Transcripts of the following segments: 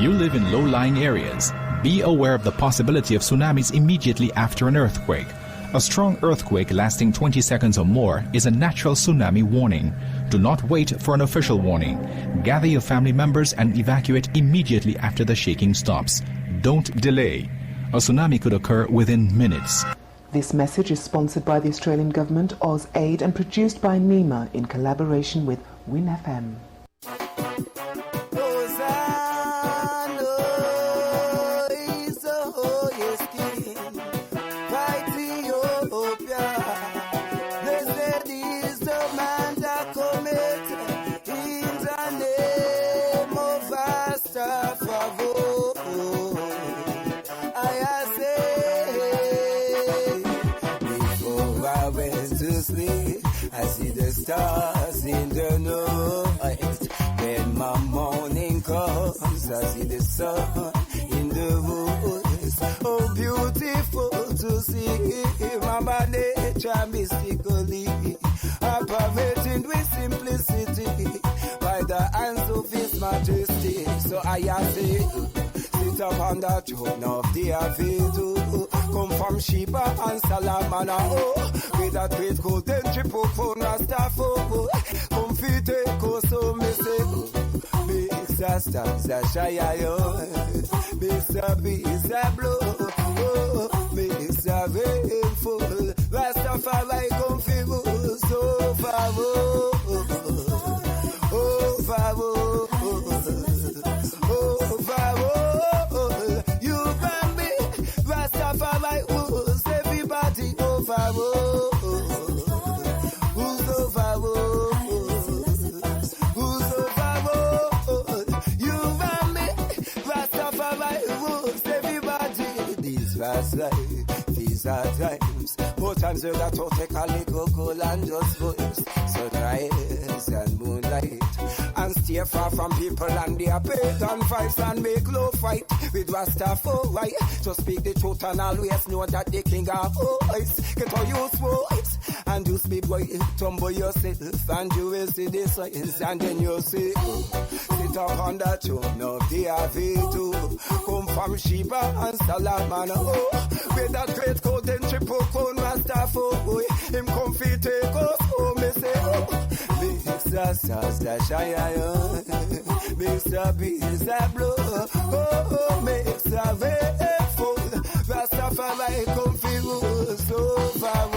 you live in low-lying areas, be aware of the possibility of tsunamis immediately after an earthquake. A strong earthquake lasting 20 seconds or more is a natural tsunami warning. Do not wait for an official warning. Gather your family members and evacuate immediately after the shaking stops. Don't delay. A tsunami could occur within minutes. This message is sponsored by the Australian Government, AusAid, and produced by NEMA in collaboration with Win FM. I see the stars in the night. When my morning comes, I see the sun in the woods. Oh, beautiful to see Mama Nature mystically operating with simplicity by the hands of His Majesty. So I say, sit upon the throne of the Avidu. Come from Sheba and Solomon, oh, with a great golden triple phone Rastafo. Come fit take so me say, mix a stars a shine, mix a bees a blow, oh, mix a rainfall. Rastafari come feel so far, oh, far, oh, far, oh. Rastafari rules everybody over. Who's over? Who's over? You and me. Rastafari rules everybody. These last life, these are times. More times you got to take a little cool and just voice. Sunrise and moonlight. And stay far from people and their pagan vibes and make low fight with Rastafari. Just speak the truth and always know that the king of voice. Get all your voice and you speak boy, tumble yourself and you will see the signs and then you see sit up on the throne of the Avidu. Come from Sheba and Solomon, oh, with that great golden triple cone Rastafari. Him come fit take us home, me say, oh, Mr. Stars that shine, Mr. Bees that blow, oh, Mr. Rainfall. Rastafari come feel so far, oh,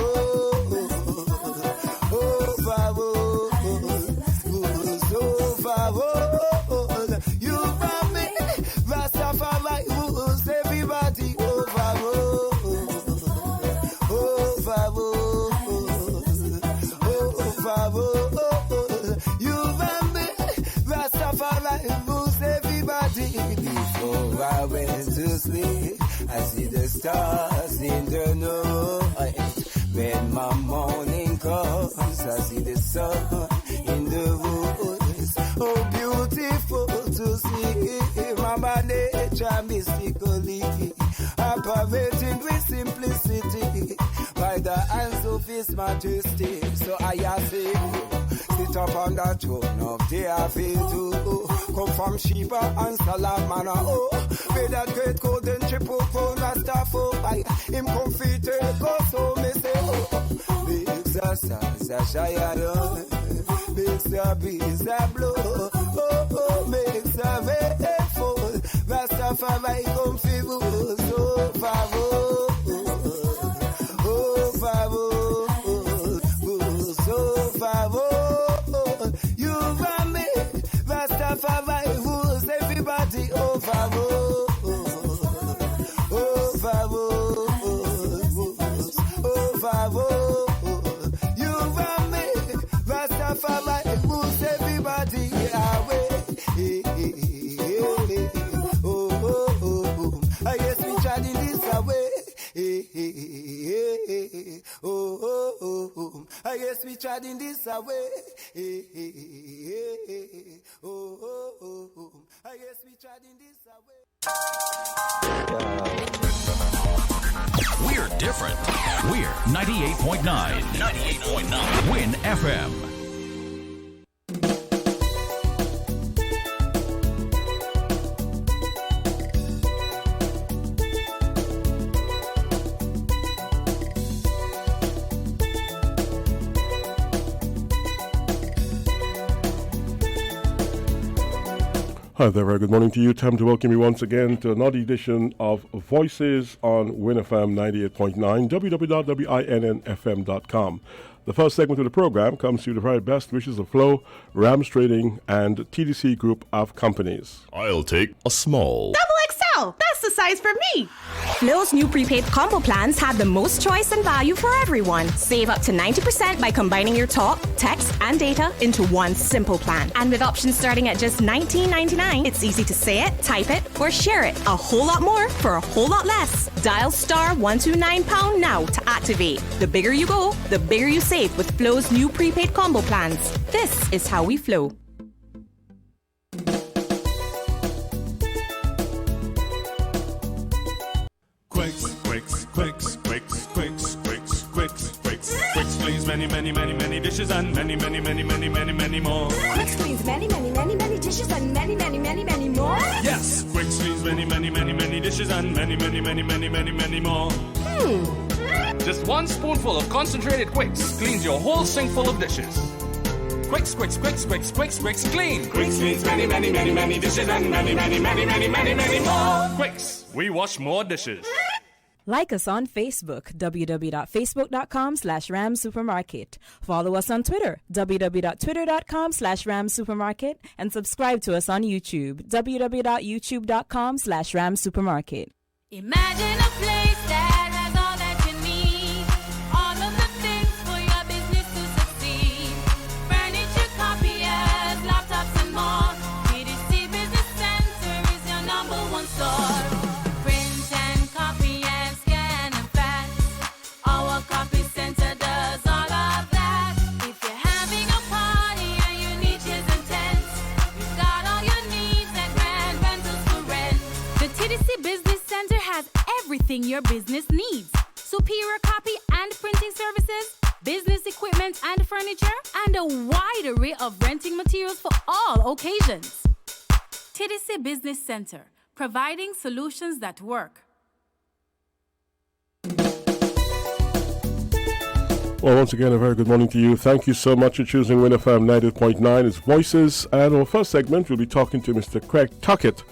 far, so far, you and me. Rastafari rules everybody over, far, you and me. Rastafari rules everybody. Before I went to sleep, I see the stars in the night. When my morning comes, I see the sun in the woods. Oh, beautiful to see Mama Nature mystically operating with simplicity by the hands of His Majesty. So I say, sit up on the throne of the Avidu. Come from Sheba and Solomon, oh, with a great golden triple crown Rastafari. Him come fit take us home, me say, oh, mix the stars a shine, mix the breeze a blow, oh, mix the rainfall. Rastafari come feel so far, far, so far, you and me. Rastafari rules everybody over, you and me. Rastafari rules everybody away. I guess we tried in this away. I guess we tried in this away. I guess we tried in this away. We're different. We're 98.9. 98.9. Win FM. Hi there, very good morning to you. Time to welcome you once again to another edition of Voices on WinFM 98.9, www.winnfm.com. The first segment of the program comes to you the very best wishes of Flow, Rams Trading, and TDC Group of Companies. I'll take a small. Double XL, that's the size for me. Flow's new prepaid combo plans have the most choice and value for everyone. Save up to 90% by combining your talk, text, and data into one simple plan. And with options starting at just $19.99, it's easy to say it, type it, or share it. A whole lot more for a whole lot less. Dial *129# now to activate. The bigger you go, the bigger you save with Flow's new prepaid combo plans. This is how we flow. Quicks, please, many dishes and many more. Quicks, please, many dishes and many more. Yes, Quicks, please, many dishes and many more. Just one spoonful of concentrated Quicks cleans your whole sink full of dishes. Quicks, clean. Quicks means many dishes and many more. Quicks, we wash more dishes. Like us on Facebook, www.facebook.com/ramsupermarket. Follow us on Twitter, www.twitter.com/ramsupermarket. And subscribe to us on YouTube, www.youtube.com/ramsupermarket. Imagine a place that has all that you need. All of the things for your business to succeed. Furniture, copiers, laptops and more. TDC Business Center is your #1 store. Print and copy and scan and fax. Our copy center does all of that. If you're having a party and you need chairs and tents, we've got all your needs at Grand Rentals for rent. The TDC Business Center has everything your business needs. Superior copy and printing services, business equipment and furniture, and a wide array of renting materials for all occasions. TDC Business Center, providing solutions that work. Well, once again, a very good morning to you. Thank you so much for choosing WinFM 90.9. It's Voices, and our first segment, we'll be talking to Mr. Craig Tuckett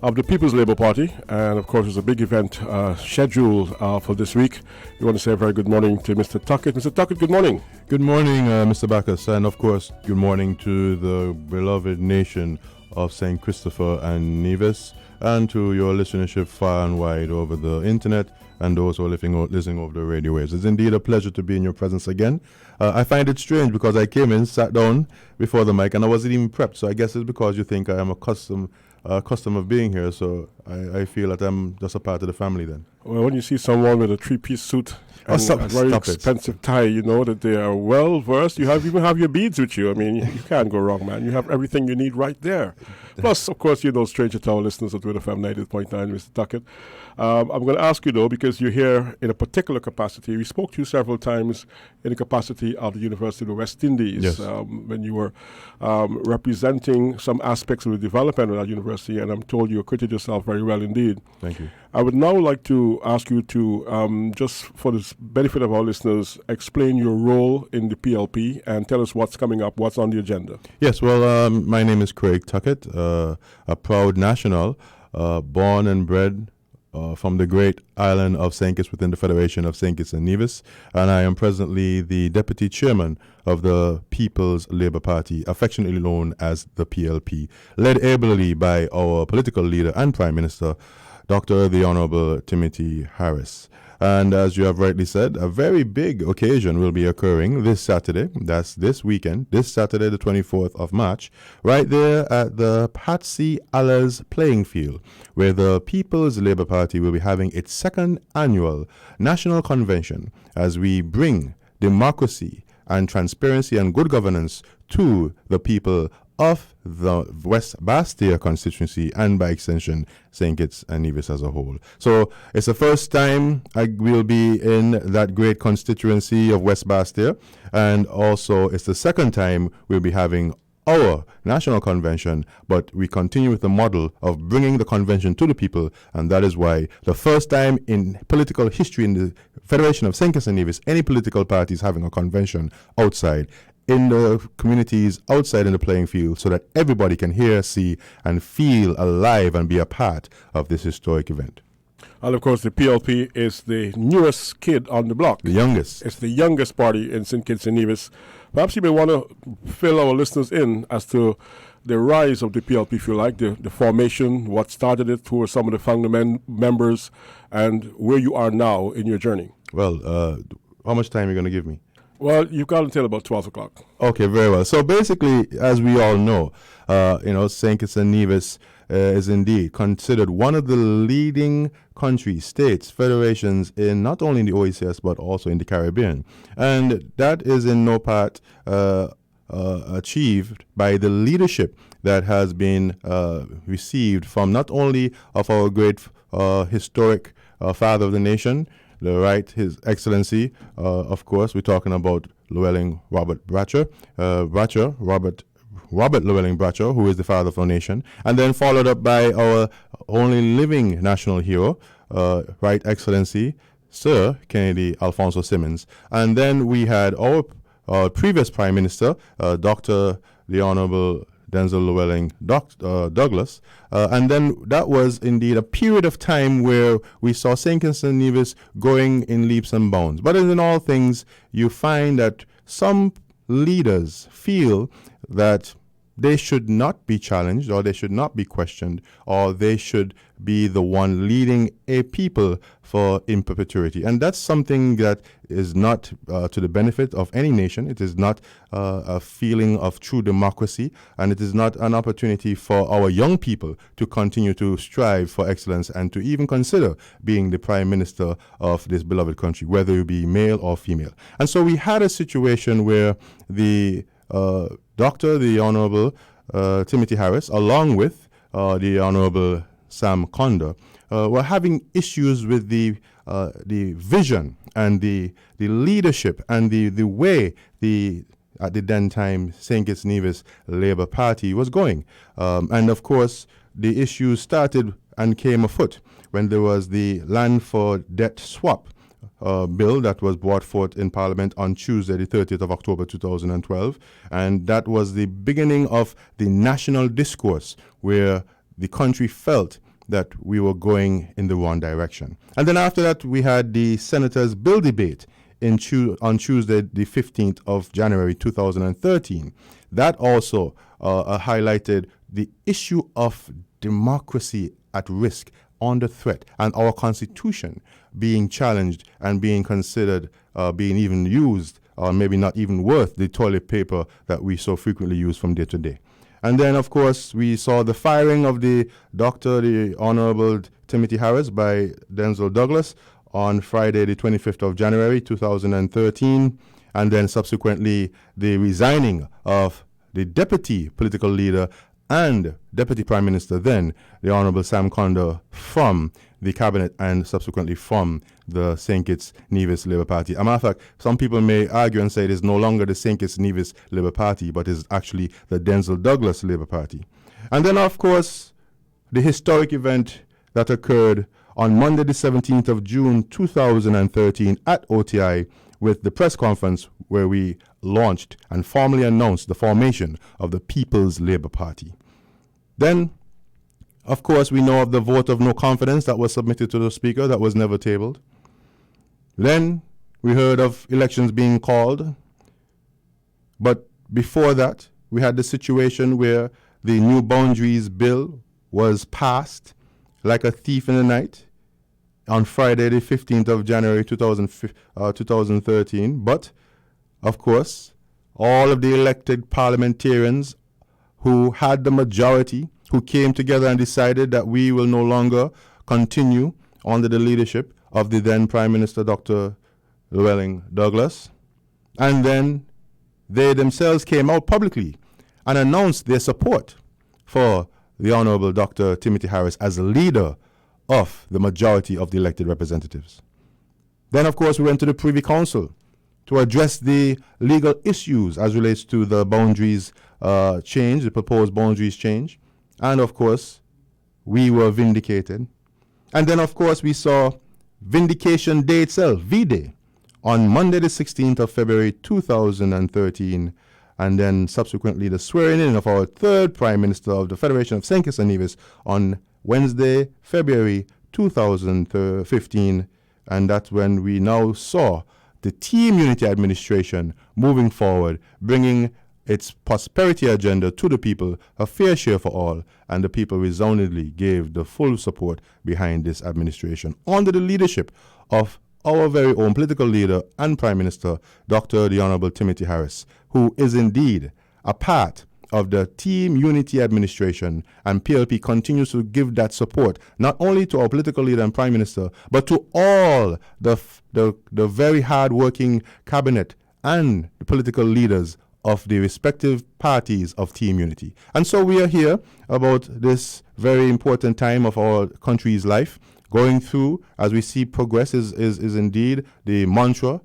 of the People's Labour Party, and of course there's a big event scheduled for this week. We want to say a very good morning to Mr. Tuckett. Mr. Tuckett, good morning. Good morning, Mr. Bacchus, and of course good morning to the beloved nation of St. Christopher and Nevis, and to your listenership far and wide over the internet and those who are listening over the radio waves. It's indeed a pleasure to be in your presence again. I find it strange because I came in, sat down before the mic, and I wasn't even prepped, so I guess it's because you think I am accustomed of being here, so I feel that I'm just a part of the family then. Well, when you see someone with a three-piece suit and a very expensive tie, you know that they are well-versed. You even have your beads with you. I mean, you can't go wrong, man. You have everything you need right there. Plus, of course, you're no stranger to our listeners at WinFM 90.9, Mr. Tuckett. I'm going to ask you, though, because you're here in a particular capacity. We spoke to you several times in the capacity of the University of the West Indies, yes, when you were representing some aspects of the development of that university, and I'm told you acquitted yourself very well indeed. Thank you. I would now like to ask you to, just for the benefit of our listeners, explain your role in the PLP and tell us what's coming up, what's on the agenda. Yes, well, my name is Craig Tuckett, a proud national, born and bred from the great island of St. Kitts within the Federation of St. Kitts and Nevis, and I am presently the Deputy Chairman of the People's Labour Party, affectionately known as the PLP, led ably by our political leader and Prime Minister, Dr. the Honourable Timothy Harris. And as you have rightly said, a very big occasion will be occurring this Saturday, that's this weekend, this Saturday the 24th of March, right there at the Patsy Allers playing field, where the People's Labour Party will be having its second annual national convention as we bring democracy and transparency and good governance to the people of the West Bastia constituency and by extension St. Kitts and Nevis as a whole. So it's the first time I will be in that great constituency of West Bastia, and also it's the second time we'll be having our national convention, but we continue with the model of bringing the convention to the people, and that is why the first time in political history in the Federation of St. Kitts and Nevis, any political party is having a convention outside in the communities outside in the playing field so that everybody can hear, see, and feel alive and be a part of this historic event. And of course, the PLP is the newest kid on the block. The youngest. It's the youngest party in St. Kitts and Nevis. Perhaps you may want to fill our listeners in as to the rise of the PLP, if you like, the formation, what started it, who are some of the founder members, and where you are now in your journey. Well, how much time are you going to give me? Well, you've got until about 12 o'clock. Okay, very well. So basically, as we all know, St. Kitts and Nevis is indeed considered one of the leading countries, states, federations in not only in the OECS but also in the Caribbean. And that is in no part achieved by the leadership that has been received from not only of our great historic father of the nation, His Excellency, of course, we're talking about Llewellyn Robert Bracher, Robert Llewellyn Bracher, who is the father of our nation, and then followed up by our only living national hero, Right Excellency, Sir Kennedy Alfonso Simmons. And then we had our previous Prime Minister, Dr. the Honorable Denzel Llewellyn Douglas. And then that was indeed a period of time where we saw St. Kitts and Nevis going in leaps and bounds. But in all things, you find that some leaders feel that they should not be challenged, or they should not be questioned, or they should be the one leading a people in perpetuity. And that's something that is not to the benefit of any nation. It is not a feeling of true democracy, and it is not an opportunity for our young people to continue to strive for excellence and to even consider being the prime minister of this beloved country, whether you be male or female. And so we had a situation where the Dr. the Honorable Timothy Harris, along with the Honorable Sam Conda, were having issues with the vision and the leadership and the way at the then time St. Kitts Nevis Labour Party was going. And of course, the issues started and came afoot when there was the land for debt swap bill that was brought forth in Parliament on Tuesday, the 30th of October 2012. And that was the beginning of the national discourse where the country felt that we were going in the wrong direction. And then after that, we had the Senators' bill debate on Tuesday, the 15th of January 2013. That also highlighted the issue of democracy at risk, under threat, and our Constitution being challenged and being considered being even used, or maybe not even worth the toilet paper that we so frequently use from day to day. And then, of course, we saw the firing of the Honorable Timothy Harris by Denzel Douglas on Friday, the 25th of January 2013, and then subsequently the resigning of the deputy political leader and Deputy Prime Minister then, the Honorable Sam Conda, from the cabinet and subsequently from the St. Kitts Nevis Labour Party. As a matter of fact, some people may argue and say it is no longer the St. Kitts Nevis Labour Party, but is actually the Denzel Douglas Labour Party. And then, of course, the historic event that occurred on Monday, the 17th of June 2013 at OTI, with the press conference where we launched and formally announced the formation of the People's Labour Party. Then, of course, we know of the vote of no confidence that was submitted to the Speaker that was never tabled. Then we heard of elections being called. But before that, we had the situation where the new boundaries bill was passed like a thief in the night on Friday, the 15th of January 2013. But, of course, all of the elected parliamentarians who had the majority, who came together and decided that we will no longer continue under the leadership of the then Prime Minister, Dr. Llewellyn Douglas. And then they themselves came out publicly and announced their support for the Honorable Dr. Timothy Harris as a leader of the majority of the elected representatives. Then, of course, we went to the Privy Council to address the legal issues as relates to the boundaries change, the proposed boundaries change. And, of course, we were vindicated. And then, of course, we saw Vindication Day itself, V-Day, on Monday the 16th of February 2013 and then subsequently the swearing in of our third Prime Minister of the Federation of St. Kitts and Nevis on Wednesday, February 2015, and that's when we now saw the Team Unity administration moving forward, bringing its prosperity agenda to the people, a fair share for all, and the people resoundingly gave the full support behind this administration under the leadership of our very own political leader and Prime Minister, Dr. the Honorable Timothy Harris, who is indeed a part of the Team Unity administration, and PLP continues to give that support not only to our political leader and Prime Minister, but to all the very hard-working cabinet and the political leaders of the respective parties of Team Unity. And so we are here about this very important time of our country's life, going through, as we see, progress is indeed the mantra,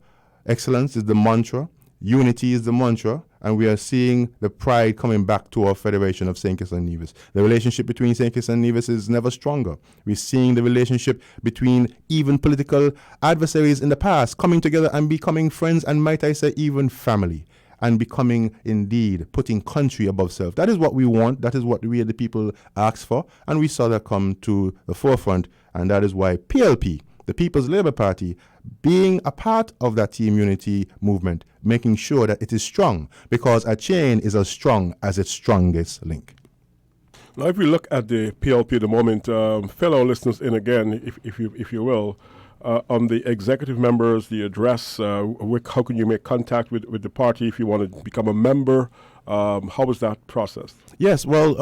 excellence is the mantra, unity is the mantra, and we are seeing the pride coming back to our Federation of St. Kitts and Nevis. The relationship between St. Kitts and Nevis is never stronger. We're seeing the relationship between even political adversaries in the past coming together and becoming friends, and might I say even family, and becoming indeed putting country above self. That is what we want. That is what we the people ask for, and we saw that come to the forefront, and that is why PLP, the People's Labour Party, being a part of that Team Unity movement, making sure that it is strong, because a chain is as strong as its strongest link. Now, if we look at the PLP at the moment, fellow listeners in again, if you will, on the executive members, the address, how can you make contact with the party if you want to become a member? How was that process? Yes, well,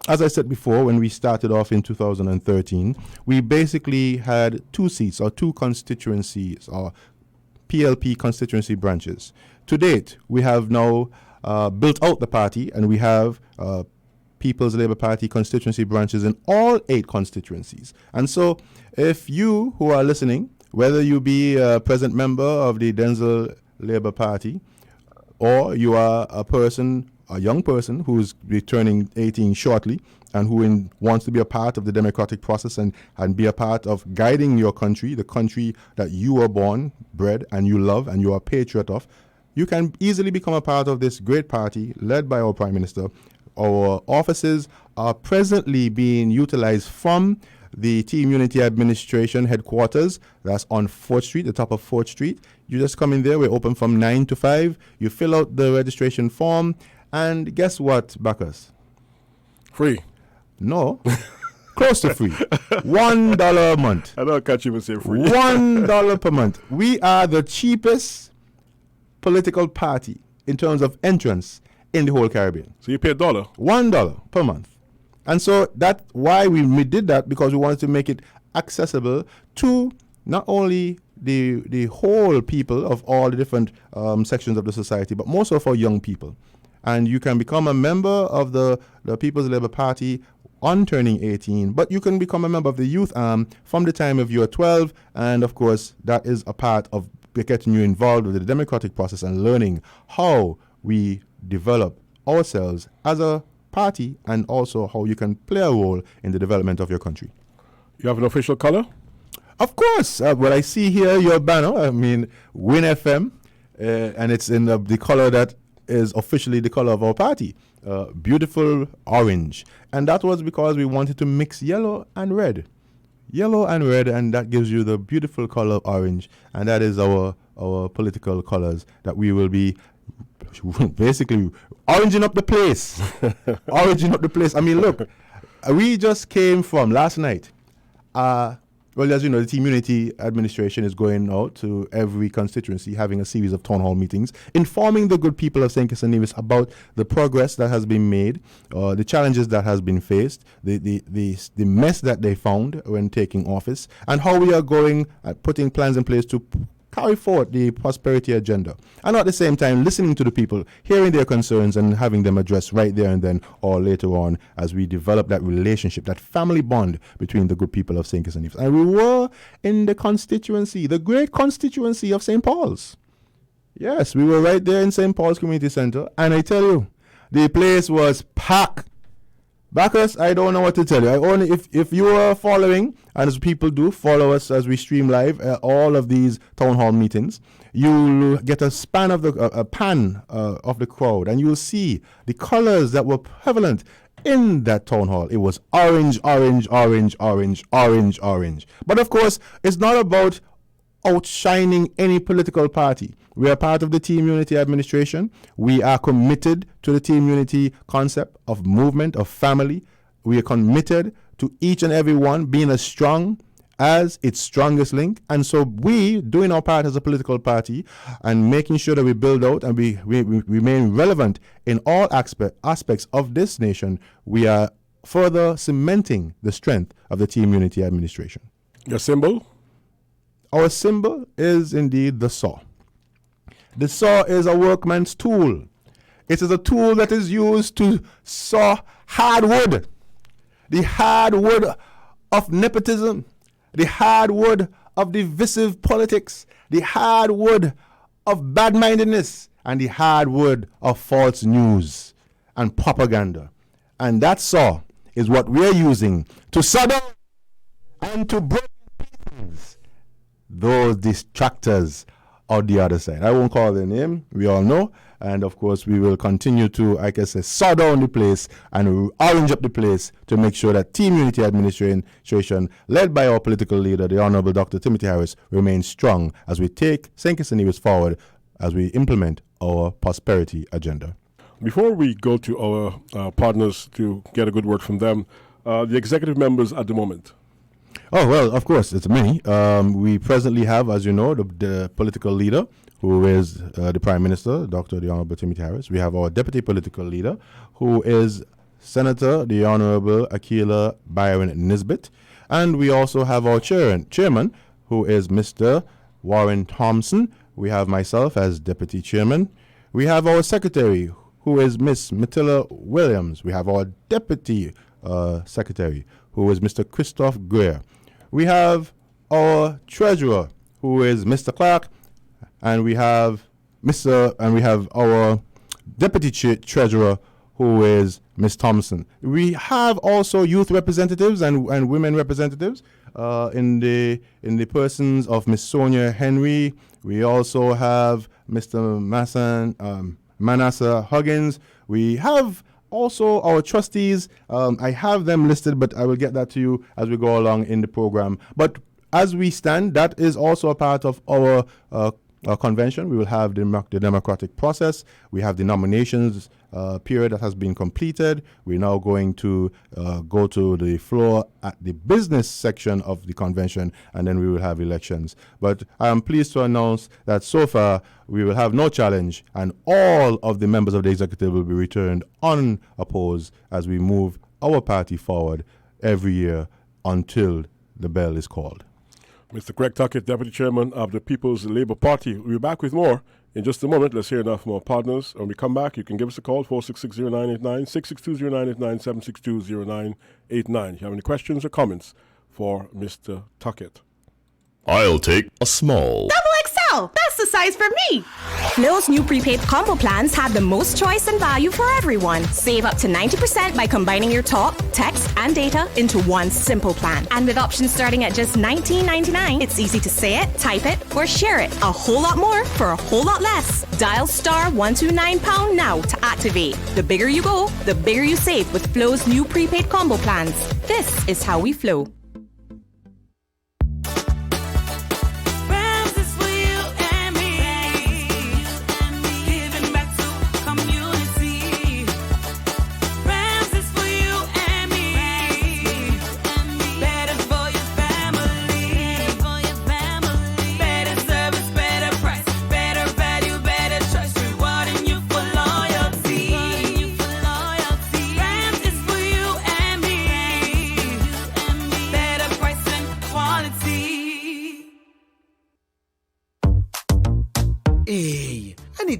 as I said before, when we started off in 2013, we basically had 2 seats or 2 constituencies or PLP constituency branches. To date, we have now built out the party, and we have People's Labour Party constituency branches in all 8 constituencies. And so if you who are listening, whether you be a present member of the Denzel Labour Party, or you are a young person who's returning 18 shortly and who wants to be a part of the democratic process and be a part of guiding your country, the country that you were born, bred, and you love, and you are a patriot of, you can easily become a part of this great party led by our Prime Minister. Our offices are presently being utilized from the Team Unity Administration headquarters. That's on 4th Street, the top of 4th Street. You just come in there. We're open from 9 to 5. You fill out the registration form. And guess what, Bacchus? Free. No. Close to free. $1 a month. I don't catch you when say free. $1 per month. We are the cheapest political party in terms of entrance in the whole Caribbean. So you pay $1? $1 per month. And so that's why we did that, because we wanted to make it accessible to not only the whole people of all the different sections of the society, but more so for young people. And you can become a member of the People's Labour Party on turning 18, but you can become a member of the youth arm from the time of you're 12, and of course that is a part of getting you involved with the democratic process and learning how we develop ourselves as a party, and also how you can play a role in the development of your country. You have an official color? Of course. Well, I see here your banner, Win FM, and it's in the color that is officially the color of our party, beautiful orange. And that was because we wanted to mix yellow and red. Yellow and red, and that gives you the beautiful color of orange, and that is our political colors that we will be basically oranging up the place. Oranging up the place. I mean, look, we just came from last night. Well, as you know, the Team Unity administration is going out to every constituency, having a series of town hall meetings, informing the good people of St. Kitts and Nevis about the progress that has been made, the challenges that has been faced, the mess that they found when taking office, and how we are going at putting plans in place to carry forward the prosperity agenda, and at the same time listening to the people, hearing their concerns and having them addressed right there and then, or later on, as we develop that relationship, that family bond between the good people of St. Kitts and Nevis. And we were in the constituency, the great constituency of St. Paul's. Yes, we were right there in St. Paul's Community Center, and I tell you, the place was packed. Bacchus, I don't know what to tell you. I only if you are following, and as people do, follow us as we stream live all of these town hall meetings, you'll get a pan of the crowd, and you'll see the colors that were prevalent in that town hall. It was orange, orange, orange, orange, orange, orange. But of course, it's not about outshining any political party. We are part of the Team Unity administration. We are committed to the Team Unity concept of movement, of family. We are committed to each and every one being as strong as its strongest link. And so we, doing our part as a political party and making sure that we build out and we remain relevant in all aspects of this nation, we are further cementing the strength of the Team Unity administration. Your symbol? Our symbol is indeed the saw. The saw is a workman's tool. It is a tool that is used to saw hard wood. The hard wood of nepotism, the hard wood of divisive politics, the hard wood of bad-mindedness, and the hard wood of false news and propaganda. And that saw is what we're using to saw down and to break pieces those distractors on the other side. I won't call their name, we all know. And of course, we will continue to, like I said, saw down the place and orange up the place to make sure that Team Unity administration, led by our political leader, the Honorable Dr. Timothy Harris, remains strong as we take St. Kitts and Nevis forward as we implement our prosperity agenda. Before we go to our partners to get a good word from them, the executive members at the moment. Oh, well, of course, it's many. We presently have, as you know, the political leader, who is the Prime Minister, Dr. the Honorable Timothy Harris. We have our deputy political leader, who is Senator the Honorable Akila Byron Nisbet. And we also have our chairman, who is Mr. Warren Thompson. We have myself as deputy chairman. We have our secretary, who is Miss Matilda Williams. We have our deputy secretary, who is Mr. Christoph Greer. We have our treasurer, who is Mr. Clark, and we have our deputy treasurer, who is Miss Thompson. We have also youth representatives and women representatives in the persons of Miss Sonia Henry. We also have Mr. Manasseh Huggins. We have also our trustees. I have them listed, but I will get that to you as we go along in the program. But as we stand, that is also a part of our convention. We will have the democratic process. We have the nominations period that has been completed. We're now going to go to the floor at the business section of the convention, and then we will have elections. But I am pleased to announce that so far we will have no challenge, and all of the members of the executive will be returned unopposed as we move our party forward every year until the bell is called. Mr. Craig Tuckett, Deputy Chairman of the People's Labour Party. We'll be back with more in just a moment. Let's hear enough from our partners. When we come back, you can give us a call, 466-0989, 662-0989, 762-0989. If you have any questions or comments for Mr. Tuckett. I'll take a small. Double XL! That's the size for me! Flo's new prepaid combo plans have the most choice and value for everyone. Save up to 90% by combining your talk, text, and data into one simple plan. And with options starting at just $19.99, it's easy to say it, type it, or share it. A whole lot more for a whole lot less. Dial *129# now to activate. The bigger you go, the bigger you save with Flo's new prepaid combo plans. This is how we flow.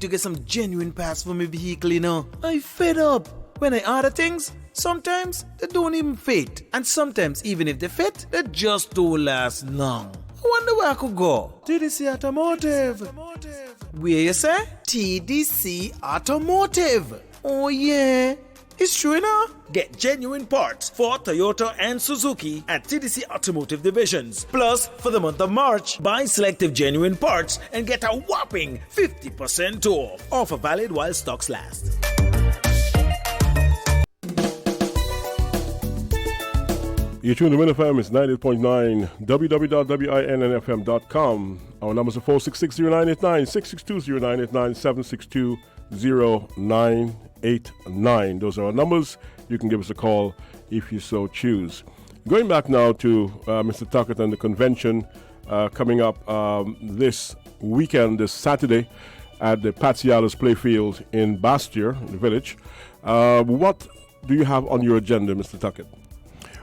To get some genuine parts for my vehicle, you know. I fed up. When I order things, sometimes they don't even fit. And sometimes even if they fit, they just don't last long. I wonder where I could go. TDC Automotive. Where you say? TDC Automotive. Oh yeah. It's true, you know? Get genuine parts for Toyota and Suzuki at TDC Automotive Divisions. Plus, for the month of March, buy selective genuine parts and get a whopping 50% off. Offer valid while stocks last. You tune to Win FM, it's 98.9, www.winnfm.com. Our numbers are 4660989, 6620989, 7620989. Those are our numbers. You can give us a call if you so choose. Going back now to Mr. Tuckett and the convention coming up this weekend, this Saturday, at the Patsy Allis Playfield in Bastyr, the village. What do you have on your agenda, Mr. Tuckett?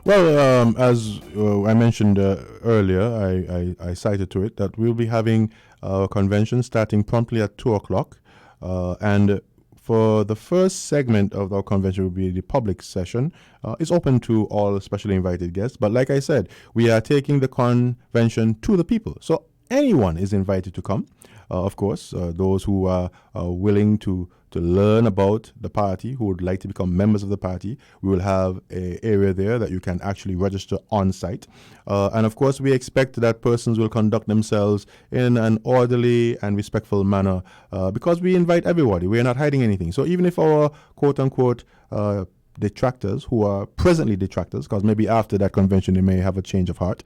Well, as I mentioned earlier, I cited to it that we'll be having a convention starting promptly at 2 o'clock. And for the first segment of our convention will be the public session. It's open to all specially invited guests. But like I said, we are taking the convention to the people. So anyone is invited to come. Of course, those who are willing to learn about the party, who would like to become members of the party, we will have an area there that you can actually register on site. And of course, we expect that persons will conduct themselves in an orderly and respectful manner because we invite everybody. We are not hiding anything. So even if our quote-unquote detractors, who are presently detractors, because maybe after that convention they may have a change of heart,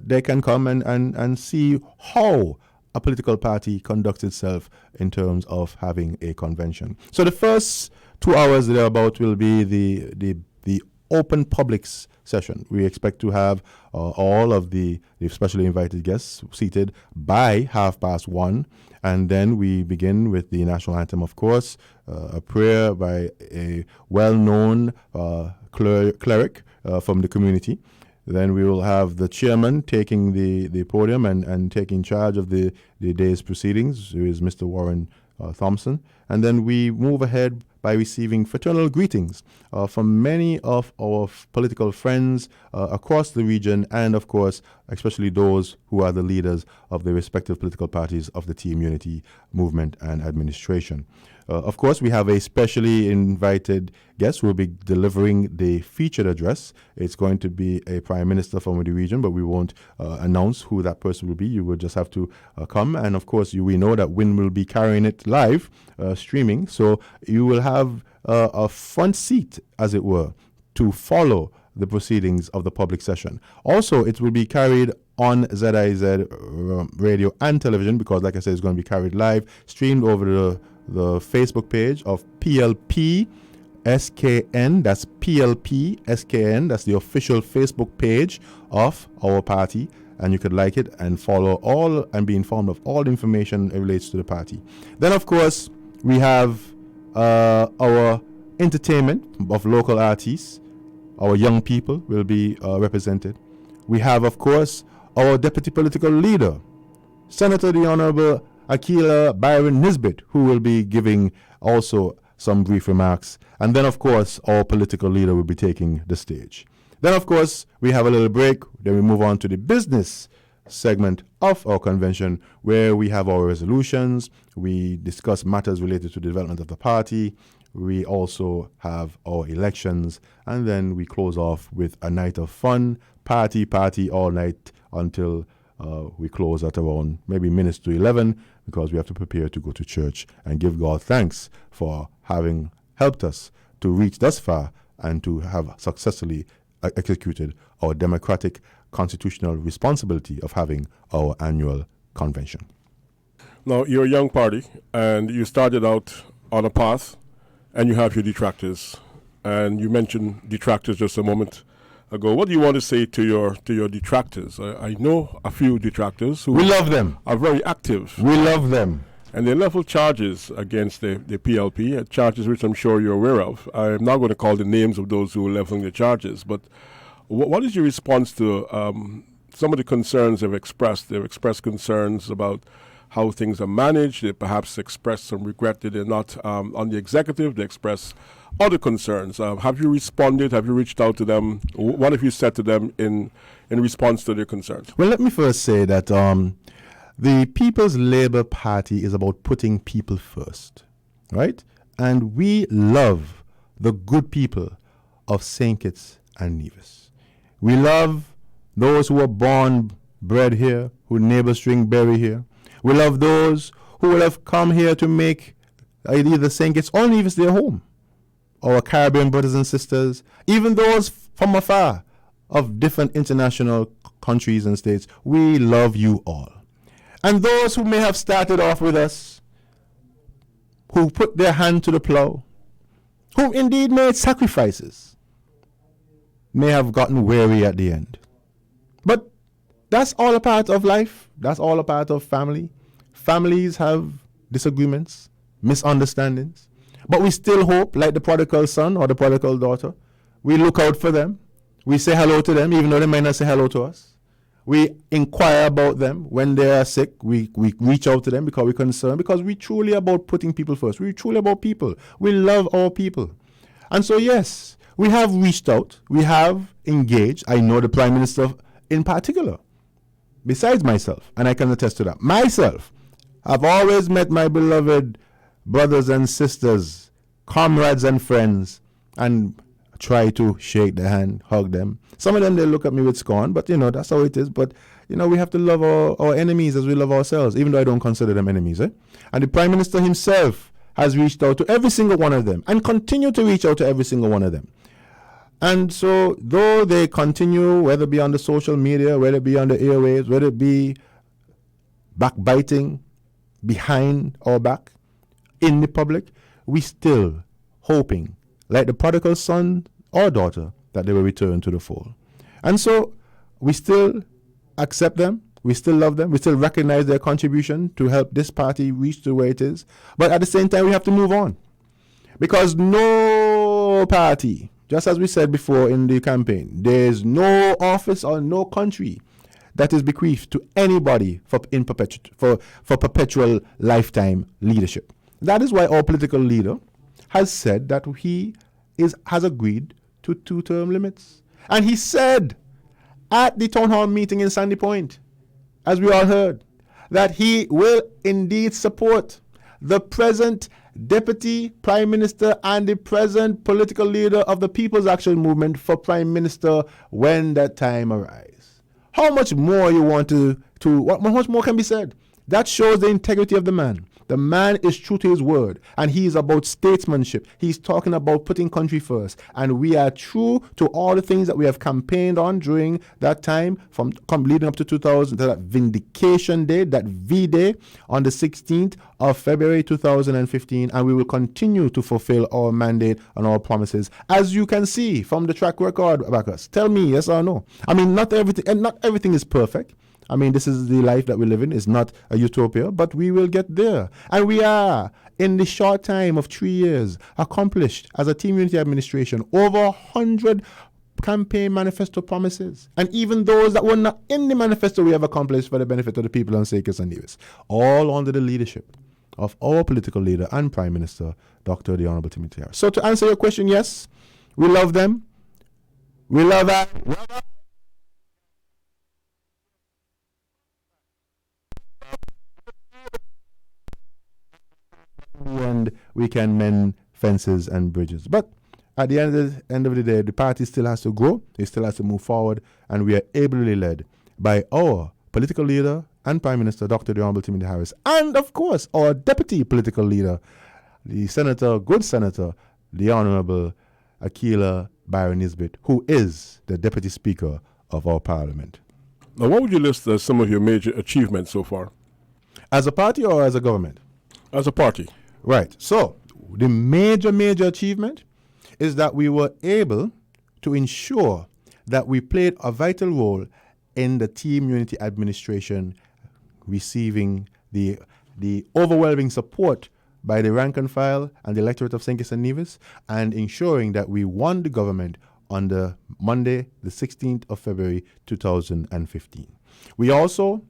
they can come and see how a political party conducts itself in terms of having a convention. So the first 2 hours thereabout will be the open publics session. We expect to have all of the specially invited guests seated by 1:30, and then we begin with the national anthem, of course, a prayer by a well-known cleric from the community. Then we will have the chairman taking the podium and taking charge of the day's proceedings, who is Mr. Warren Thompson. And then we move ahead by receiving fraternal greetings from many of our political friends across the region, and of course, especially those who are the leaders of the respective political parties of the Team Unity movement and administration. Of course, we have a specially invited guest who will be delivering the featured address. It's going to be a prime minister from the region, but we won't announce who that person will be. You will just have to come. And of course, we know that Win will be carrying it live, streaming. So you will have a front seat, as it were, to follow the proceedings of the public session. Also, it will be carried on ZIZ radio and television, because like I said, it's going to be carried live, streamed over the Facebook page of PLP SKN. That's PLP SKN. That's the official Facebook page of our party, and you could like it and follow all and be informed of all the information that relates to the party. Then, of course, we have our entertainment of local artists. Our young people will be represented. We have, of course, our deputy political leader, Senator the Honorable Akila Byron Nisbet, who will be giving also some brief remarks. And then, of course, our political leader will be taking the stage. Then, of course, we have a little break. Then we move on to the business segment of our convention, where we have our resolutions. We discuss matters related to the development of the party. We also have our elections. And then we close off with a night of fun, party all night until we close at around maybe minutes to 11, because we have to prepare to go to church and give God thanks for having helped us to reach thus far and to have successfully executed our democratic constitutional responsibility of having our annual convention. Now, you're a young party, and you started out on a path, and you have your detractors. And you mentioned detractors just a moment ago. What do you want to say to your detractors? I know a few detractors who we love them. Are very active. We love them. And they level charges against the PLP, charges which I'm sure you're aware of. I'm not going to call the names of those who are leveling the charges, but what is your response to some of the concerns they've expressed? They've expressed concerns about how things are managed. They perhaps expressed some regret that they're not on the executive. They express other concerns. Have you responded? Have you reached out to them? What have you said to them in response to their concerns? Well, let me first say that the People's Labour Party is about putting people first, right? And we love the good people of St. Kitts and Nevis. We love those who were born, bred here, who neighbors string berry here. We love those who will have come here to make either St. Kitts or Nevis their home. Our Caribbean brothers and sisters, even those from afar of different international countries and states, we love you all. And those who may have started off with us, who put their hand to the plow, who indeed made sacrifices, may have gotten weary at the end. But that's all a part of life. That's all a part of family. Families have disagreements, misunderstandings. But we still hope, like the prodigal son or the prodigal daughter, we look out for them. We say hello to them, even though they might not say hello to us. We inquire about them when they are sick. We reach out to them because we're concerned, because we're truly about putting people first. We're truly about people. We love our people. And so, yes, we have reached out. We have engaged. I know the Prime Minister in particular, besides myself, and I can attest to that. Myself, I've always met my beloved brothers and sisters, comrades and friends, and try to shake their hand, hug them. Some of them, they look at me with scorn, but, that's how it is. But, we have to love our enemies as we love ourselves, even though I don't consider them enemies. And the Prime Minister himself has reached out to every single one of them and continue to reach out to every single one of them. And so, though they continue, whether it be on the social media, whether it be on the airwaves, whether it be backbiting behind our back, in the public, we still hoping, like the prodigal son or daughter, that they will return to the fold. And so we still accept them, we still love them, we still recognize their contribution to help this party reach to where it is. But at the same time, we have to move on. Because no party, just as we said before in the campaign, there's no office or no country that is bequeathed to anybody for perpetual lifetime leadership. That is why our political leader has said that he has agreed to 2-term limits. And he said at the town hall meeting in Sandy Point, as we all heard, that he will indeed support the present Deputy Prime Minister and the present political leader of the People's Action Movement for Prime Minister when that time arrives. How much more you want what much more can be said? That shows the integrity of the man. The man is true to his word, and he is about statesmanship. He's talking about putting country first, and we are true to all the things that we have campaigned on during that time, from leading up to 2000, to that Vindication Day, that V-Day, on the 16th of February 2015, and we will continue to fulfill our mandate and our promises, as you can see from the track record back us. Tell me, yes or no? I mean, not everything is perfect. I mean, this is the life that we live in. It's not a utopia, but we will get there. And we are, in the short time of 3 years, accomplished as a Team Unity administration over 100 campaign manifesto promises. And even those that were not in the manifesto, we have accomplished for the benefit of the people on St. Kitts and Nevis. All under the leadership of our political leader and Prime Minister, Dr. the Honorable Timothy Harris. So to answer your question, yes, we love them. We love that. And we can mend fences and bridges. But at the end of the day, the party still has to grow, it still has to move forward, and we are ably led by our political leader and Prime Minister, Dr. the Honorable Timothy Harris, and of course, our deputy political leader, the good Senator, the Honorable Akila Byron Nisbet, who is the Deputy Speaker of our Parliament. Now, what would you list as some of your major achievements so far? As a party or as a government? As a party. Right. So, the major achievement is that we were able to ensure that we played a vital role in the Team Unity administration receiving the overwhelming support by the rank and file and the electorate of St. Kitts and Nevis, and ensuring that we won the government on the Monday, the 16th of February 2015. We also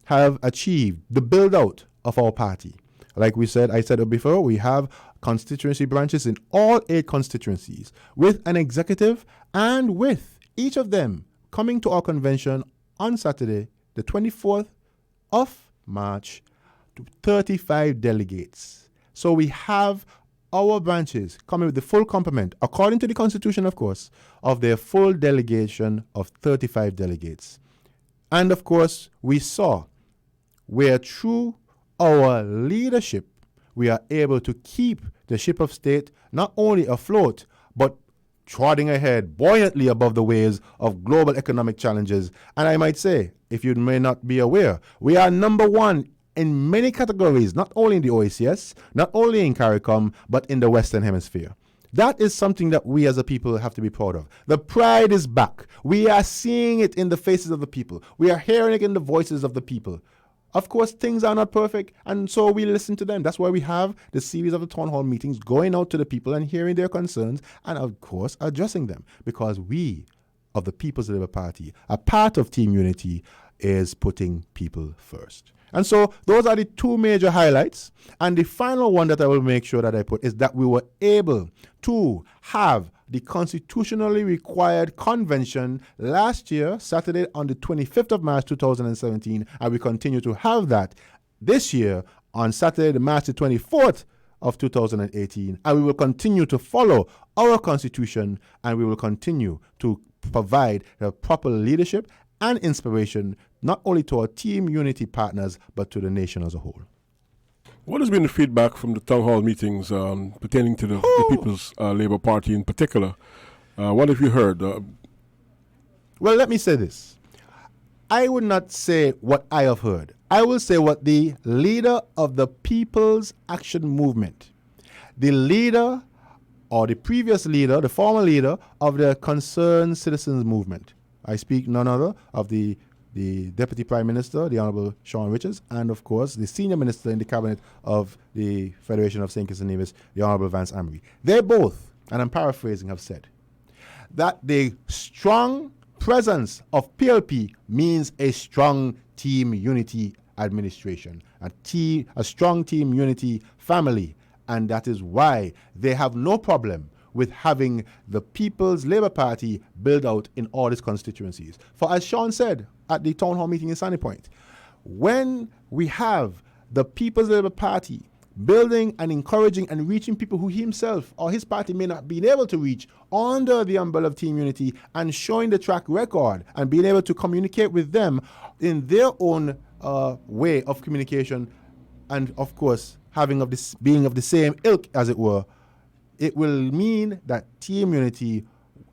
have achieved the build-out of our party. Like I said it before, we have constituency branches in all 8 constituencies with an executive, and with each of them coming to our convention on Saturday, the 24th of March, to 35 delegates. So we have our branches come in with the full complement, according to the Constitution, of course, of their full delegation of 35 delegates. And of course, we saw where through our leadership, we are able to keep the ship of state not only afloat, but trotting ahead buoyantly above the waves of global economic challenges. And I might say, if you may not be aware, we are number one in many categories, not only in the OECS, not only in CARICOM, but in the Western Hemisphere. That is something that we as a people have to be proud of. The pride is back. We are seeing it in the faces of the people. We are hearing it in the voices of the people. Of course, things are not perfect, and so we listen to them. That's why we have the series of the town hall meetings, going out to the people and hearing their concerns, and of course, addressing them. Because we, of the People's Labour Party, a part of Team Unity, is putting people first. And so those are the two major highlights. And the final one that I will make sure that I put is that we were able to have the constitutionally required convention last year, Saturday on the 25th of March 2017, and we continue to have that this year on Saturday, March the 24th of 2018, and we will continue to follow our constitution, and we will continue to provide the proper leadership and inspiration not only to our Team Unity partners, but to the nation as a whole. What has been the feedback from the town hall meetings pertaining to the People's Labour Party in particular? What have you heard? Well, let me say this. I would not say what I have heard. I will say what the leader of the People's Action Movement, the leader or the previous leader, the former leader of the Concerned Citizens Movement. I speak none other of the Deputy Prime Minister, the Honourable Sean Richards, and of course the Senior Minister in the Cabinet of the Federation of St. Kitts and Nevis, the Honourable Vance Amory. They both, and I'm paraphrasing, have said that the strong presence of PLP means a strong Team Unity administration, a strong Team Unity family, and that is why they have no problem with having the People's Labour Party build out in all its constituencies. For as Sean said at the town hall meeting in Sunny Point, when we have the People's Labour Party building and encouraging and reaching people who himself or his party may not be able to reach under the umbrella of Team Unity, and showing the track record and being able to communicate with them in their own way of communication, and of course being of the same ilk, as it were, it will mean that Team Unity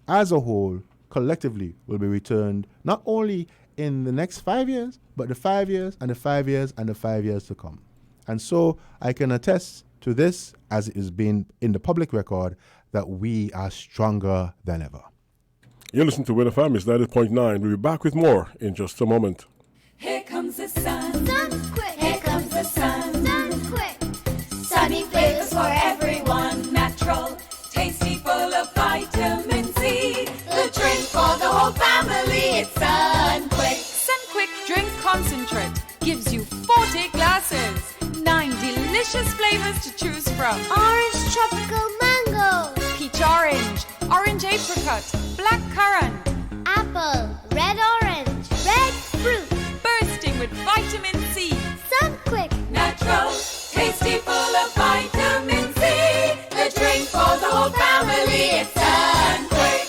as a whole, collectively, will be returned not only in the next 5 years, but the 5 years and the 5 years and the 5 years to come. And so I can attest to this, as it has been in the public record, that we are stronger than ever. You listen to Win FM, it's 90.9. We'll be back with more in just a moment. Here comes the sun. Sun quick. Here comes the sun. Sun quick. Sunny flavors for everyone. Natural, tasty, full of vitamin C. The drink for the whole family. It's Sun Quick. Sun Quick Drink Concentrate gives you 40 glasses. 9 delicious flavors to choose from. Orange tropical mango. Peach orange. Orange apricot. Black currant. Apple. Red orange. Red fruit. Bursting with vitamin C. Sun Quick. Natural, tasty, full of vitamin C. The drink for the whole family. It's Sun Quick.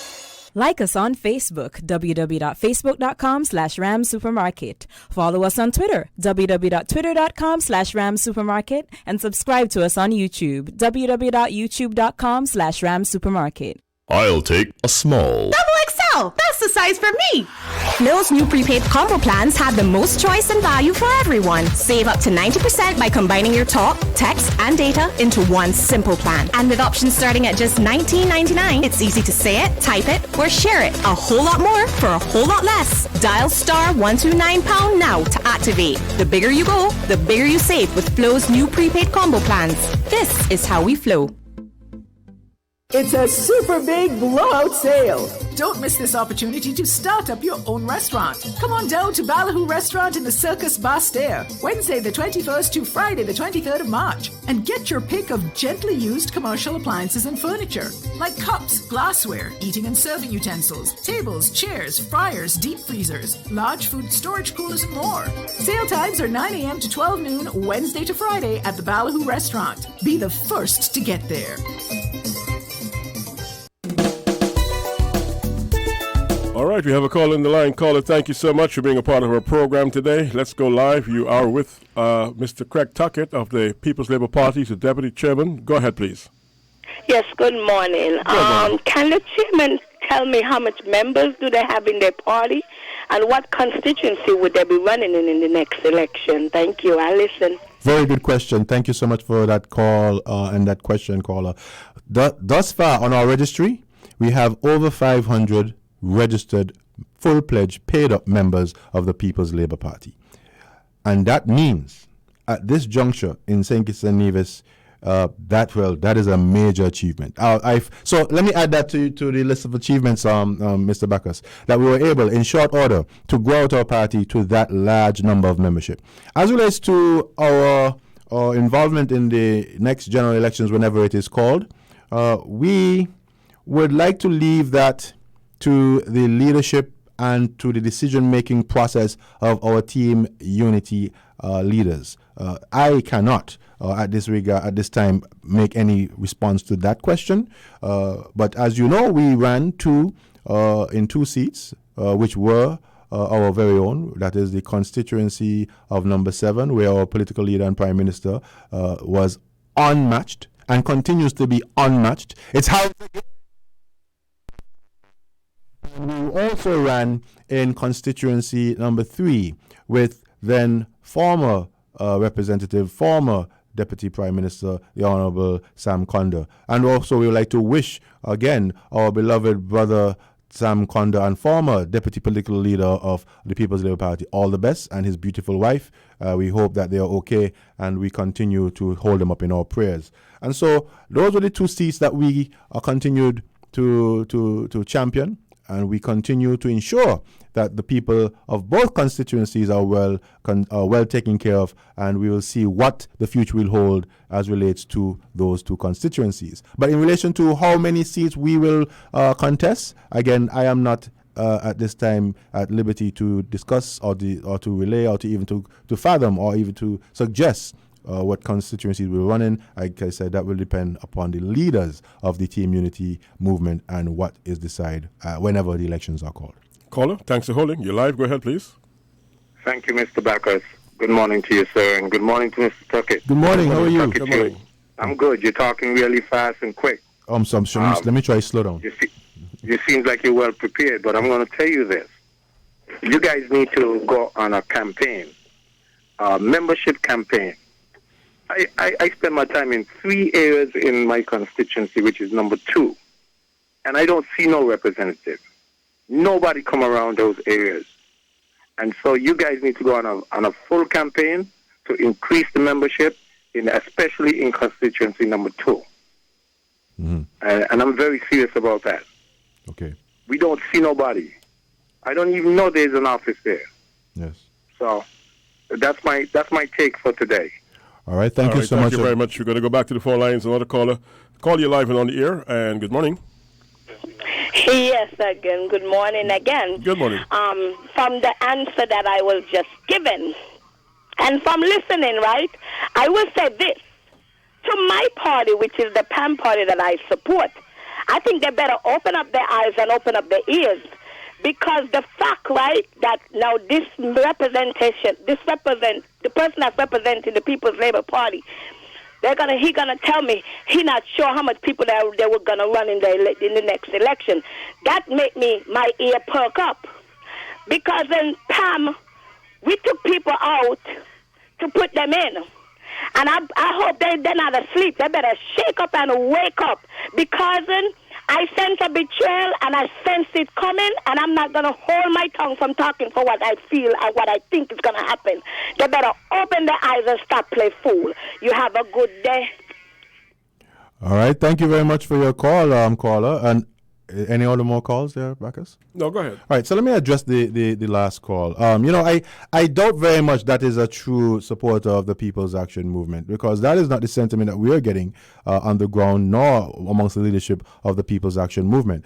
Like us on Facebook, www.facebook.com/ramsupermarket. Follow us on Twitter, www.twitter.com/ramsupermarket. And subscribe to us on YouTube, www.youtube.com/ramsupermarket. I'll take a small. XXL! That's the size for me! Flow's new prepaid combo plans have the most choice and value for everyone. Save up to 90% by combining your talk, text, and data into one simple plan. And with options starting at just $19.99, it's easy to say it, type it, or share it a whole lot more for a whole lot less. Dial *129# now to activate. The bigger you go, the bigger you save with Flow's new prepaid combo plans. This is how we flow. It's a super big blowout sale. Don't miss this opportunity to start up your own restaurant. Come on down to Ballyhoo Restaurant in the Circus Bastair, Wednesday the 21st to Friday the 23rd of March, and get your pick of gently used commercial appliances and furniture, like cups, glassware, eating and serving utensils, tables, chairs, fryers, deep freezers, large food storage coolers, and more. Sale times are 9 a.m. to 12 noon, Wednesday to Friday at the Ballyhoo Restaurant. Be the first to get there. All right, we have a call in the line. Caller, thank you so much for being a part of our program today. Let's go live. You are with Mr. Craig Tuckett of the People's Labour Party, the Deputy Chairman. Go ahead, please. Yes, good morning. Can the chairman tell me how much members do they have in their party and what constituency would they be running in the next election? Thank you. I listen. Very good question. Thank you so much for that call and that question, caller. Thus far on our registry, we have over 500 registered, full-pledged, paid-up members of the People's Labour Party. And that means, at this juncture in St. Kitts and Nevis, that is a major achievement. So let me add that to the list of achievements, Mr. Bacchus, that we were able, in short order, to grow out our party to that large number of membership. As relates to our involvement in the next general elections, whenever it is called, we would like to leave that to the leadership and to the decision-making process of our team unity leaders. I cannot, at this time, make any response to that question. But as you know, we ran in two seats, which were our very own. That is the constituency of number 7, where our political leader and Prime Minister was unmatched and continues to be unmatched. It's how. We also ran in constituency number 3 with then former Deputy Prime Minister, the Honorable Sam Conda. And also we would like to wish, again, our beloved brother Sam Conda and former Deputy Political Leader of the People's Labour Party all the best, and his beautiful wife. We hope that they are okay, and we continue to hold them up in our prayers. And so those were the 2 seats that we continued to champion. And we continue to ensure that the people of both constituencies are well taken care of, and we will see what the future will hold as relates to those 2 constituencies. But in relation to how many seats we will contest, again, I am not at this time at liberty to discuss or to relay or to even to fathom or even to suggest what constituencies we'll run in. Like I said, that will depend upon the leaders of the Team Unity movement and what is decided whenever the elections are called. Caller, thanks for holding. You're live. Go ahead, please. Thank you, Mr. Bacchus. Good morning to you, sir, and good morning to Mr. Tuckett. Good morning. How are you? Good morning. I'm good. You're talking really fast and quick. Let me try to slow down. You seem like you're well prepared, but I'm going to tell you this. You guys need to go on a campaign, a membership campaign. I spend my time in 3 areas in my constituency, which is number 2, and I don't see no representative. Nobody come around those areas. And so you guys need to go on a full campaign to increase the membership, especially in constituency number 2. Mm-hmm. And I'm very serious about that. Okay. We don't see nobody. I don't even know there's an office there. Yes. So that's my take for today. All right, thank you so much. Thank you very much. We're going to go back to the phone lines. Another caller. Call you live and on the air, and good morning. Yes, again. Good morning again. Good morning. From the answer that I was just given, and from listening, right, I will say this. To my party, which is the PAM party that I support, I think they better open up their eyes and open up their ears. Because the fact, right, that now the person that's representing the People's Labour Party, he gonna tell me he not sure how much people they were gonna run in the next election. That made my ear perk up, because in PAM we took people out to put them in, and I hope they're not asleep. They better shake up and wake up, because I sense a betrayal, and I sense it coming, and I'm not going to hold my tongue from talking for what I feel and what I think is going to happen. They better open their eyes and stop play fool. You have a good day. All right. Thank you very much for your call, caller. And any other more calls there, Bacchus? No, go ahead. All right, so let me address the last call. I doubt very much that is a true supporter of the People's Action Movement, because that is not the sentiment that we are getting on the ground, nor amongst the leadership of the People's Action Movement.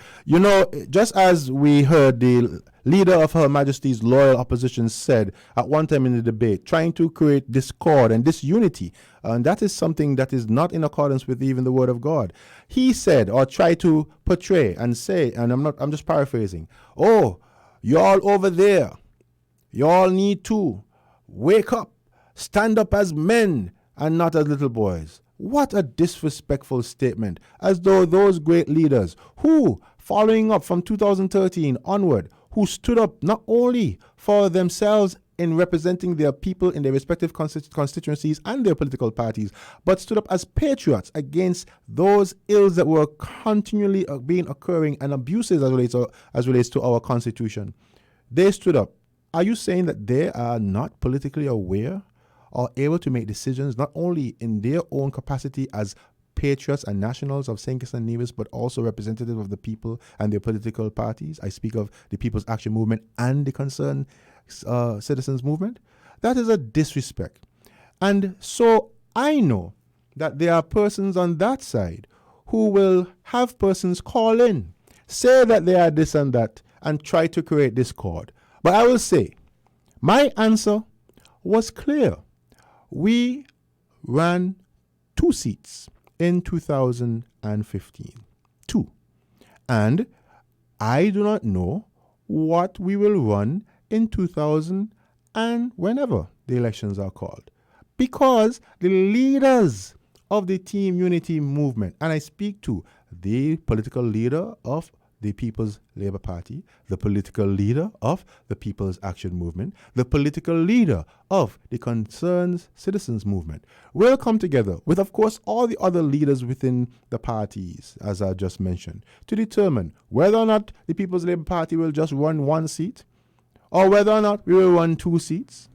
Just as we heard the leader of Her Majesty's loyal opposition said at one time in the debate, trying to create discord and disunity, and that is something that is not in accordance with even the Word of God. He said, or tried to portray and say, and I'm just paraphrasing, oh, y'all over there, y'all need to wake up, stand up as men and not as little boys. What a disrespectful statement, as though those great leaders who, following up from 2013 onward, who stood up not only for themselves in representing their people in their respective constituencies and their political parties, but stood up as patriots against those ills that were continually occurring and abuses as relates to our Constitution. They stood up. Are you saying that they are not politically aware or able to make decisions not only in their own capacity as patriots and nationals of St. Kitts and Nevis, but also representative of the people and their political parties? I speak of the People's Action Movement and the Concerned Citizens Movement. That is a disrespect. And so I know that there are persons on that side who will have persons call in, say that they are this and that, and try to create discord. But I will say, my answer was clear. We ran 2 seats in 2015. 2. And I do not know what we will run in 2000 and whenever the elections are called. Because the leaders of the Team Unity movement, and I speak to the political leader of the People's Labour Party, the political leader of the People's Action Movement, the political leader of the Concerned Citizens Movement, will come together with, of course, all the other leaders within the parties, as I just mentioned, to determine whether or not the People's Labour Party will just run 1 seat, or whether or not we will run 2 seats,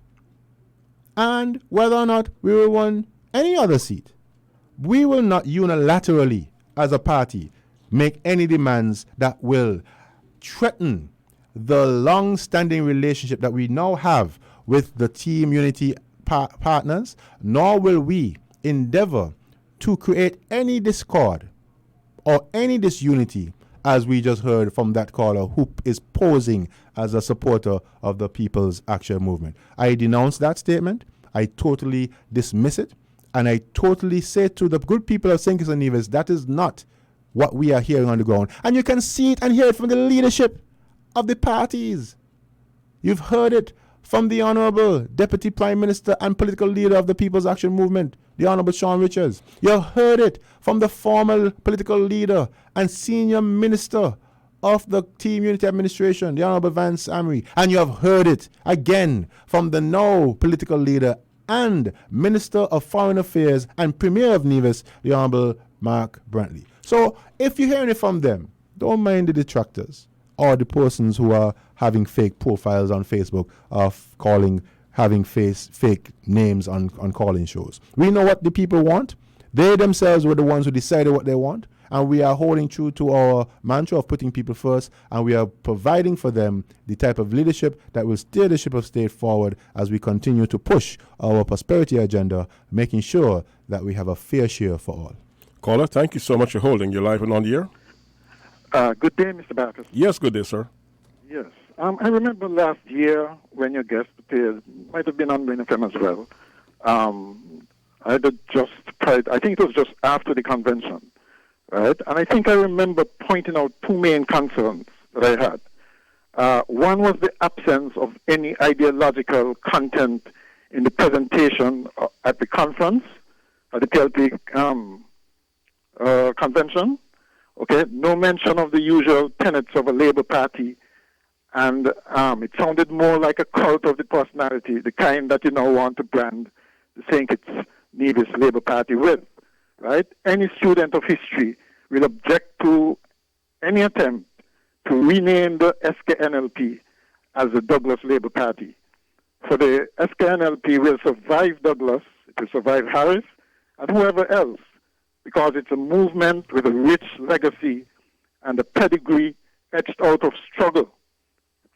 and whether or not we will run any other seat. We will not unilaterally, as a party, make any demands that will threaten the long-standing relationship that we now have with the Team Unity partners, nor will we endeavor to create any discord or any disunity, as we just heard from that caller who is posing as a supporter of the People's Action Movement. I denounce that statement. I totally dismiss it. And I totally say to the good people of St. Kitts and Nevis, that is not what we are hearing on the ground. And you can see it and hear it from the leadership of the parties. You've heard it from the Honorable Deputy Prime Minister and political leader of the People's Action Movement, the Honorable Sean Richards. You've heard it from the former political leader and senior minister of the Team Unity Administration, the Honorable Vance Amory. And you have heard it again from the now political leader and Minister of Foreign Affairs and Premier of Nevis, the Honorable Mark Brantley. So if you're hearing it from them, don't mind the detractors or the persons who are having fake profiles on Facebook of having fake names on calling shows. We know what the people want. They themselves were the ones who decided what they want, and we are holding true to our mantra of putting people first, and we are providing for them the type of leadership that will steer the ship of state forward as we continue to push our prosperity agenda, making sure that we have a fair share for all. Caller, thank you so much for holding. You're live and on the air. Good day, Mr. Bacchus. Yes, good day, sir. Yes. I remember last year when your guest appeared, might have been on Rain FM as well. I think it was just after the convention, right? And I think I remember pointing out 2 main concerns that I had. One was the absence of any ideological content in the presentation at the conference, at the PLP convention. Okay, no mention of the usual tenets of a Labour Party, and it sounded more like a cult of the personality, the kind that you now want to brand the St. Kitts Nevis Labour Party with, right? Any student of history will object to any attempt to rename the SKNLP as the Douglas Labour Party. For the SKNLP will survive Douglas, it will survive Harris, and whoever else because it's a movement with a rich legacy and a pedigree etched out of struggle.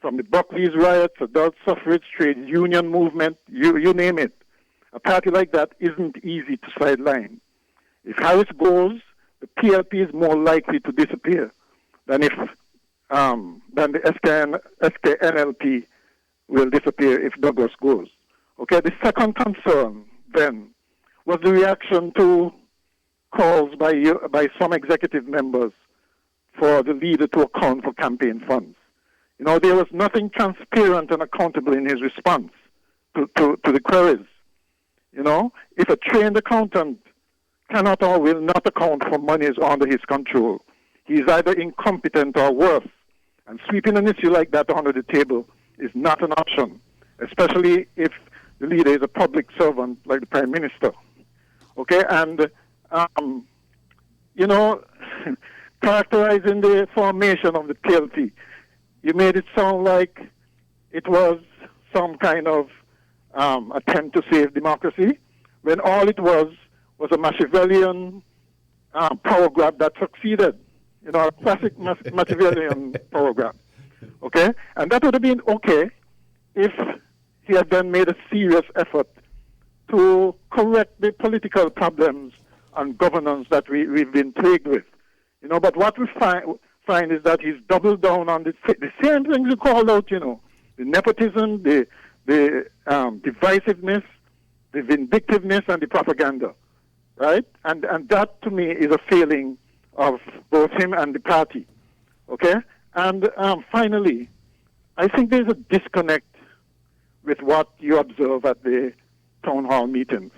From the Buckley's riots, adult suffrage, trade union movement, you name it. A party like that isn't easy to sideline. If Harris goes, the PLP is more likely to disappear than the SKNLP will disappear if Douglas goes. Okay, the second concern then was the reaction to calls by some executive members for the leader to account for campaign funds. You know, there was nothing transparent and accountable in his response to the queries. You know, if a trained accountant cannot or will not account for monies under his control, he is either incompetent or worse. And sweeping an issue like that under the table is not an option, especially if the leader is a public servant like the Prime Minister. Okay, and, you know, characterizing the formation of the PLP, you made it sound like it was some kind of attempt to save democracy, when all it was a Machiavellian power grab that succeeded. You know, a classic Machiavellian power grab. Okay? And that would have been okay if he had then made a serious effort to correct the political problems and governance that we've been plagued with. You know, but what we find is that he's doubled down on the same things you called out, you know, the nepotism, the divisiveness, the vindictiveness, and the propaganda, right? And that, to me, is a failing of both him and the party, okay? And finally, I think there's a disconnect with what you observe at the town hall meetings.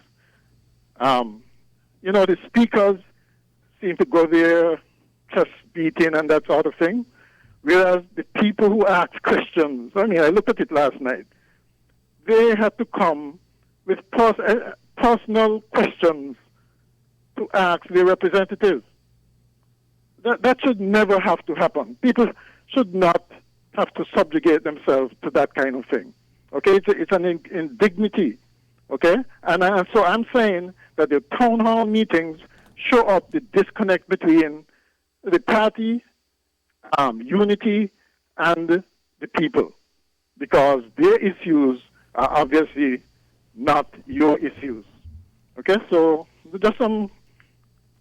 You know, the speakers seem to go there chest beating and that sort of thing, whereas the people who ask questions, I mean, I looked at it last night, they had to come with personal questions to ask their representatives. That should never have to happen. People should not have to subjugate themselves to that kind of thing. Okay, it's an indignity. Okay, and so I'm saying that the town hall meetings show up the disconnect between the party, unity, and the people, because their issues are obviously not your issues. Okay, so just some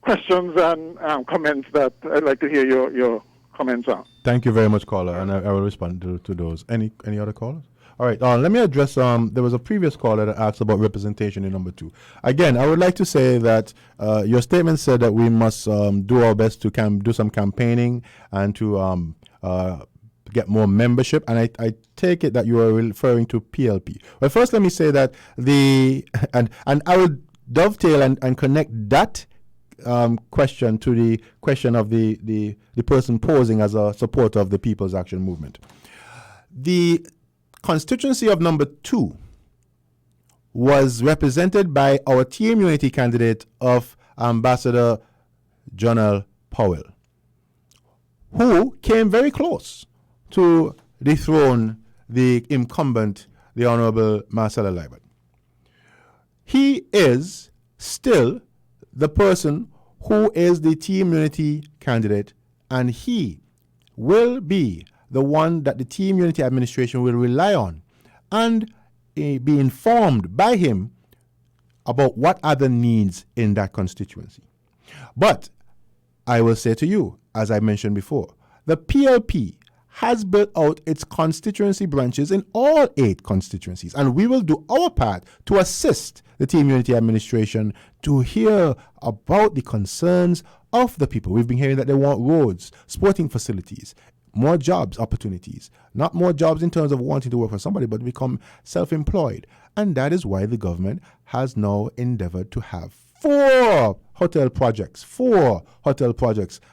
questions and comments that I'd like to hear your comments on. Thank you very much, caller, and I will respond to those. Any other callers? All right, let me address, there was a previous caller that asked about representation in number 2. Again, I would like to say that your statement said that we must do our best to do some campaigning and to get more membership, and I take it that you are referring to PLP. Well, first let me say that and I would dovetail and connect that question to the question of the person posing as a supporter of the People's Action Movement. The constituency of number 2 was represented by our team unity candidate of Ambassador Jonell Powell, who came very close to dethrone the incumbent, the Honorable Marcella Liebert. He is still the person who is the team unity candidate, and he will be the one that the team unity administration will rely on and be informed by him about what are the needs in that constituency. But I will say to you, as I mentioned before, the PLP has built out its constituency branches in all 8 constituencies, and we will do our part to assist the Team Unity administration to hear about the concerns of the people. We've been hearing that they want roads, sporting facilities, more jobs opportunities, not more jobs in terms of wanting to work for somebody, but become self-employed. And that is why the government has now endeavored to have 4 hotel projects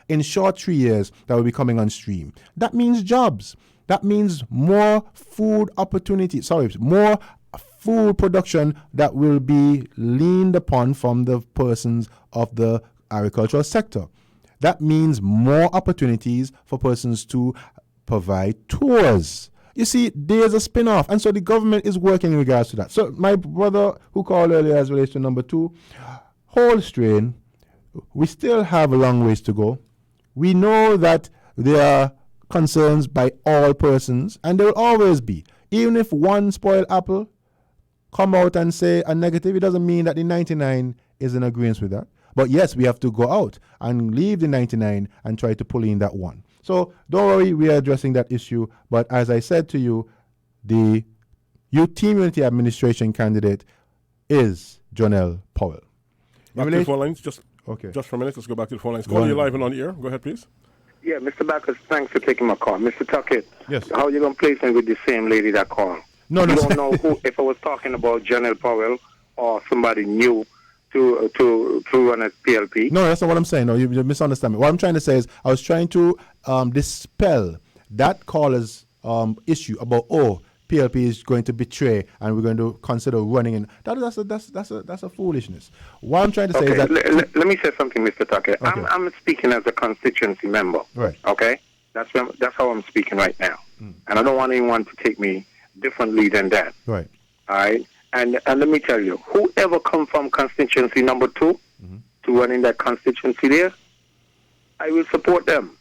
in short 3 years that will be coming on stream. That means jobs. That means more food opportunities, more food production that will be leaned upon from the persons of the agricultural sector. That means more opportunities for persons to provide tours. You see, there's a spin-off, and so the government is working in regards to that. So my brother who called earlier as relates to number 2, hold strain. we still have a long ways to go. We know that there are concerns by all persons, and there will always be. Even if one spoiled apple come out and say a negative, it doesn't mean that the 99 is in agreement with that. But yes, we have to go out and leave the 99 and try to pull in that one. So don't worry, we are addressing that issue. But as I said to you, the Youth Team Unity Administration candidate is Jonelle Powell. Back to the phone lines, just for a minute. Let's go back to the phone lines. Call you live and on the air. Go ahead, please. Yeah, Mr. Backus, thanks for taking my call. Mr. Tuckett, yes. How are you going to place me with the same lady that called? No. You don't know who, if I was talking about Jonelle Powell or somebody new to run as PLP. No, that's not what I'm saying. No, you misunderstand me. What I'm trying to say is I was trying to dispel that caller's issue about, PLP is going to betray and we're going to consider running in. That's a foolishness. What I'm trying to say is that... Let me say something, Mr. Tuckett. Okay. I'm speaking as a constituency member. Right. Okay? That's how I'm speaking right now. And I don't want anyone to take me differently than that. Right. All right? And let me tell you, whoever come from constituency number 2 to run in that constituency there, I will support them.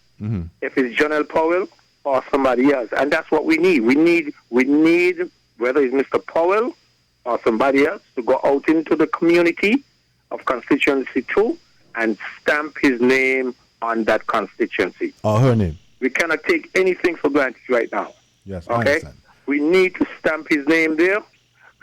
If it's Jonelle Powell or somebody else. And that's what we need. We need, whether it's Mr. Powell or somebody else, to go out into the community of constituency 2 and stamp his name on that constituency. Or her name. We cannot take anything for granted right now. Yes, okay? I understand. We need to stamp his name there.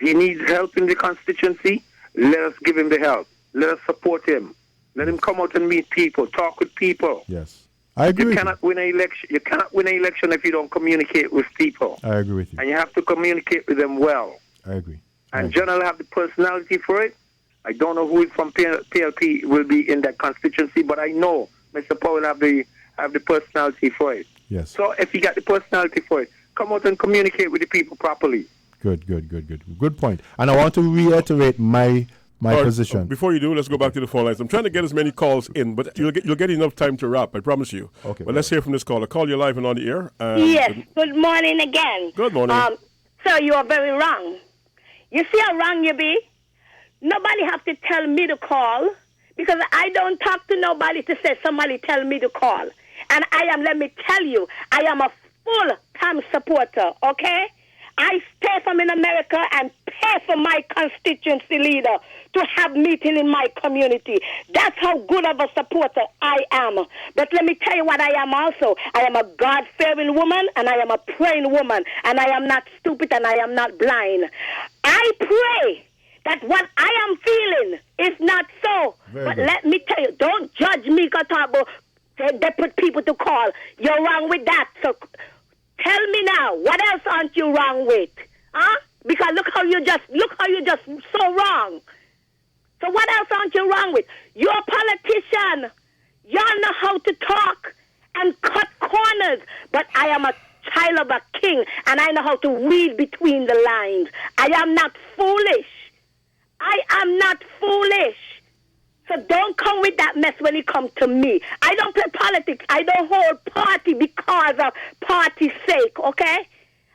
He needs help in the constituency. Let us give him the help. Let us support him. Let him come out and meet people, talk with people. Yes. I agree. You cannot win an election. You cannot win an election if you don't communicate with people. I agree with you. And you have to communicate with them well. I agree. And Jonelle have the personality for it. I don't know who is from PLP will be in that constituency, but I know Mr. Powell have the personality for it. Yes. So if he got the personality for it, come out and communicate with the people properly. Good. Good point. And I want to reiterate my position. Before you do, let's go back to the phone lines. I'm trying to get as many calls in, but you'll get enough time to wrap, I promise you. Okay. But let's hear from this caller. Call you live and on the air. Yes. Good morning again. Good morning. Sir, you are very wrong. You see how wrong you be? Nobody have to tell me to call because I don't talk to nobody to say somebody tell me to call. And let me tell you, I am a full-time supporter, okay? I stay from in America and pay for my constituency leader to have meeting in my community. That's how good of a supporter I am. But let me tell you what I am also. I am a God-fearing woman and I am a praying woman. And I am not stupid and I am not blind. I pray that what I am feeling is not so. But let me tell you, don't judge me, Katabo. They put people to call. You're wrong with that. So tell me now, what else aren't you wrong with? Huh? Because look how you just so wrong. So what else aren't you wrong with? You're a politician. Y'all know how to talk and cut corners. But I am a child of a king, and I know how to read between the lines. I am not foolish. I am not foolish. So don't come with that mess when it comes to me. I don't play politics. I don't hold party because of party's sake, okay?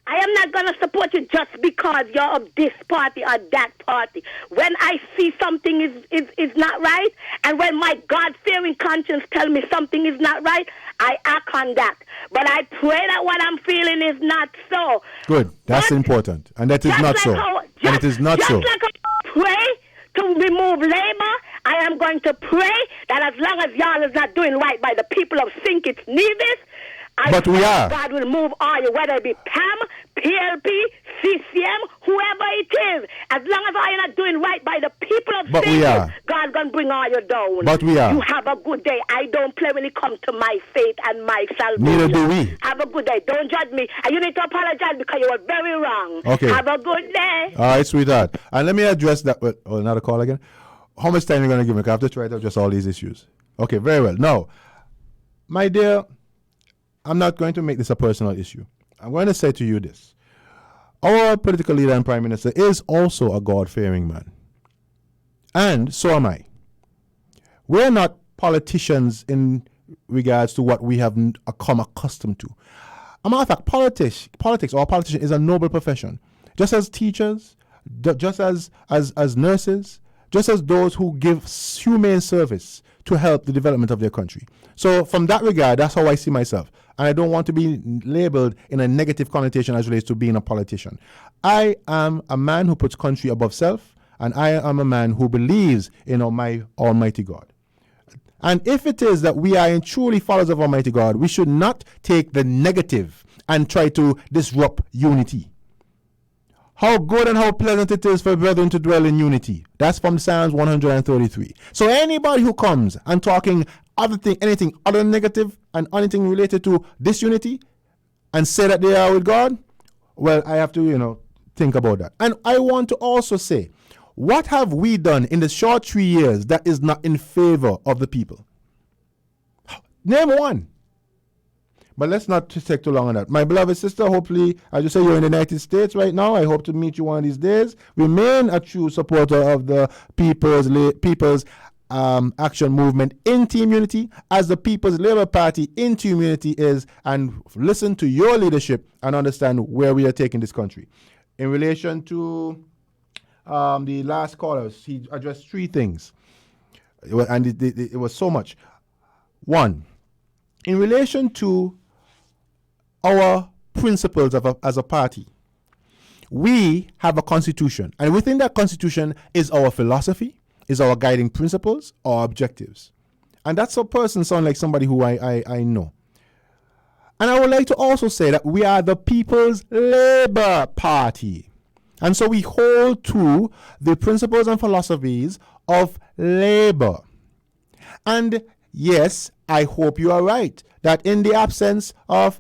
I am not going to support you just because you're of this party or that party. When I see something is not right, and when my God-fearing conscience tells me something is not right, I act on that. But I pray that what I'm feeling is not so. Good. That's important. And that is not so. And it is not so. Just like I pray to remove labor, I am going to pray that as long as y'all is not doing right by the people of St. Kitts Nevis, but we are. God will move all you, whether it be PAM, PLP, CCM, whoever it is. As long as I am not doing right by the people of St. Kitts, God's going to bring all you down. But we are. You have a good day. I don't play when it comes to my faith and my salvation. Neither do we. Have a good day. Don't judge me. And you need to apologize because you were very wrong. Okay. Have a good day. All right, sweetheart. And let me address that. Another call again. How much time are you going to give me? Because I have to try to address all these issues. Okay, very well. Now, my dear, I'm not going to make this a personal issue. I'm going to say to you this. Our political leader and prime minister is also a God-fearing man. And so am I. We're not politicians in regards to what we have come accustomed to. As a matter of fact, politics or politician is a noble profession. Just as teachers, just as nurses, just as those who give humane service to help the development of their country. So from that regard, that's how I see myself. And I don't want to be labeled in a negative connotation as relates to being a politician. I am a man who puts country above self, and I am a man who believes in my Almighty God. And if it is that we are truly followers of Almighty God, we should not take the negative and try to disrupt unity. How good and how pleasant it is for brethren to dwell in unity. That's from Psalms 133. So anybody who comes and talking anything other than negative and anything related to disunity and say that they are with God, well, I have to, think about that. And I want to also say, what have we done in the short 3 years that is not in favor of the people? Name one. But let's not take too long on that. My beloved sister, hopefully, as you say, you're in the United States right now. I hope to meet you one of these days. Remain a true supporter of the People's Action Movement in Team Unity, as the People's Labour Party in Team Unity is, and listen to your leadership and understand where we are taking this country. In relation to the last caller, he addressed three things, and it was so much. One, in relation to our principles as a party, we have a constitution, and within that constitution is our philosophy, is our guiding principles, our objectives. And that's a person sound like somebody who I know. And I would like to also say that we are the People's Labour Party. And so we hold to the principles and philosophies of labor. And yes, I hope you are right, that in the absence of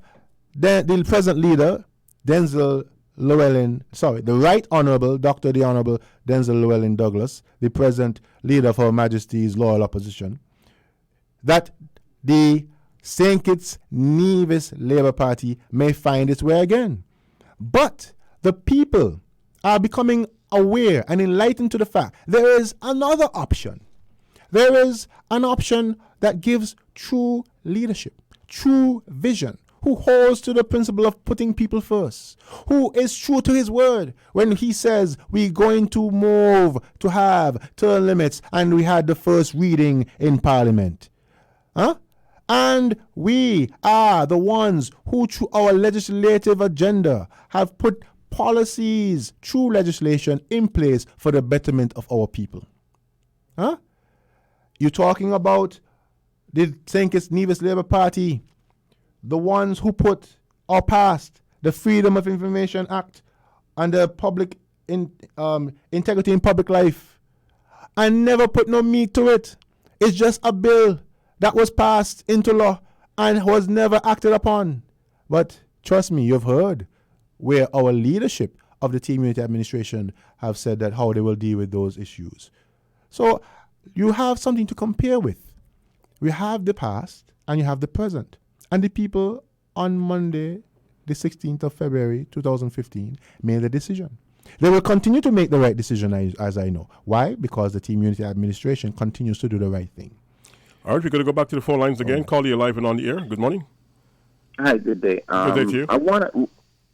the present leader, the Right Honourable Dr. the Honourable Denzel Llewellyn Douglas, the present leader for Her Majesty's Loyal Opposition, that the St. Kitts Nevis Labour Party may find its way again. But the people are becoming aware and enlightened to the fact there is another option. There is an option that gives true leadership, true vision, who holds to the principle of putting people first, who is true to his word when he says we're going to move to have term limits, and we had the first reading in Parliament. And we are the ones who, through our legislative agenda, have put policies, true legislation in place for the betterment of our people. You're talking about the St. Kitts Nevis Labour Party, the ones who put or passed the Freedom of Information Act and the public integrity in public life, and never put no meat to it. It's just a bill that was passed into law and was never acted upon. But trust me, you've heard where our leadership of the Team Unity administration have said that how they will deal with those issues. So you have something to compare with. We have the past and you have the present. And the people on Monday, the 16th of February, 2015, made a decision. They will continue to make the right decision, as I know. Why? Because the Team Unity administration continues to do the right thing. All right, we're going to go back to the phone lines again. Call you live and on the air. Good morning. Hi, good day. Good day to you. I want to,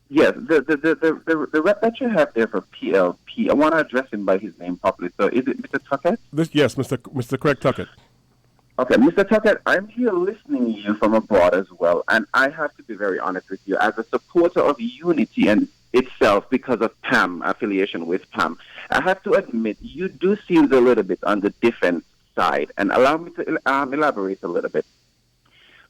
yes, the rep that you have there for PLP, I want to address him by his name properly. So is it Mr. Tuckett? Yes, Mr. Craig Tuckett. Okay, Mr. Tuckett, I'm here listening to you from abroad as well, and I have to be very honest with you. As a supporter of unity and itself, because of PAM, affiliation with PAM, I have to admit you do seem a little bit on the defense side, and allow me to elaborate a little bit.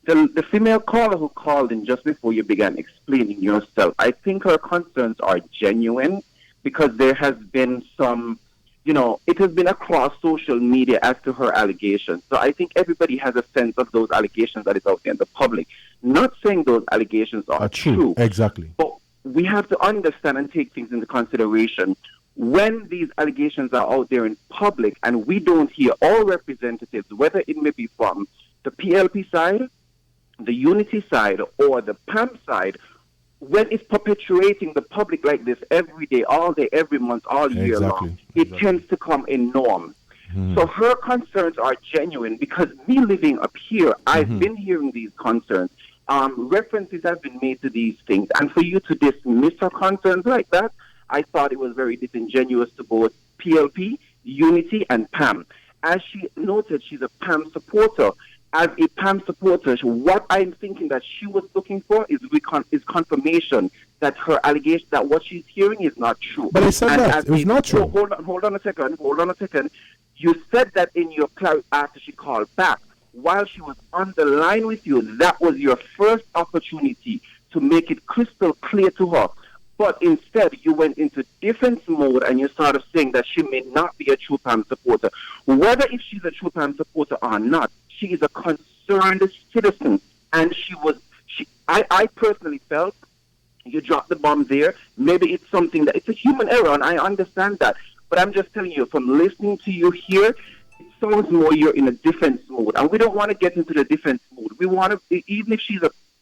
The female caller who called in just before you began explaining yourself, I think her concerns are genuine, because there has been some, it has been across social media as to her allegations. So I think everybody has a sense of those allegations that is out there in the public. Not saying those allegations are true. Exactly. But we have to understand and take things into consideration. When these allegations are out there in public and we don't hear all representatives, whether it may be from the PLP side, the Unity side, or the PAM side, when it's perpetuating the public like this every day, all day, every month, all year long, it tends to come a norm. So her concerns are genuine, because me living up here, I've been hearing these concerns. References have been made to these things. And for you to dismiss her concerns like that, I thought it was very disingenuous to both PLP, Unity and PAM. As she noted, she's a PAM supporter. As a PAM supporter, what I'm thinking that she was looking for is confirmation that her allegation, that what she's hearing is not true. But I said that. It was not true. Hold on a second. You said that in your after she called back. While she was on the line with you, that was your first opportunity to make it crystal clear to her. But instead, you went into defense mode and you started saying that she may not be a true PAM supporter. Whether if she's a true PAM supporter or not, she is a concerned citizen. And I personally felt you dropped the bomb there. Maybe it's something it's a human error, and I understand that. But I'm just telling you, from listening to you here, it sounds more you're in a defense mode. And we don't want to get into the defense mode. We want to, even if she's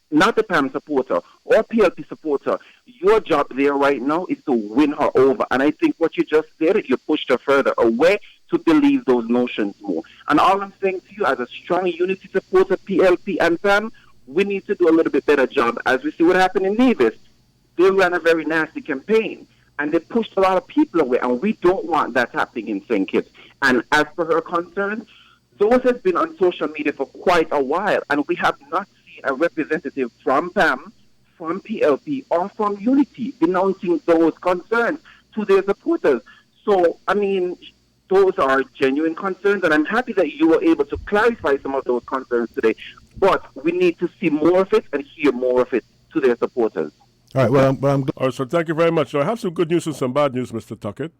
not a PAM supporter or PLP supporter, your job there right now is to win her over. And I think what you just did, you pushed her further away to believe those notions more. And all I'm saying to you, as a strong Unity supporter, PLP and PAM, we need to do a little bit better job. As we see what happened in Nevis, they ran a very nasty campaign, and they pushed a lot of people away, and we don't want that happening in St. Kitts. And as for her concerns, those have been on social media for quite a while, and we have not seen a representative from PAM, from PLP, or from Unity denouncing those concerns to their supporters. So, I mean, those are genuine concerns, and I'm happy that you were able to clarify some of those concerns today. But we need to see more of it and hear more of it to their supporters. All right, well, I'm all right, so thank you very much. So I have some good news and some bad news, Mr. Tuckett.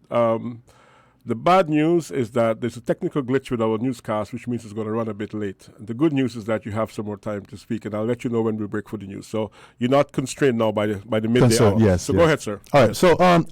The bad news is that there's a technical glitch with our newscast, which means it's going to run a bit late. The good news is that you have some more time to speak, and I'll let you know when we break for the news. So you're not constrained now by the midday hour. Yes. So go ahead, sir. All right. So I'm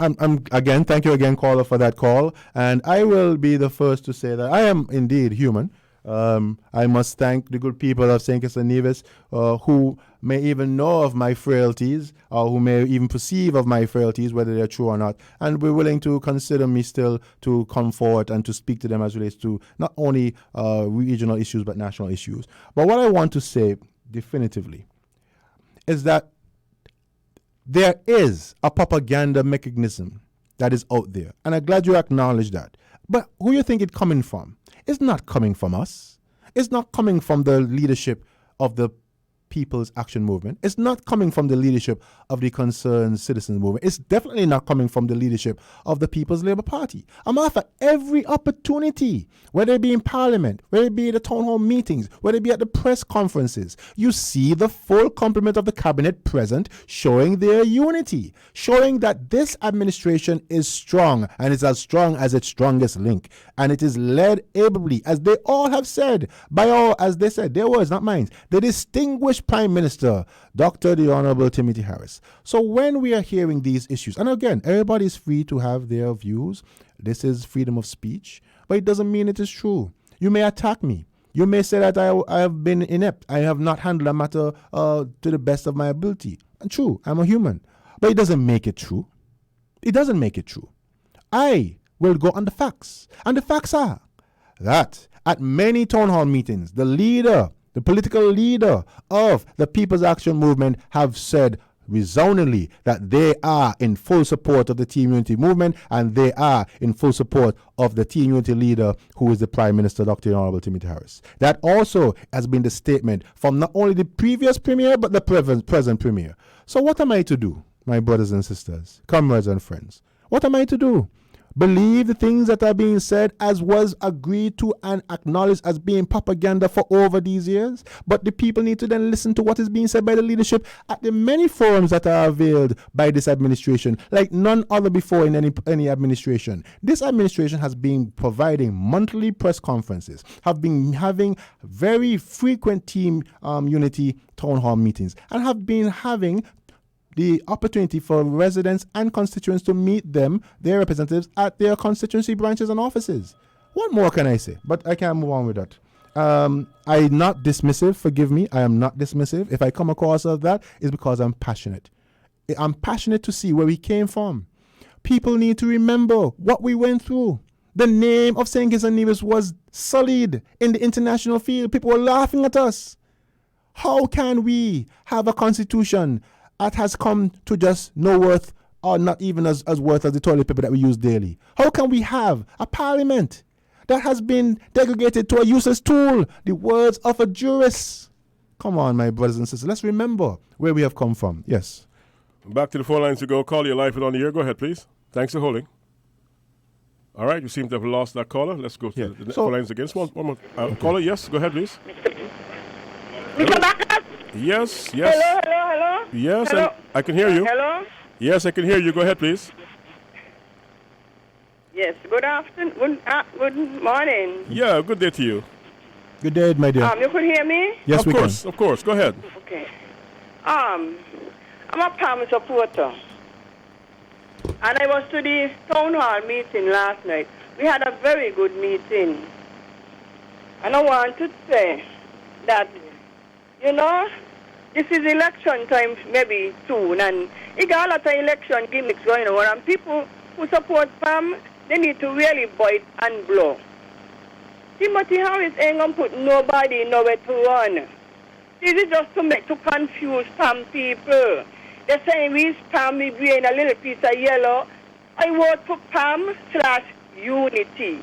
again, thank you again, caller, for that call. And I will be the first to say that I am indeed human. I must thank the good people of St. Kitts and Nevis who may even know of my frailties or who may even perceive of my frailties, whether they're true or not, and we're willing to consider me still to come forward and to speak to them as relates to not only regional issues but national issues. But what I want to say definitively is that there is a propaganda mechanism that is out there, and I'm glad you acknowledge that. But who you think it's coming from? It's not coming from us. It's not coming from the leadership of the People's Action Movement. It's not coming from the leadership of the Concerned Citizens Movement. It's definitely not coming from the leadership of the People's Labour Party. I'm after every opportunity, whether it be in Parliament, whether it be at the town hall meetings, whether it be at the press conferences, you see the full complement of the cabinet present, showing their unity, showing that this administration is strong, and is as strong as its strongest link. And it is led ably, as they all have said, by all, as they said, their words, not mine, the distinguished Prime Minister, Dr. the Honorable Timothy Harris. So when we are hearing these issues, and again, everybody is free to have their views. This is freedom of speech, but it doesn't mean it is true. You may attack me. You may say that I have been inept. I have not handled a matter to the best of my ability. And true, I'm a human. But it doesn't make it true. It doesn't make it true. I will go on the facts. And the facts are that at many town hall meetings, the political leader of the People's Action Movement have said resoundingly that they are in full support of the Team Unity movement, and they are in full support of the Team Unity leader, who is the Prime Minister, Dr. Honorable Timothy Harris. That also has been the statement from not only the previous Premier, but the present Premier. So what am I to do, my brothers and sisters, comrades and friends? What am I to do? Believe the things that are being said as was agreed to and acknowledged as being propaganda for over these years? But the people need to then listen to what is being said by the leadership at the many forums that are availed by this administration, like none other before in any administration. This administration has been providing monthly press conferences, have been having very frequent Team Unity town hall meetings, and have been having the opportunity for residents and constituents to meet them, their representatives, at their constituency branches and offices. What more can I say? But I can't move on with that. I'm not dismissive, forgive me, I am not dismissive. If I come across of that, it's because I'm passionate. I'm passionate to see where we came from. People need to remember what we went through. The name of St. Kitts and Nevis was sullied in the international field. People were laughing at us. How can we have a constitution that has come to just no worth are not even as worth as the toilet paper that we use daily? How can we have a parliament that has been degraded to a useless tool? The words of a jurist. Come on, my brothers and sisters. Let's remember where we have come from. Yes. Back to the phone lines to go. Call your live on the air. Go ahead, please. Thanks for holding. All right, you seem to have lost that caller. Let's go to the phone lines again. One more caller. Yes, go ahead, please. Mr. Backup? Yes. Hello. Yes, Hello? I can hear you. Hello? Yes, I can hear you. Go ahead, please. Yes, good afternoon. Good morning. Yeah, good day to you. Good day, my dear. You could hear me? Yes, we can. Of course. Go ahead. Okay. I'm a PAM supporter. And I was to the town hall meeting last night. We had a very good meeting. And I want to say that, this is election time maybe soon. And you got a lot of election gimmicks going on. And people who support PAM, they need to really bite and blow. Timothy Harris ain't going to put nobody nowhere to run. This is just to confuse PAM people. They're saying we PAM, we bring a little piece of yellow. I vote for PAM/unity.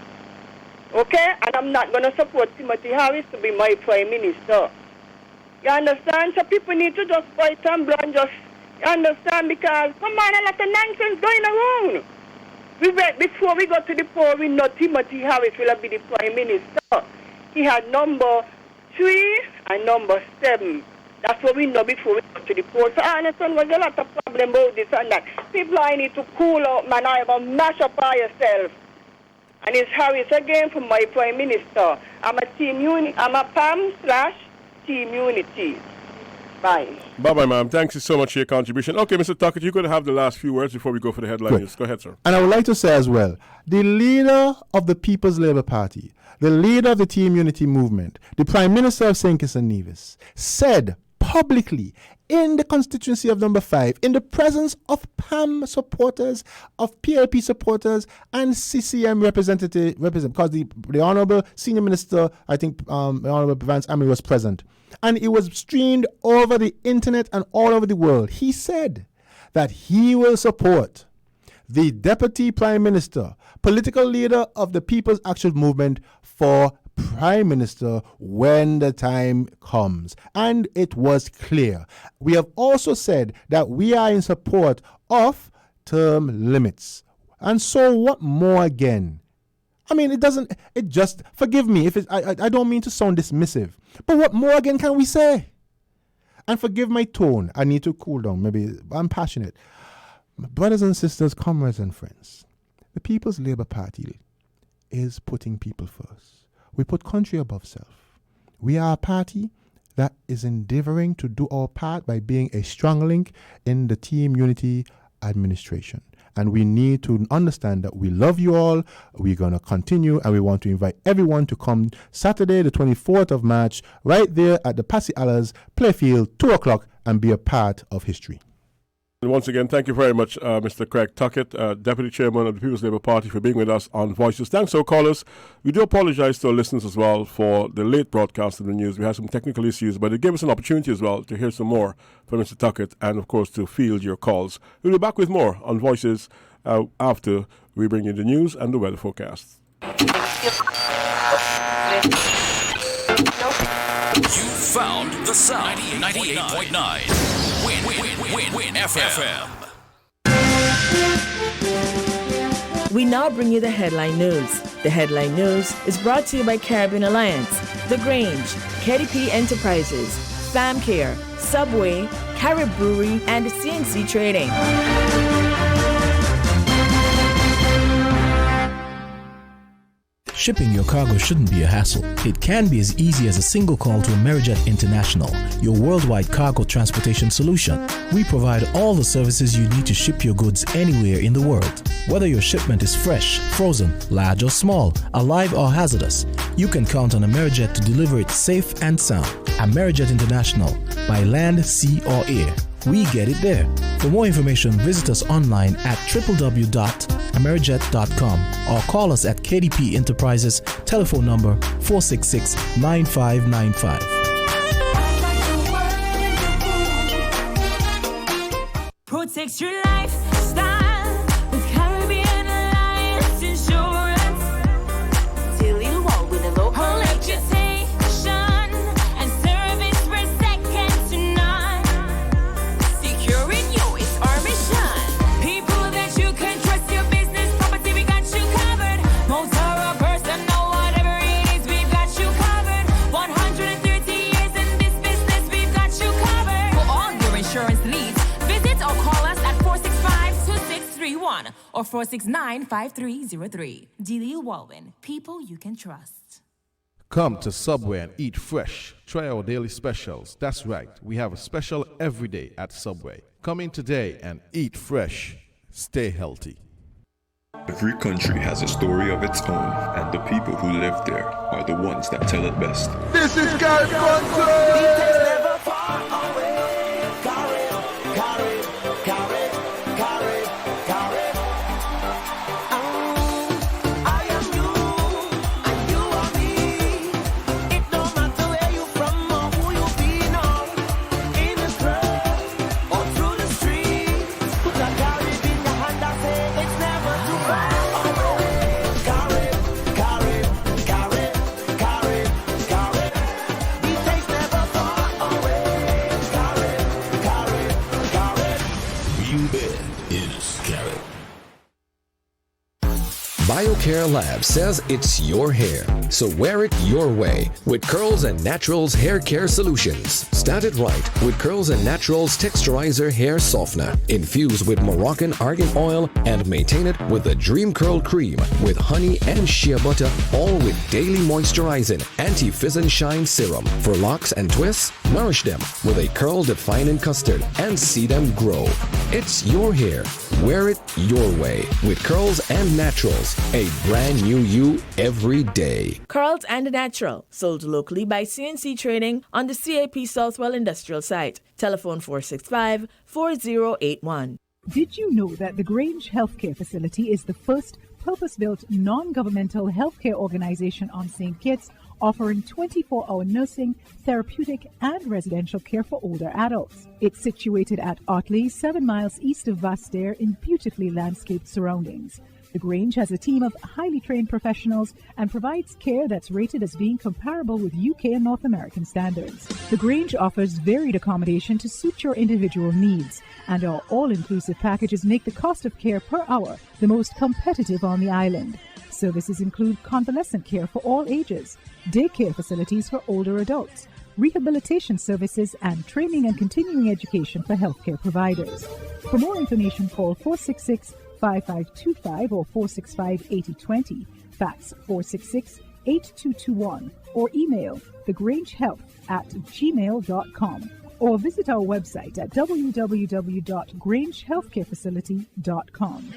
Okay? And I'm not going to support Timothy Harris to be my prime minister. You understand? So people need to just bite and blow and just, you understand? Because, come on, a lot of nonsense going around. Before we got to the poll, we know Timothy Harris will be the prime minister. He had number 3 and number 7. That's what we know before we got to the poll. So I understand there's a lot of problem about this and that. People, I need to cool out, man. I have a mash up by yourself. And it's Harris again for my prime minister. I'm a PAM/Team Unity. Bye. Bye-bye, ma'am. Thanks so much for your contribution. Okay, Mr. Tuckett, you're going to have the last few words before we go for the headline news. Go ahead, sir. And I would like to say as well, the leader of the People's Labour Party, the leader of the Team Unity movement, the Prime Minister of St. Kitts and Nevis, said publicly in the constituency of number 5, in the presence of PAM supporters, of PLP supporters, and CCM representative, because the Honourable Senior Minister, I think the Honourable Vance Amory was present, and it was streamed over the internet and all over the world. He said that he will support the Deputy Prime Minister, political leader of the People's Action Movement, for Prime Minister when the time comes. And it was clear. We have also said that we are in support of term limits. And so what more again? I mean, forgive me if I don't mean to sound dismissive, but what more again can we say? And forgive my tone. I need to cool down. Maybe I'm passionate. Brothers and sisters, comrades and friends, the People's Labour Party is putting people first. We put country above self. We are a party that is endeavoring to do our part by being a strong link in the Team Unity administration. And we need to understand that we love you all. We're going to continue, and we want to invite everyone to come Saturday, the 24th of March, right there at the Passy Allers Playfield, 2 o'clock, and be a part of history. And once again, thank you very much, Mr. Craig Tuckett, Deputy Chairman of the People's Labour Party, for being with us on Voices. Thanks, so callers. We do apologize to our listeners as well for the late broadcast of the news. We had some technical issues, but it gave us an opportunity as well to hear some more from Mr. Tuckett and, of course, to field your calls. We'll be back with more on Voices after we bring you the news and the weather forecast. You found the sound. 98.9. Win FM. We now bring you the headline news. The headline news is brought to you by Caribbean Alliance, The Grange, KDP Enterprises, FamCare, Subway, Carib Brewery, and CNC Trading. Shipping your cargo shouldn't be a hassle. It can be as easy as a single call to Amerijet International, your worldwide cargo transportation solution. We provide all the services you need to ship your goods anywhere in the world. Whether your shipment is fresh, frozen, large or small, alive or hazardous, you can count on Amerijet to deliver it safe and sound. Amerijet International, by land, sea or air. We get it there. For more information, visit us online at www.amerijet.com or call us at KDP Enterprises, telephone number 466-9595. Protect your life, style. or 469-5303. Dealey Walwyn, people you can trust. Come to Subway and eat fresh. Try our daily specials. That's right, we have a special every day at Subway. Come in today and eat fresh. Stay healthy. Every country has a story of its own, and the people who live there are the ones that tell it best. This is God BioCare Lab says it's your hair, so wear it your way with Curls and Naturals Hair Care Solutions. Start it right with Curls and Naturals Texturizer Hair Softener. Infused with Moroccan argan oil and maintain it with the Dream Curl Cream with honey and shea butter, all with daily moisturizing anti-fizz and shine serum. For locks and twists, nourish them with a curl-defining custard and see them grow. It's your hair. Wear it your way with Curls and Naturals. A brand new you every day. Curls and Natural, sold locally by CNC Trading on the CAP Southwell Industrial Site. Telephone 465-4081. Did you know that the Grange Healthcare Facility is the first purpose-built non-governmental healthcare organization on St. Kitts, offering 24-hour nursing, therapeutic, and residential care for older adults? It's situated at Otley, 7 miles east of Vastair in beautifully landscaped surroundings. The Grange has a team of highly trained professionals and provides care that's rated as being comparable with UK and North American standards. The Grange offers varied accommodation to suit your individual needs, and our all-inclusive packages make the cost of care per hour the most competitive on the island. Services include convalescent care for all ages, daycare facilities for older adults, rehabilitation services, and training and continuing education for healthcare providers. For more information, call 466-5525 or 465-8020, fax 466-8221, or email thegrangehealth@gmail.com, or visit our website at www.grangehealthcarefacility.com.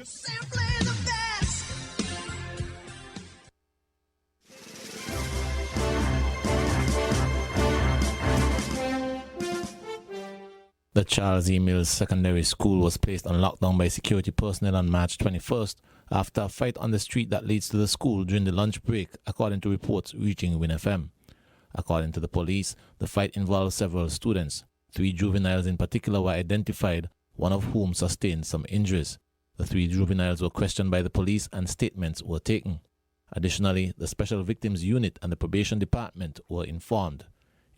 The Charles E. Mills Secondary School was placed on lockdown by security personnel on March 21st after a fight on the street that leads to the school during the lunch break, according to reports reaching Win FM. According to the police, the fight involved several students. 3 juveniles in particular were identified, one of whom sustained some injuries. The 3 juveniles were questioned by the police and statements were taken. Additionally, the Special Victims Unit and the Probation Department were informed.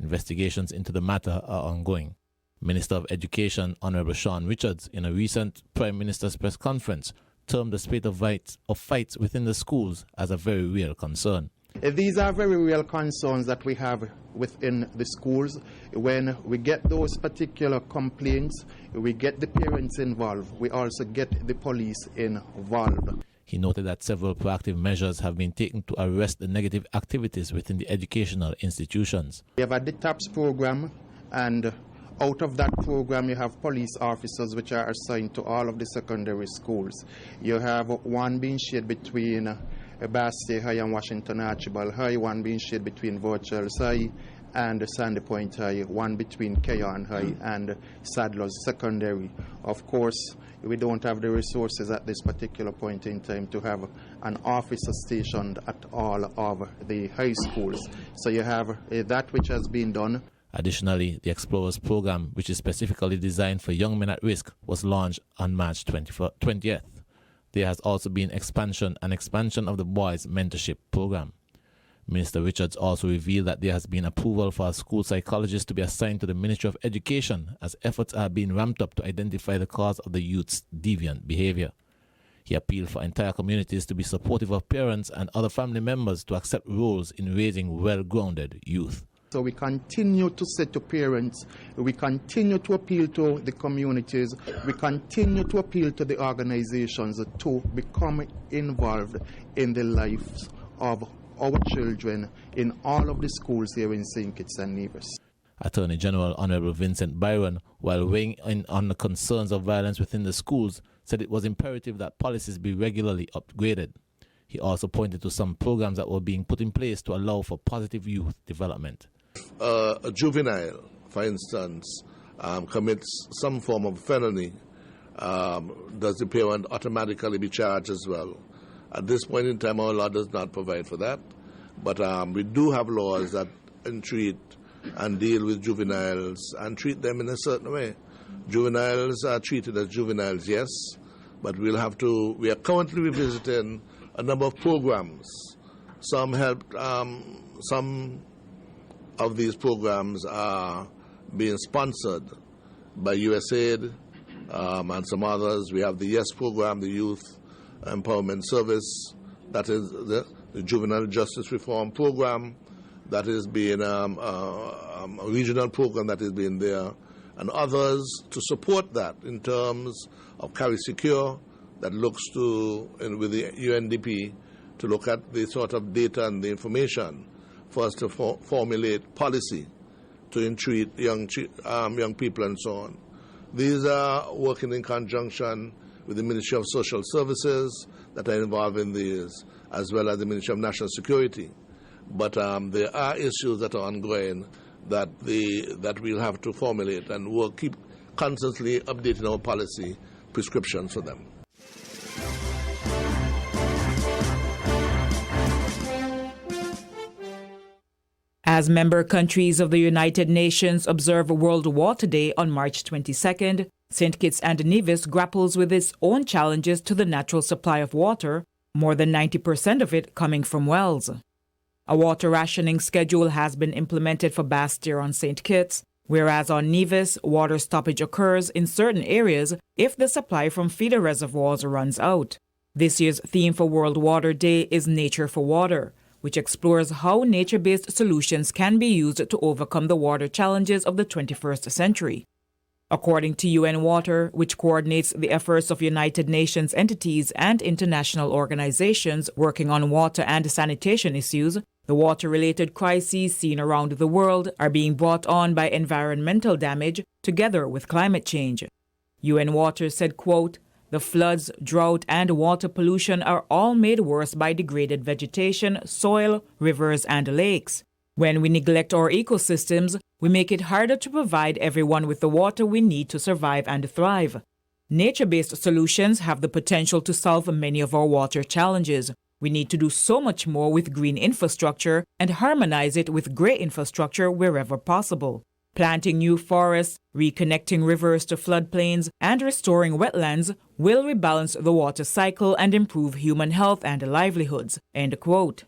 Investigations into the matter are ongoing. Minister of Education Honorable Sean Richards, in a recent Prime Minister's press conference, termed the spate of fights within the schools as a very real concern. These are very real concerns that we have within the schools. When we get those particular complaints, we get the parents involved. We also get the police involved. He noted that several proactive measures have been taken to arrest the negative activities within the educational institutions. We have a DETAPS program, and out of that program, you have police officers which are assigned to all of the secondary schools. You have one being shared between Basse High and Washington Archibald High, one being shared between Virtuals High and Sandy Point High, one between Keyon High and Sadler's Secondary. Of course, we don't have the resources at this particular point in time to have an officer stationed at all of the high schools. So you have that which has been done. Additionally, the Explorers program, which is specifically designed for young men at risk, was launched on March 20th. There has also been expansion of the Boys Mentorship program. Minister Richards also revealed that there has been approval for a school psychologist to be assigned to the Ministry of Education as efforts are being ramped up to identify the cause of the youth's deviant behavior. He appealed for entire communities to be supportive of parents and other family members to accept roles in raising well-grounded youth. So we continue to say to parents, we continue to appeal to the communities, we continue to appeal to the organizations to become involved in the lives of our children in all of the schools here in St. Kitts and Nevis. Attorney General Honorable Vincent Byron, while weighing in on the concerns of violence within the schools, said it was imperative that policies be regularly upgraded. He also pointed to some programs that were being put in place to allow for positive youth development. A juvenile, for instance, commits some form of felony, does the parent automatically be charged as well? At this point in time, our law does not provide for that, but we do have laws that entreat and deal with juveniles and treat them in a certain way. Juveniles are treated as juveniles, yes, but we are currently revisiting a number of programs. Some of these programs are being sponsored by USAID and some others. We have the YES program, the Youth Empowerment Service, that is the Juvenile Justice Reform Program, that is being a regional program that is being there, and others to support that in terms of Carry Secure, that looks to, with the UNDP, to look at the sort of data and the information for us to formulate policy to entreat young people and so on. These are working in conjunction with the Ministry of Social Services that are involved in these, as well as the Ministry of National Security. But there are issues that are ongoing that we'll have to formulate, and we'll keep constantly updating our policy prescriptions for them. As member countries of the United Nations observe World Water Day on March 22nd, St. Kitts and Nevis grapples with its own challenges to the natural supply of water, more than 90% of it coming from wells. A water rationing schedule has been implemented for Basseterre on St. Kitts, whereas on Nevis, water stoppage occurs in certain areas if the supply from feeder reservoirs runs out. This year's theme for World Water Day is Nature for Water, which explores how nature-based solutions can be used to overcome the water challenges of the 21st century. According to UN Water, which coordinates the efforts of United Nations entities and international organizations working on water and sanitation issues, the water-related crises seen around the world are being brought on by environmental damage together with climate change. UN Water said, quote, "The floods, drought, and water pollution are all made worse by degraded vegetation, soil, rivers, and lakes. When we neglect our ecosystems, we make it harder to provide everyone with the water we need to survive and thrive. Nature-based solutions have the potential to solve many of our water challenges. We need to do so much more with green infrastructure and harmonize it with grey infrastructure wherever possible. Planting new forests, reconnecting rivers to floodplains, and restoring wetlands will rebalance the water cycle and improve human health and livelihoods." End quote.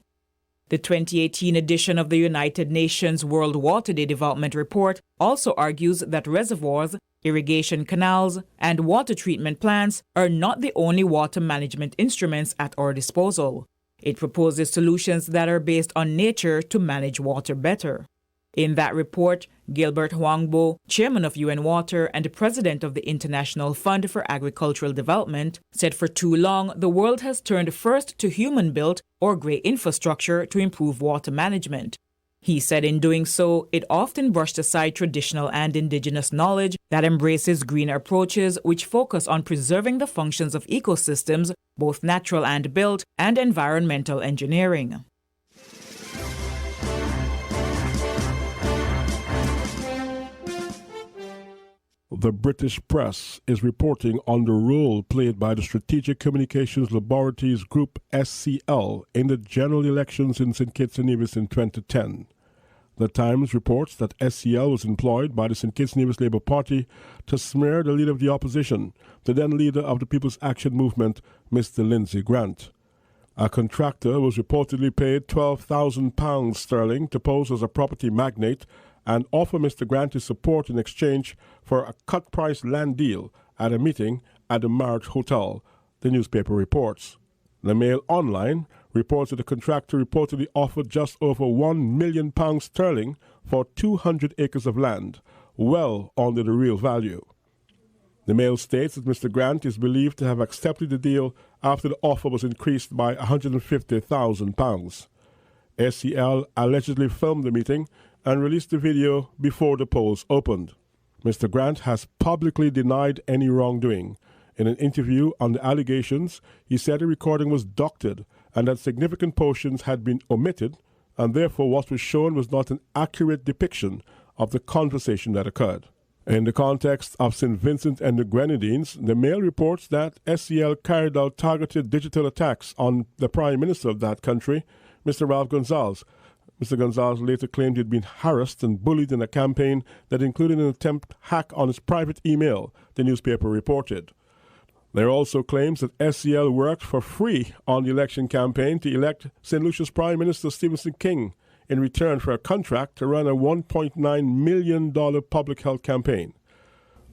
The 2018 edition of the United Nations World Water Day Development Report also argues that reservoirs, irrigation canals, and water treatment plants are not the only water management instruments at our disposal. It proposes solutions that are based on nature to manage water better. In that report, Gilbert Huangbo, chairman of UN Water and president of the International Fund for Agricultural Development, said for too long the world has turned first to human-built or grey infrastructure to improve water management. He said in doing so, it often brushed aside traditional and indigenous knowledge that embraces green approaches which focus on preserving the functions of ecosystems, both natural and built, and environmental engineering. The British press is reporting on the role played by the Strategic Communications Laboratories Group SCL in the general elections in St. Kitts and Nevis in 2010. The Times reports that SCL was employed by the St. Kitts and Nevis Labour Party to smear the leader of the opposition, the then leader of the People's Action Movement, Mr. Lindsay Grant. A contractor was reportedly paid £12,000 sterling to pose as a property magnate and offer Mr. Grant his support in exchange for a cut-price land deal at a meeting at the Marriott Hotel, the newspaper reports. The Mail Online reports that the contractor reportedly offered just over £1 million sterling for 200 acres of land, well under the real value. The Mail states that Mr. Grant is believed to have accepted the deal after the offer was increased by £150,000. SCL allegedly filmed the meeting and released the video before the polls opened. Mr. Grant has publicly denied any wrongdoing. In an interview on the allegations, he said the recording was doctored and that significant portions had been omitted, and therefore what was shown was not an accurate depiction of the conversation that occurred. In the context of St. Vincent and the Grenadines, the Mail reports that SCL carried out targeted digital attacks on the Prime Minister of that country, Mr. Ralph Gonsalves. Mr. Gonsalves later claimed he'd been harassed and bullied in a campaign that included an attempt hack on his private email, the newspaper reported. There are also claims that SCL worked for free on the election campaign to elect St. Lucia's Prime Minister Stephenson King in return for a contract to run a $1.9 million public health campaign.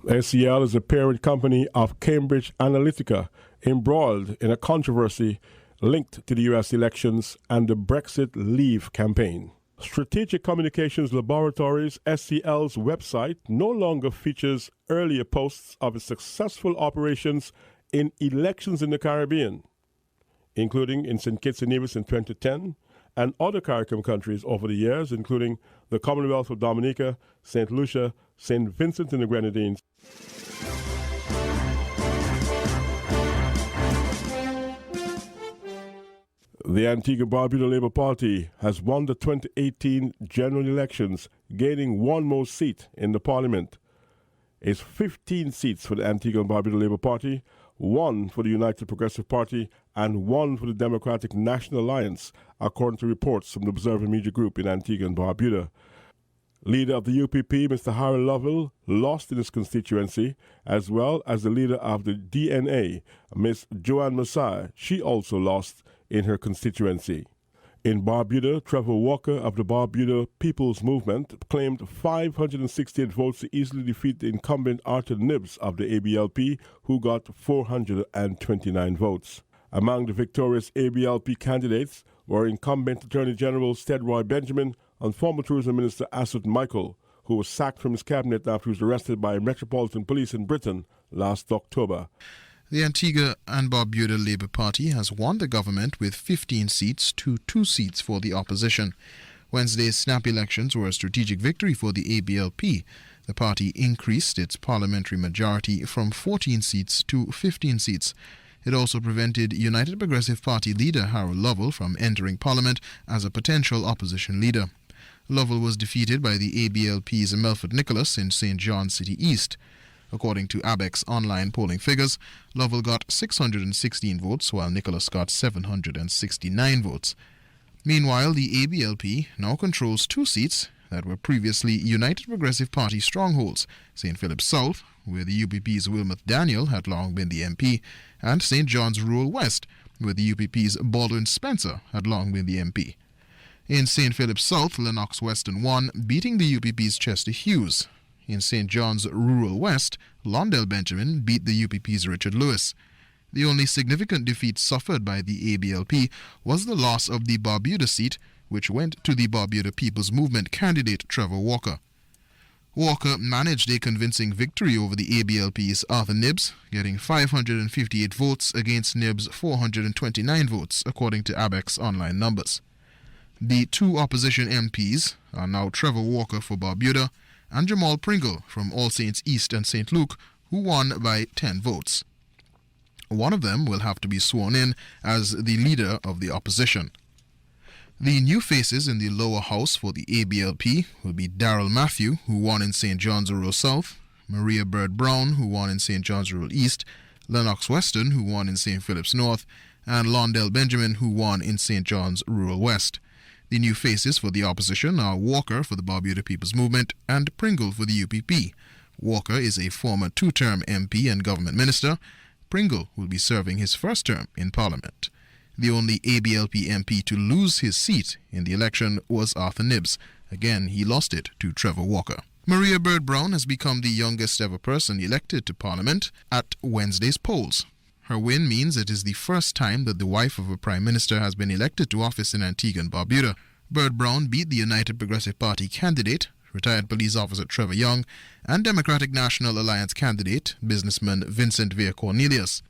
SCL is a parent company of Cambridge Analytica, embroiled in a controversy linked to the U.S. elections and the Brexit Leave campaign. Strategic Communications Laboratories, SCL's website, no longer features earlier posts of its successful operations in elections in the Caribbean, including in St. Kitts and Nevis in 2010, and other CARICOM countries over the years, including the Commonwealth of Dominica, St. Lucia, St. Vincent and the Grenadines. The Antigua-Barbuda Labour Party has won the 2018 general elections, gaining one more seat in the parliament. It's 15 seats for the Antigua-Barbuda Labour Party, 1 for the United Progressive Party, and 1 for the Democratic National Alliance, according to reports from the Observer Media Group in Antigua and Barbuda. Leader of the UPP, Mr. Harry Lovell, lost in his constituency, as well as the leader of the DNA, Ms. Joanne Massai. She also lost in her constituency. In Barbuda, Trevor Walker of the Barbuda People's Movement claimed 568 votes to easily defeat the incumbent Arthur Nibbs of the ABLP, who got 429 votes. Among the victorious ABLP candidates were incumbent Attorney General Steadroy Benjamin and former Tourism Minister Asut Michael, who was sacked from his cabinet after he was arrested by Metropolitan Police in Britain last October. The Antigua and Barbuda Labour Party has won the government with 15 seats to 2 seats for the opposition. Wednesday's snap elections were a strategic victory for the ABLP. The party increased its parliamentary majority from 14 seats to 15 seats. It also prevented United Progressive Party leader Harold Lovell from entering Parliament as a potential opposition leader. Lovell was defeated by the ABLP's Melford Nicholas in St. John City East. According to ABEC's online polling figures, Lovell got 616 votes while Nicholas got 769 votes. Meanwhile, the ABLP now controls 2 seats that were previously United Progressive Party strongholds, St. Philip's South, where the UPP's Wilmot Daniel had long been the MP, and St. John's Rural West, where the UPP's Baldwin Spencer had long been the MP. In St. Philip's South, Lennox Weston won, beating the UPP's Chester Hughes. In St. John's Rural West, Londell Benjamin beat the UPP's Richard Lewis. The only significant defeat suffered by the ABLP was the loss of the Barbuda seat, which went to the Barbuda People's Movement candidate Trevor Walker. Walker managed a convincing victory over the ABLP's Arthur Nibbs, getting 558 votes against Nibbs' 429 votes, according to ABEC's online numbers. The 2 opposition MPs are now Trevor Walker for Barbuda and Jamal Pringle from All Saints East and St. Luke, who won by 10 votes. One of them will have to be sworn in as the leader of the opposition. The new faces in the lower house for the ABLP will be Darrell Matthew, who won in St. John's Rural South, Maria Bird Brown, who won in St. John's Rural East, Lennox Weston, who won in St. Philip's North, and Londell Benjamin, who won in St. John's Rural West. The new faces for the opposition are Walker for the Barbuda People's Movement and Pringle for the UPP. Walker is a former 2-term MP and government minister. Pringle will be serving his first term in Parliament. The only ABLP MP to lose his seat in the election was Arthur Nibbs. Again, he lost it to Trevor Walker. Maria Bird Brown has become the youngest ever person elected to Parliament at Wednesday's polls. Her win means it is the first time that the wife of a prime minister has been elected to office in Antigua and Barbuda. Bird Brown beat the United Progressive Party candidate, retired police officer Trevor Young, and Democratic National Alliance candidate, businessman Vincent Villa Cornelius.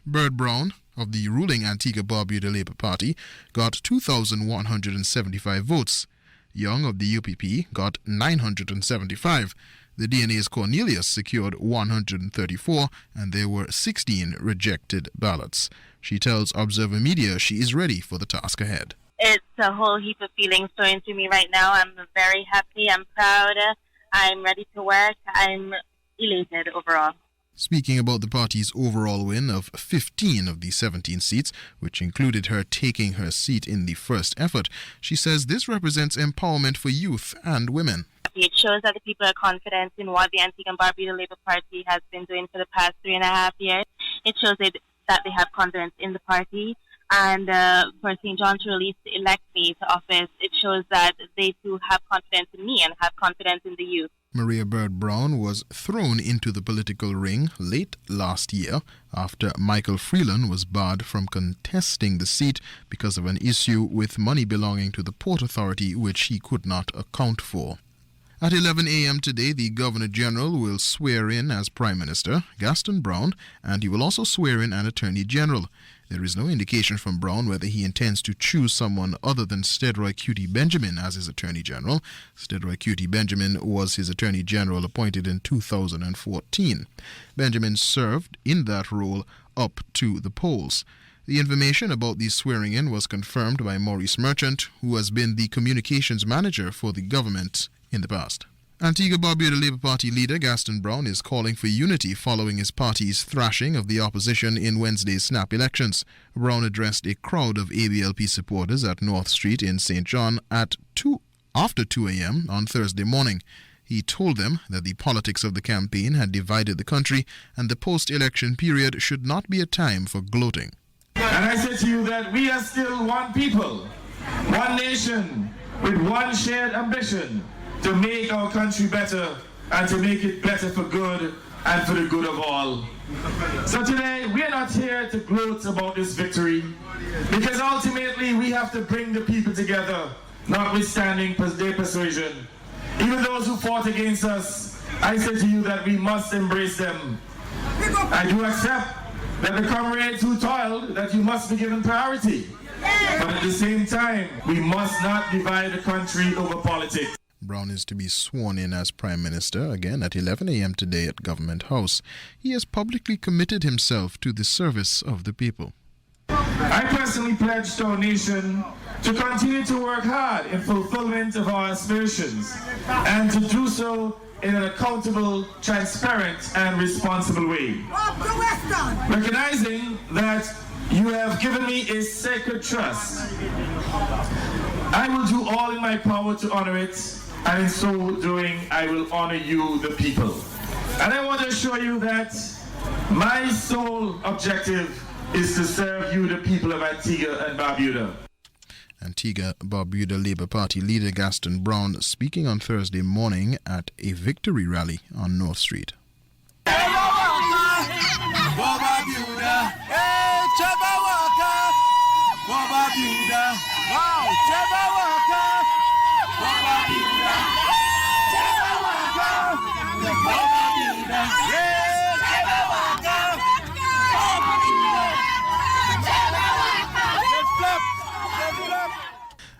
Bird Brown, of the ruling Antigua-Barbuda Labour Party, got 2,175 votes. Young of the UPP got 975. The DNA's Cornelius secured 134, and there were 16 rejected ballots. She tells Observer Media she is ready for the task ahead. It's a whole heap of feelings going through me right now. I'm very happy. I'm proud. I'm ready to work. I'm elated overall. Speaking about the party's overall win of 15 of the 17 seats, which included her taking her seat in the first effort, she says this represents empowerment for youth and women. It shows that the people are confident in what the Antigua and Barbuda Labour Party has been doing for the past 3.5 years. It shows that they have confidence in the party. And for St. John to release to elect me to office, it shows that they too have confidence in me and have confidence in the youth. Maria Bird Brown was thrown into the political ring late last year after Michael Freeland was barred from contesting the seat because of an issue with money belonging to the Port Authority which he could not account for. At 11 a.m. today, the Governor-General will swear in as Prime Minister, Gaston Brown, and he will also swear in an Attorney General. There is no indication from Brown whether he intends to choose someone other than Steadroy Cutie Benjamin as his Attorney General. Steadroy Cutie Benjamin was his Attorney General appointed in 2014. Benjamin served in that role up to the polls. The information about the swearing-in was confirmed by Maurice Merchant, who has been the communications manager for the government in the past. Antigua-Barbuda Labour Party leader Gaston Brown is calling for unity following his party's thrashing of the opposition in Wednesday's snap elections. Brown addressed a crowd of ABLP supporters at North Street in St. John after 2 a.m. on Thursday morning. He told them that the politics of the campaign had divided the country and the post-election period should not be a time for gloating. And I say to you that we are still one people, one nation, with one shared ambition to make our country better and to make it better for good and for the good of all. So today, we are not here to gloat about this victory, because ultimately we have to bring the people together, notwithstanding their persuasion. Even those who fought against us, I say to you that we must embrace them. I do accept that the comrades who toiled, that you must be given priority. But at the same time, we must not divide the country over politics. Brown is to be sworn in as Prime Minister again at 11 a.m. today at Government House. He has publicly committed himself to the service of the people. I personally pledge to our nation to continue to work hard in fulfillment of our aspirations and to do so in an accountable, transparent, and responsible way. Recognizing that you have given me a sacred trust, I will do all in my power to honor it, and in so doing, I will honor you, the people. And I want to assure you that my sole objective is to serve you, the people of Antigua and Barbuda. Antigua-Barbuda Labour Party leader Gaston Brown speaking on Thursday morning at a victory rally on North Street.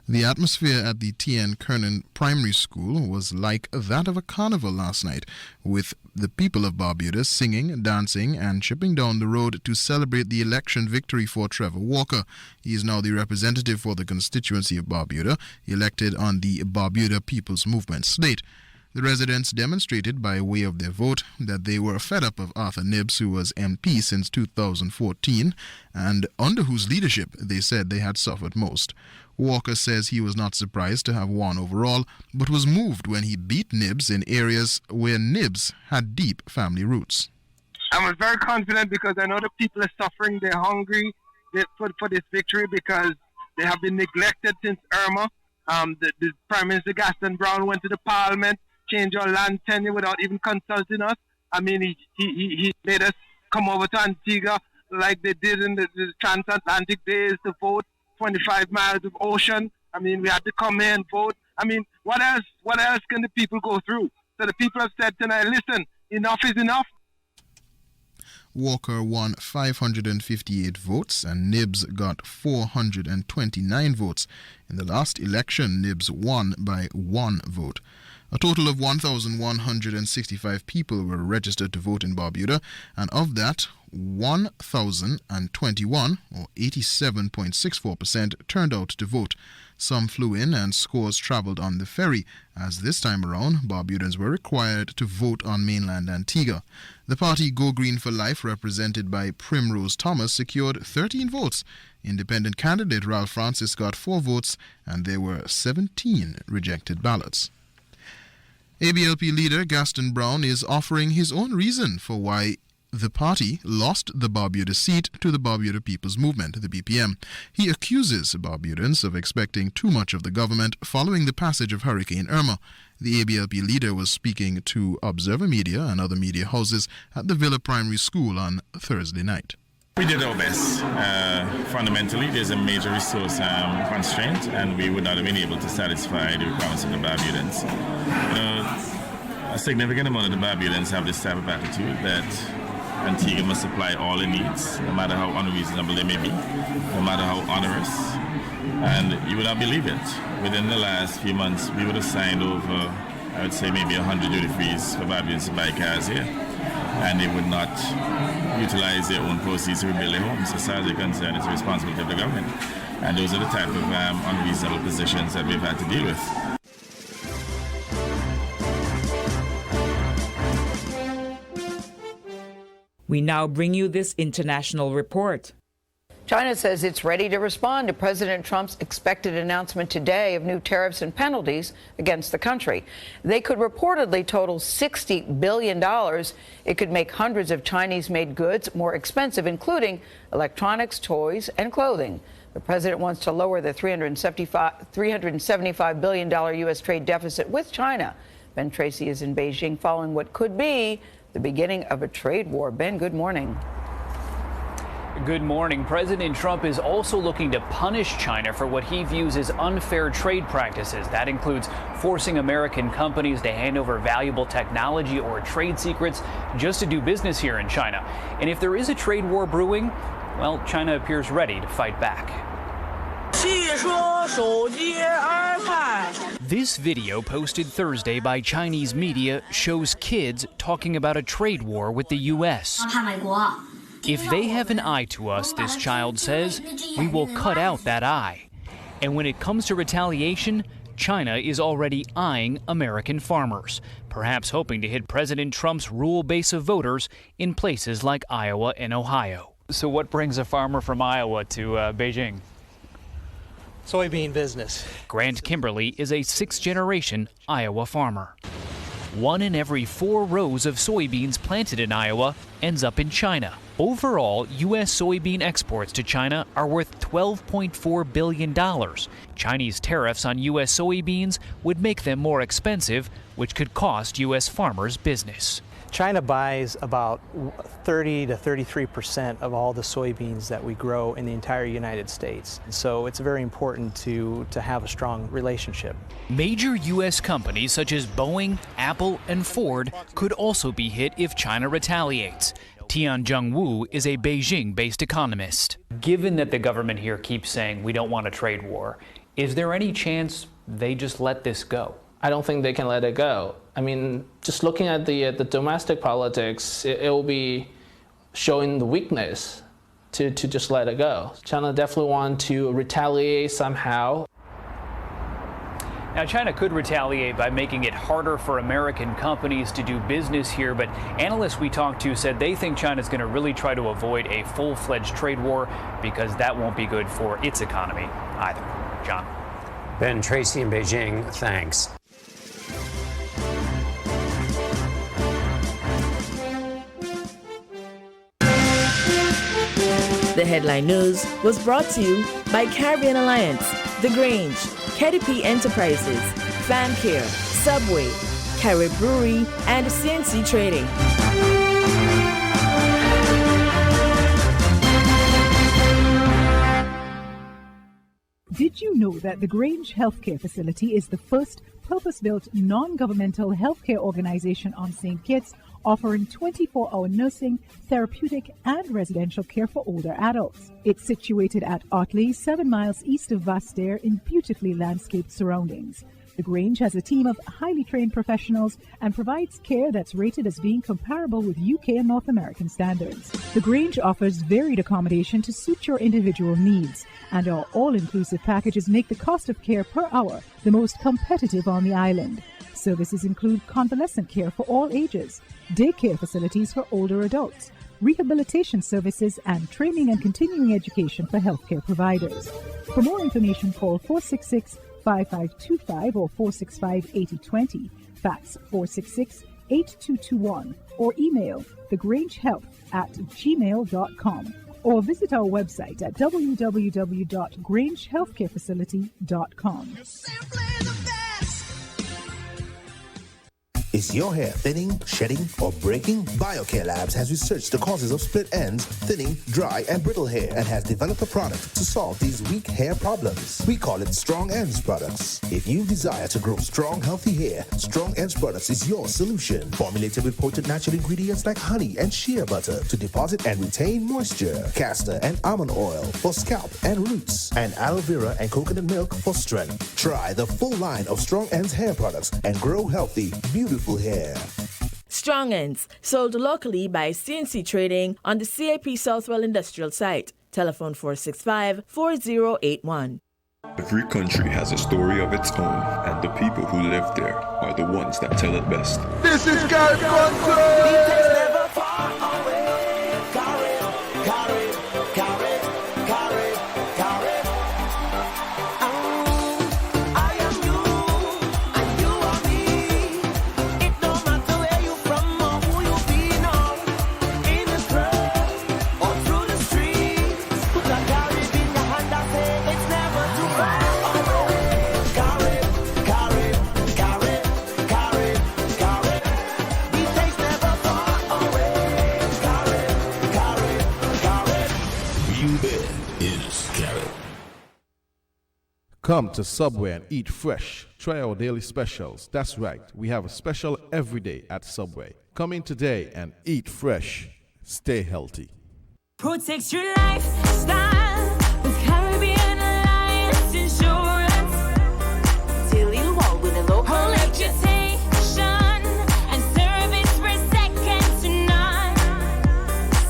The atmosphere at the T.N. Kernan Primary School was like that of a carnival last night, with the people of Barbuda singing, dancing, and chipping down the road to celebrate the election victory for Trevor Walker. He is now the representative for the constituency of Barbuda, elected on the Barbuda People's Movement slate. The residents demonstrated by way of their vote that they were fed up of Arthur Nibbs, who was MP since 2014, and under whose leadership they said they had suffered most. Walker says he was not surprised to have won overall, but was moved when he beat Nibbs in areas where Nibbs had deep family roots. I'm very confident because I know the people are suffering. They're hungry for this victory because they have been neglected since Irma. The Prime Minister Gaston Brown went to the Parliament, changed our land tenure without even consulting us. I mean, he made us come over to Antigua like they did in the transatlantic days to vote 25 miles of ocean. I mean, we had to come here and vote. I mean, what else can the people go through? So the people have said tonight, listen, enough is enough. Walker won 558 votes and Nibs got 429 votes. In the last election, Nibs won by 1 vote. A total of 1,165 people were registered to vote in Barbuda, and of that, 1,021, or 87.64%, turned out to vote. Some flew in and scores travelled on the ferry, as this time around, Barbudans were required to vote on mainland Antigua. The party Go Green for Life, represented by Primrose Thomas, secured 13 votes. Independent candidate Ralph Francis got 4 votes, and there were 17 rejected ballots. ABLP leader Gaston Brown is offering his own reason for why the party lost the Barbuda seat to the Barbuda People's Movement, the BPM. He accuses Barbudans of expecting too much of the government following the passage of Hurricane Irma. The ABLP leader was speaking to Observer Media and other media houses at the Villa Primary School on Thursday night. We did our best. Fundamentally, there's a major resource constraint, and we would not have been able to satisfy the requirements of the Barbudans. A significant amount of the Barbudans have this type of attitude that Antigua must supply all it needs, no matter how unreasonable they may be, no matter how onerous. And you would not believe it. Within the last few months, we would have signed over, I would say, maybe 100 duty-frees for Barbudans to buy cars here, and they would not utilize their own proceeds to rebuild their homes. As far as they're concerned, it's the responsibility of the government. And those are the type of unreasonable positions that we've had to deal with. We now bring you this international report. China says it's ready to respond to President Trump's expected announcement today of new tariffs and penalties against the country. They could reportedly total $60 billion. It could make hundreds of Chinese-made goods more expensive, including electronics, toys, and clothing. The president wants to lower the $375 billion U.S. trade deficit with China. Ben Tracy is in Beijing following what could be the beginning of a trade war. Ben, good morning. Good morning. President Trump is also looking to punish China for what he views as unfair trade practices. That includes forcing American companies to hand over valuable technology or trade secrets just to do business here in China. And if there is a trade war brewing, well, China appears ready to fight back. This video posted Thursday by Chinese media shows kids talking about a trade war with the U.S. If they have an eye to us, this child says, we will cut out that eye. And when it comes to retaliation, China is already eyeing American farmers, perhaps hoping to hit President Trump's rural base of voters in places like Iowa and Ohio. So what brings a farmer from Iowa to Beijing? Soybean business. Grant Kimberly is a 6th-generation Iowa farmer. 1 in every 4 rows of soybeans planted in Iowa ends up in China. Overall, U.S. soybean exports to China are worth $12.4 billion. Chinese tariffs on U.S. soybeans would make them more expensive, which could cost U.S. farmers business. China buys about 30 to 33% of all the soybeans that we grow in the entire United States. So it's very important to have a strong relationship. Major U.S. companies such as Boeing, Apple, and Ford could also be hit if China retaliates. Tianjung Wu is a Beijing-based economist. Given that the government here keeps saying we don't want a trade war, is there any chance they just let this go? I don't think they can let it go. I mean, just looking at the domestic politics, it will be showing the weakness to just let it go. China definitely wants to retaliate somehow. Now, China could retaliate by making it harder for American companies to do business here, but analysts we talked to said they think China's going to really try to avoid a full-fledged trade war because that won't be good for its economy either. John. Ben Tracy in Beijing, thanks. The Headline News was brought to you by Caribbean Alliance, The Grange, KDP Enterprises, FamCare, Subway, Carib Brewery, and CNC Trading. Did you know that the Grange Healthcare Facility is the first purpose-built non-governmental healthcare organization on St. Kitts, offering 24-hour nursing, therapeutic, and residential care for older adults? It's situated at Otley, 7 miles east of Vastair in beautifully landscaped surroundings. The Grange has a team of highly trained professionals and provides care that's rated as being comparable with UK and North American standards. The Grange offers varied accommodation to suit your individual needs, and our all-inclusive packages make the cost of care per hour the most competitive on the island. Services include convalescent care for all ages, daycare facilities for older adults, rehabilitation services, and training and continuing education for healthcare providers. For more information, call 466-5525 or 465-8020, fax 466-8221, or email thegrangehealth@gmail.com, or visit our website at www.grangehealthcarefacility.com. Is your hair thinning, shedding, or breaking? BioCare Labs has researched the causes of split ends, thinning, dry, and brittle hair, and has developed a product to solve these weak hair problems. We call it Strong Ends Products. If you desire to grow strong, healthy hair, Strong Ends Products is your solution. Formulated with potent natural ingredients like honey and shea butter to deposit and retain moisture, castor and almond oil for scalp and roots, and aloe vera and coconut milk for strength. Try the full line of Strong Ends hair products and grow healthy, beautiful hair. Strong Ends, sold locally by CNC Trading on the CAP Southwell Industrial Site. Telephone 465-4081. Every country has a story of its own, and the people who live there are the ones that tell it best. This is God Country! Come to Subway and eat fresh. Try our daily specials. That's right, we have a special every day at Subway. Come in today and eat fresh. Stay healthy. Protect your lifestyle with Caribbean Alliance Insurance. Tilly Wall with a local reputation and service for second to none.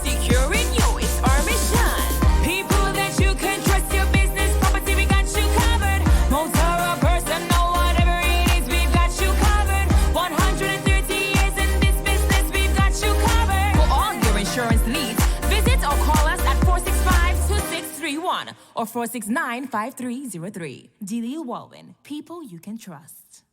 Securing you is our mission. People that you can trust, your business, property, we got you covered. Motor or personal, whatever it is, we've got you covered. 130 years in this business, we've got you covered. For all your insurance needs, visit or call us at 465-2631 or 469-5303. DeLeo Walwyn, people you can trust.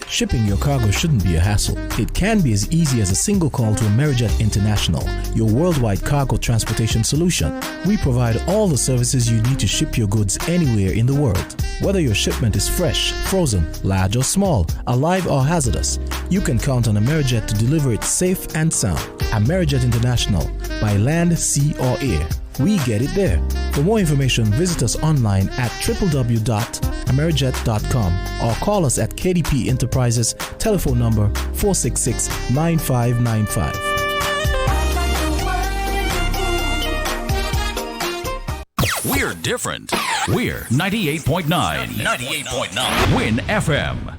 Shipping your cargo shouldn't be a hassle. It can be as easy as a single call to Amerijet International, your worldwide cargo transportation solution. We provide all the services you need to ship your goods anywhere in the world. Whether your shipment is fresh, frozen, large or small, alive or hazardous, you can count on Amerijet to deliver it safe and sound. Amerijet International, by land, sea or air. We get it there. For more information, visit us online at www.amerijet.com or call us at KDP Enterprises, telephone number 466-9595. We're different. We're 98.9. 98.9. Win FM.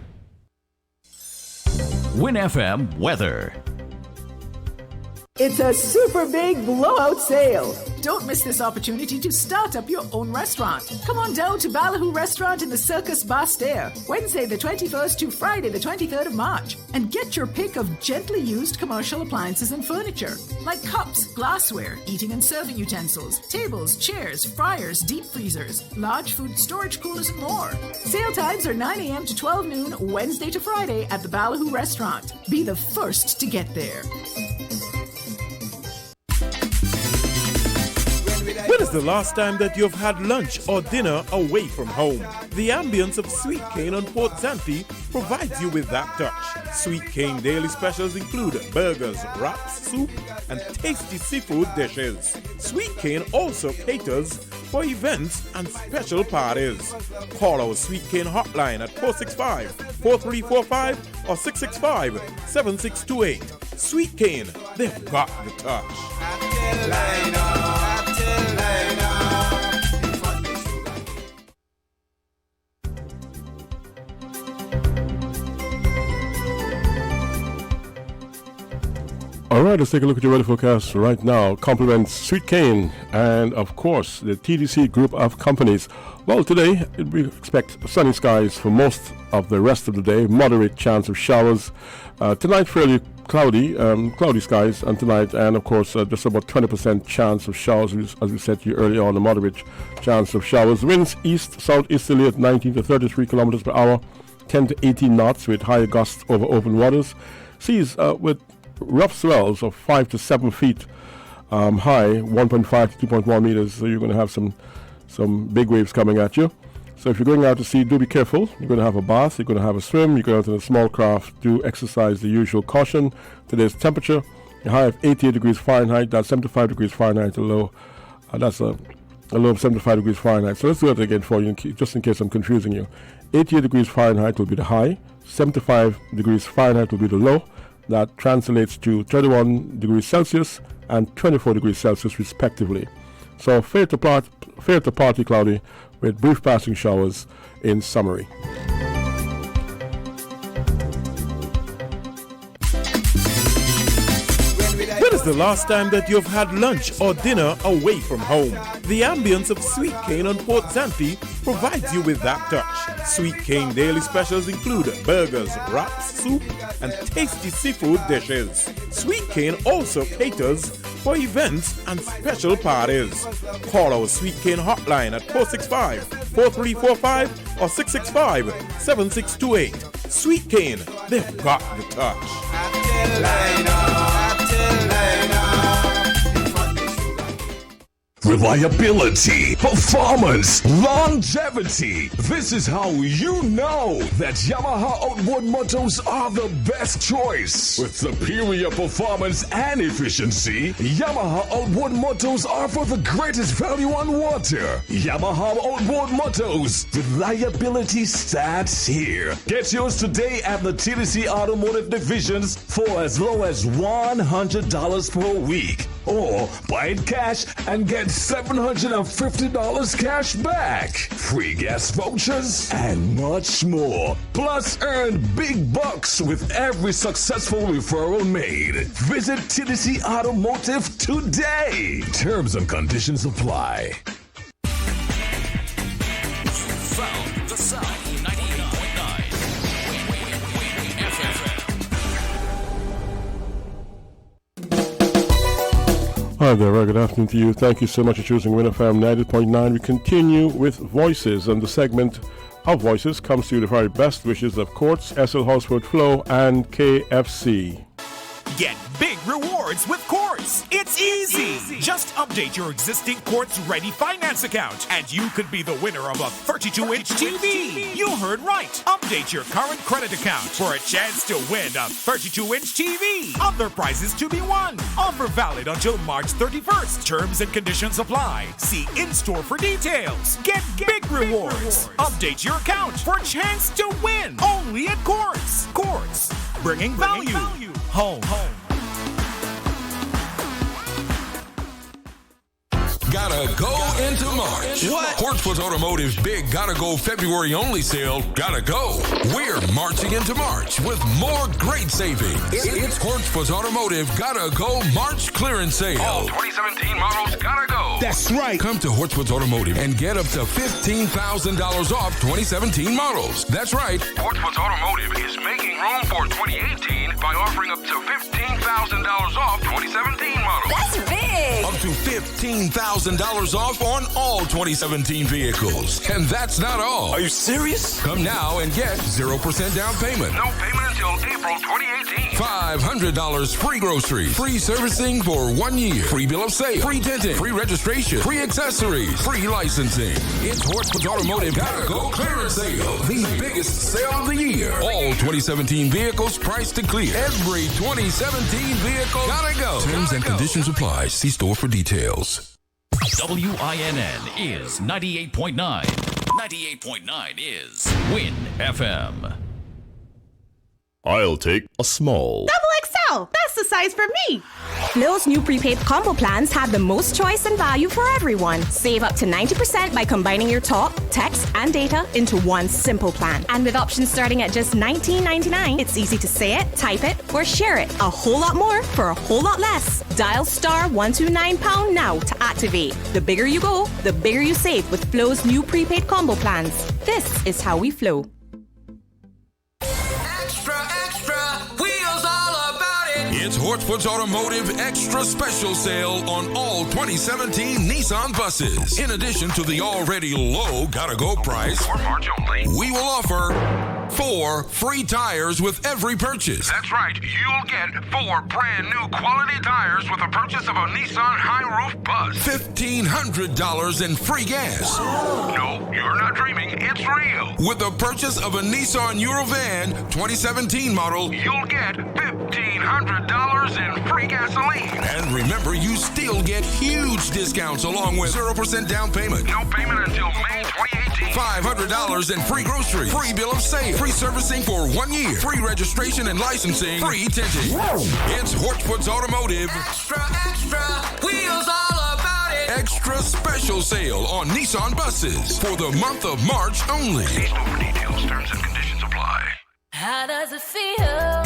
Win FM weather. It's a super big blowout sale. Don't miss this opportunity to start up your own restaurant. Come on down to Ballyhoo Restaurant in the Circus Bastair, Wednesday the 21st to Friday the 23rd of March, and get your pick of gently used commercial appliances and furniture, like cups, glassware, eating and serving utensils, tables, chairs, fryers, deep freezers, large food storage coolers, and more. Sale times are 9 a.m. to 12 noon, Wednesday to Friday at the Ballyhoo Restaurant. Be the first to get there. When is the last time that you've had lunch or dinner away from home? The ambience of Sweet Cane on Port Zante provides you with that touch. Sweet Cane daily specials include burgers, wraps, soup, and tasty seafood dishes. Sweet Cane also caters for events and special parties. Call our Sweet Cane hotline at 465-4345 or 665-7628. Sweet Cane, they've got the touch. All right, let's take a look at your weather forecast right now. Compliments Sweet Cane and, of course, the TDC group of companies. Well, today we expect sunny skies for most of the rest of the day. Moderate chance of showers. Tonight, fairly cloudy skies, and tonight, and of course, just about 20% chance of showers, as we said to you earlier on. A moderate chance of showers. Winds east southeasterly at 19 to 33 kilometers per hour, 10 to 18 knots with higher gusts over open waters. Seas with rough swells of 5 to 7 feet high, 1.5 to 2.1 meters. So you're going to have some big waves coming at you. So if you're going out to sea, do be careful. You're going to have a bath, you're going to have a swim, you're going out in a small craft. Do exercise the usual caution. Today's temperature, a high of 88 degrees Fahrenheit, that's 75 degrees Fahrenheit, a low. That's a low of 75 degrees Fahrenheit. So let's do that again for you, just in case I'm confusing you. 88 degrees Fahrenheit will be the high, 75 degrees Fahrenheit will be the low. That translates to 31 degrees Celsius and 24 degrees Celsius respectively. So fair to partly cloudy with brief passing showers in summary. When is the last time that you've had lunch or dinner away from home? The ambience of Sweet Cane on Port Zante provides you with that touch. Sweet Cane daily specials include burgers, wraps, soup, and tasty seafood dishes. Sweet Cane also caters for events and special parties. Call our Sweet Cane hotline at 465-4345 or 665-7628. Sweet Cane, they've got the touch. Reliability, performance, longevity. This is how you know that Yamaha Outboard motors are the best choice. With superior performance and efficiency, Yamaha Outboard motors are for the greatest value on water. Yamaha Outboard motors. Reliability starts here. Get yours today at the TDC Automotive Divisions for as low as $100 per week. Or buy it cash and get $750 cash back, free gas vouchers, and much more. Plus, earn big bucks with every successful referral made. Visit TDC Automotive today. Terms and conditions apply. Found the South 98.9 FM. Hi there, good afternoon to you. Thank you so much for choosing Win FM 90.9. We continue with Voices, and the segment of Voices comes to you the very best wishes of Courts, SL Horsford Flow, and KFC. Get big rewards with Quartz. It's easy. Just update your existing Quartz Ready finance account, and you could be the winner of a 32-inch TV. You heard right. Update your current credit account for a chance to win a 32-inch TV. Other prizes to be won. Offer valid until March 31st. Terms and conditions apply. See in-store for details. Get big rewards. Update your account for a chance to win. Only at Quartz. Quartz. Bringing value home. Gotta go into March. What? Horchfoot Automotive's big Gotta Go February only sale. Gotta go. We're marching into March with more great savings. It's Horchfoot Automotive Gotta Go March clearance sale. All 2017 models gotta go. That's right. Come to Horchfoot Automotive and get up to $15,000 off 2017 models. That's right. Horchfoot Automotive is making room for 2018 by offering up to $15,000 off 2017 models. That's big. Up to $15,000 off on all 2017 vehicles. And that's not all. Are you serious? Come now and get 0% down payment. No payment until April 2018. $500 free groceries. Free servicing for 1 year. Free bill of sale. Free tinting. Free registration. Free accessories. Free licensing. It's Horchfoot Automotive Gotta Go clearance sale. The biggest sale of the year. All 2017 vehicles priced to clear. Every 2017 vehicle gotta go. Terms and conditions apply. See store for details. WINN is 98.9. 98.9 is Win FM. I'll take a small. XL, that's the size for me. Flo's new prepaid combo plans have the most choice and value for everyone. Save up to 90% by combining your talk, text, and data into one simple plan. And with options starting at just $19.99, it's easy to say it, type it, or share it. A whole lot more for a whole lot less. Dial *129# now to activate. The bigger you go, the bigger you save with Flo's new prepaid combo plans. This is how we flow. It's Hortford's Automotive Extra Special Sale on all 2017 Nissan buses. In addition to the already low gotta-go price, For March only. we will offer 4 free tires with every purchase. That's right. You'll get 4 brand new quality tires with the purchase of a Nissan high roof bus. $1,500 in free gas. No, you're not dreaming. It's real. With the purchase of a Nissan Eurovan 2017 model, You'll get $1,500 in free gasoline. and remember, you still get huge discounts along with 0% down payment, No payment until May 2018. $500 in free groceries, free bill of sale, free servicing for 1 year, free registration and licensing, free tinting. It's Hortford's Automotive Extra, wheels all about it. Extra Special Sale on Nissan buses for the month of March only. See store for details. Terms and conditions apply. How does it feel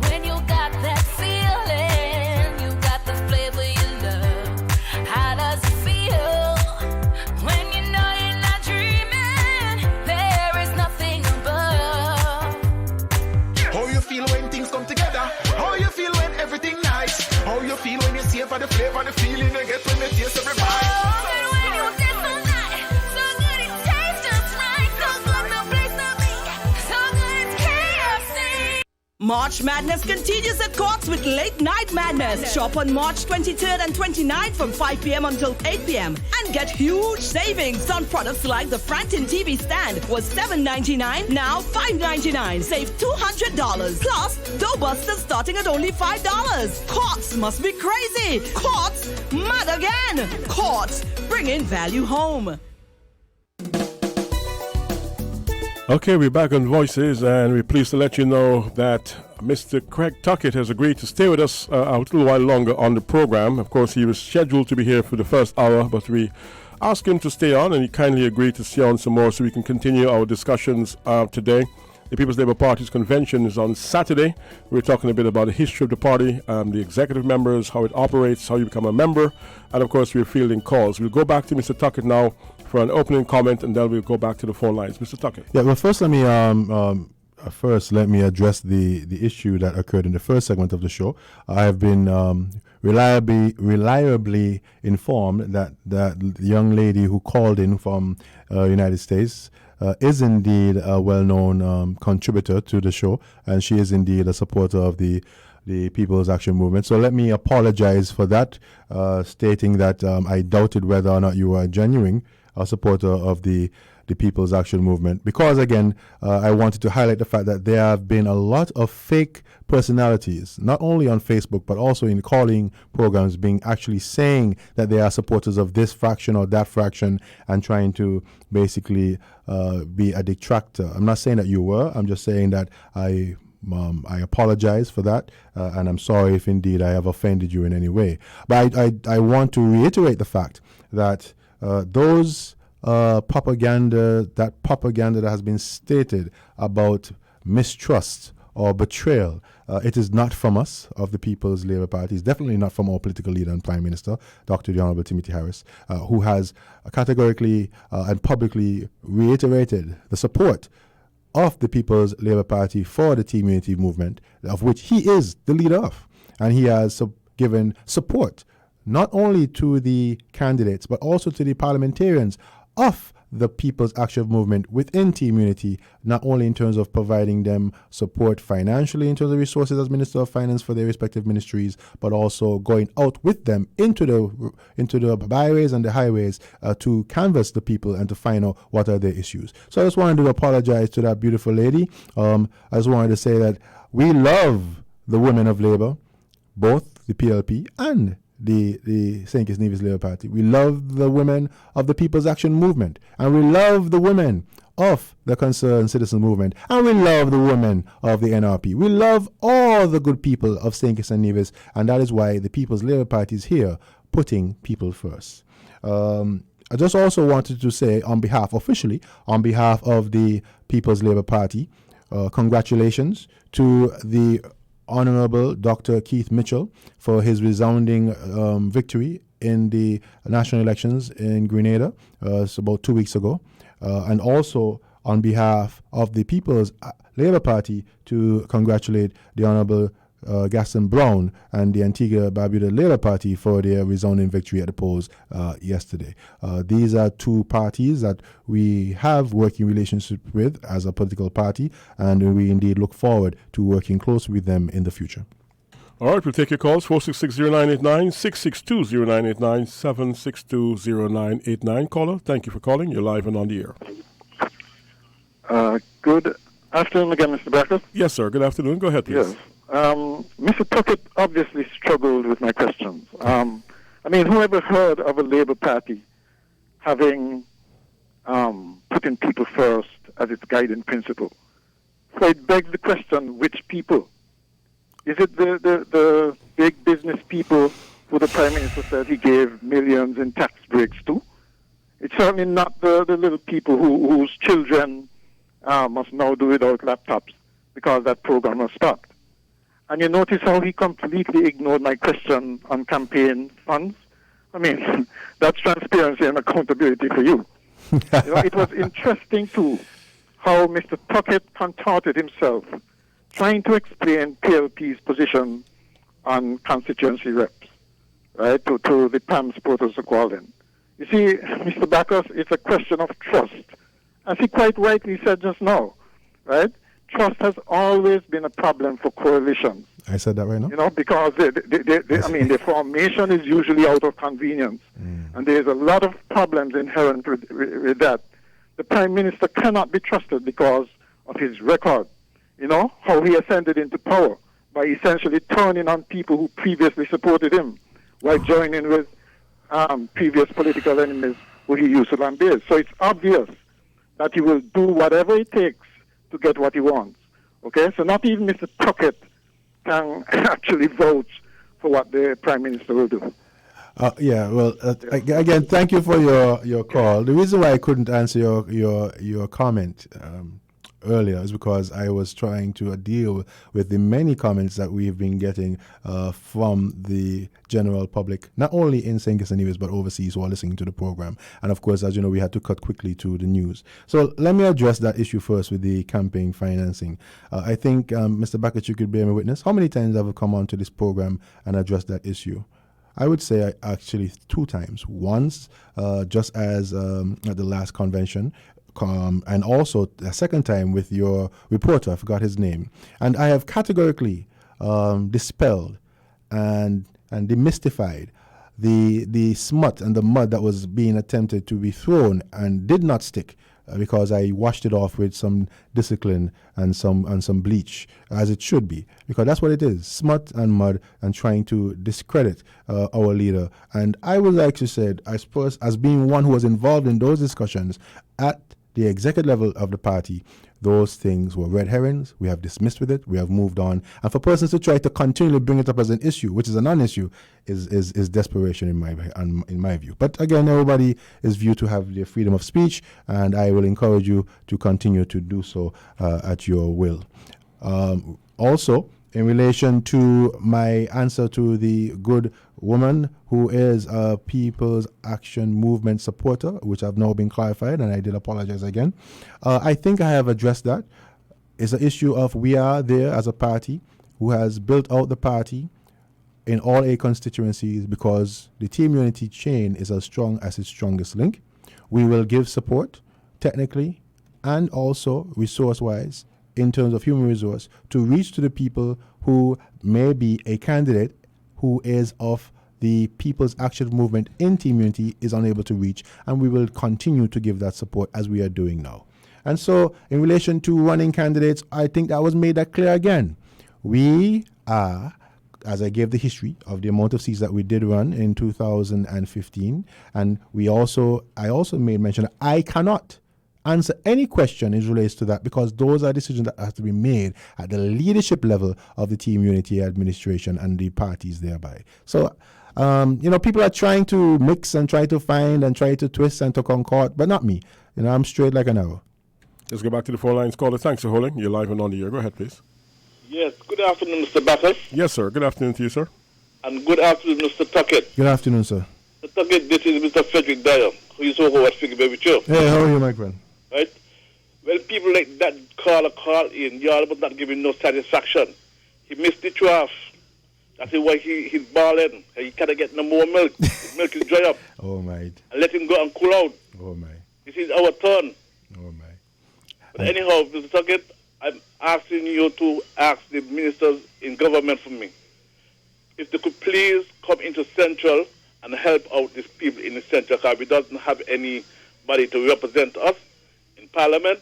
when you got that feeling? You got the flavor you love. How does it feel when you know you're not dreaming? There is nothing above. How you feel when things come together? How you feel when everything nice? How you feel when you savor the flavor, the feeling you get when you taste every bite? March Madness continues at Courts with Late Night Madness. Shop on March 23rd and 29th from 5 p.m. until 8 p.m. and get huge savings on products like the Frampton TV stand was $7.99, now $5.99. Save $200. Plus, dough busters starting at only $5. Courts must be crazy. Courts, mad again. Courts, bringing value home. Okay, we're back on Voices, and we're pleased to let you know that Mr. Craig Tuckett has agreed to stay with us a little while longer on the program. Of course, he was scheduled to be here for the first hour, but we asked him to stay on, and he kindly agreed to stay on some more so we can continue our discussions today. The People's Labour Party's convention is on Saturday. We're talking a bit about the history of the party, the executive members, how it operates, how you become a member, and of course, we're fielding calls. We'll go back to Mr. Tuckett now for an opening comment, and then we'll go back to the phone lines. Mr. Tuckett. Yeah, well, first let me address the issue that occurred in the first segment of the show. I have been reliably informed that the young lady who called in from United States is indeed a well-known contributor to the show, and she is indeed a supporter of the People's Action Movement. So let me apologize for that, stating that I doubted whether or not you were a genuine supporter of the People's Action Movement, because again, I wanted to highlight the fact that there have been a lot of fake personalities, not only on Facebook, but also in calling programs, being actually saying that they are supporters of this fraction or that fraction and trying to basically be a detractor. I'm not saying that you were, I'm just saying that I apologize for that, and I'm sorry if indeed I have offended you in any way. But I want to reiterate the fact that those propaganda that has been stated about mistrust or betrayal, it is not from us, of the People's Labour Party. It's definitely not from our political leader and Prime Minister, Dr. the Honourable Timothy Harris, who has categorically and publicly reiterated the support of the People's Labour Party for the Team Unity movement, of which he is the leader of. And he has given support not only to the candidates, but also to the parliamentarians of the People's Action Movement within Team Unity, not only in terms of providing them support financially in terms of resources as Minister of Finance for their respective ministries, but also going out with them into the byways and the highways to canvass the people and to find out what are their issues. So I just wanted to apologize to that beautiful lady. I just wanted to say that we love the women of Labour, both the PLP and the St. Kitts Nevis Labour Party. We love the women of the People's Action Movement, and we love the women of the Concerned Citizen Movement, and we love the women of the NRP. We love all the good people of St. Kitts and Nevis, and that is why the People's Labour Party is here, putting people first. I just also wanted to say officially on behalf of the People's Labour Party, congratulations to the Honorable Dr. Keith Mitchell for his resounding victory in the national elections in Grenada about 2 weeks ago. And also on behalf of the People's Labour Party to congratulate the Honorable Gaston Brown and the Antigua-Barbuda Labour Party for their resounding victory at the polls yesterday. These are two parties that we have working relationship with as a political party, and we indeed look forward to working closely with them in the future. All right, we'll take your calls, 466-0989, 662-0989, 762-0989. Caller, thank you for calling. You're live and on the air. Good afternoon again, Mr. Brackett. Yes, sir. Good afternoon. Go ahead, please. Yes. Mr. Tuckett obviously struggled with my questions. Whoever heard of a Labour Party having putting people first as its guiding principle? So it begs the question, which people? Is it the big business people who the Prime Minister said he gave millions in tax breaks to? It's certainly not the little people whose children must now do without laptops because that program was stopped. And you notice how he completely ignored my question on campaign funds? That's transparency and accountability for you. It was interesting, too, how Mr. Tuckett contorted himself trying to explain PLP's position on constituency reps, right, to the PAM supporters who called in. You see, Mr. Backus, it's a question of trust. As he quite rightly said just now, right? Trust has always been a problem for coalitions. I said that right now? Because the formation is usually out of convenience. And there's a lot of problems inherent with that. The Prime Minister cannot be trusted because of his record. How he ascended into power by essentially turning on people who previously supported him while joining with previous political enemies who he used to lambaste. So it's obvious that he will do whatever it takes to get what he wants. Okay? So not even Mr. Tuckett can actually vouch for what the Prime Minister will do. Again, thank you for your call. The reason why I couldn't answer your comment earlier is because I was trying to deal with the many comments that we've been getting from the general public, not only in St. Kitts and Nevis but overseas, who are listening to the program. And of course, as you know, we had to cut quickly to the news. So let me address that issue first with the campaign financing. I think, Mr. Backett, you could bear me witness. How many times have I come on to this program and addressed that issue? I would say actually 2 times. Once, just as at the last convention, and also a second time with your reporter, I forgot his name. And I have categorically dispelled and demystified the smut and the mud that was being attempted to be thrown and did not stick, because I washed it off with some discipline and some bleach, as it should be, because that's what it is, smut and mud, and trying to discredit our leader. And I would like to say, I suppose, as being one who was involved in those discussions at the executive level of the party, those things were red herrings. We have dismissed with it. We have moved on. And for persons to try to continually bring it up as an issue, which is a non-issue, is desperation in my view. But again, everybody is viewed to have their freedom of speech, and I will encourage you to continue to do so at your will. Also, in relation to my answer to the good woman who is a People's Action Movement supporter, which have now been clarified, and I did apologize again. I think I have addressed that. It's an issue of we are there as a party who has built out the party in all 8 constituencies because the Team Unity chain is as strong as its strongest link. We will give support technically and also resource-wise in terms of human resource to reach to the people who may be a candidate who is of the People's Action Movement in Team Unity is unable to reach, and we will continue to give that support as we are doing now. And so in relation to running candidates, I think that was made that clear again. We are as I gave the history of the amount of seats that we did run in 2015, and I also made mention that I cannot answer any question as relates to that, because those are decisions that have to be made at the leadership level of the Team Unity administration and the parties thereby. So, people are trying to mix and try to find and try to twist and to concord, but not me. I'm straight like an arrow. Let's go back to the phone lines. Caller, thanks for holding. You're live and on the air. Go ahead, please. Yes, good afternoon, Mr. Bacchus. Yes, sir. Good afternoon to you, sir. And good afternoon, Mr. Tuckett. Good afternoon, sir. Mr. Tuckett, this is Mr. Frederick Dyer, who is over at Figure with you. Hey, how are you, my friend? Right? Well, people like that call in, y'all but not giving no satisfaction. He missed the trough. That's why he's balling. He can't get no more milk. His milk is dry up. Oh, my. And let him go and cool out. Oh, my. This is our turn. Oh, my. But anyhow, Mr. Tuckett, I'm asking you to ask the ministers in government for me. If they could please come into Central and help out these people in the Central, because we doesn't have anybody to represent us in Parliament,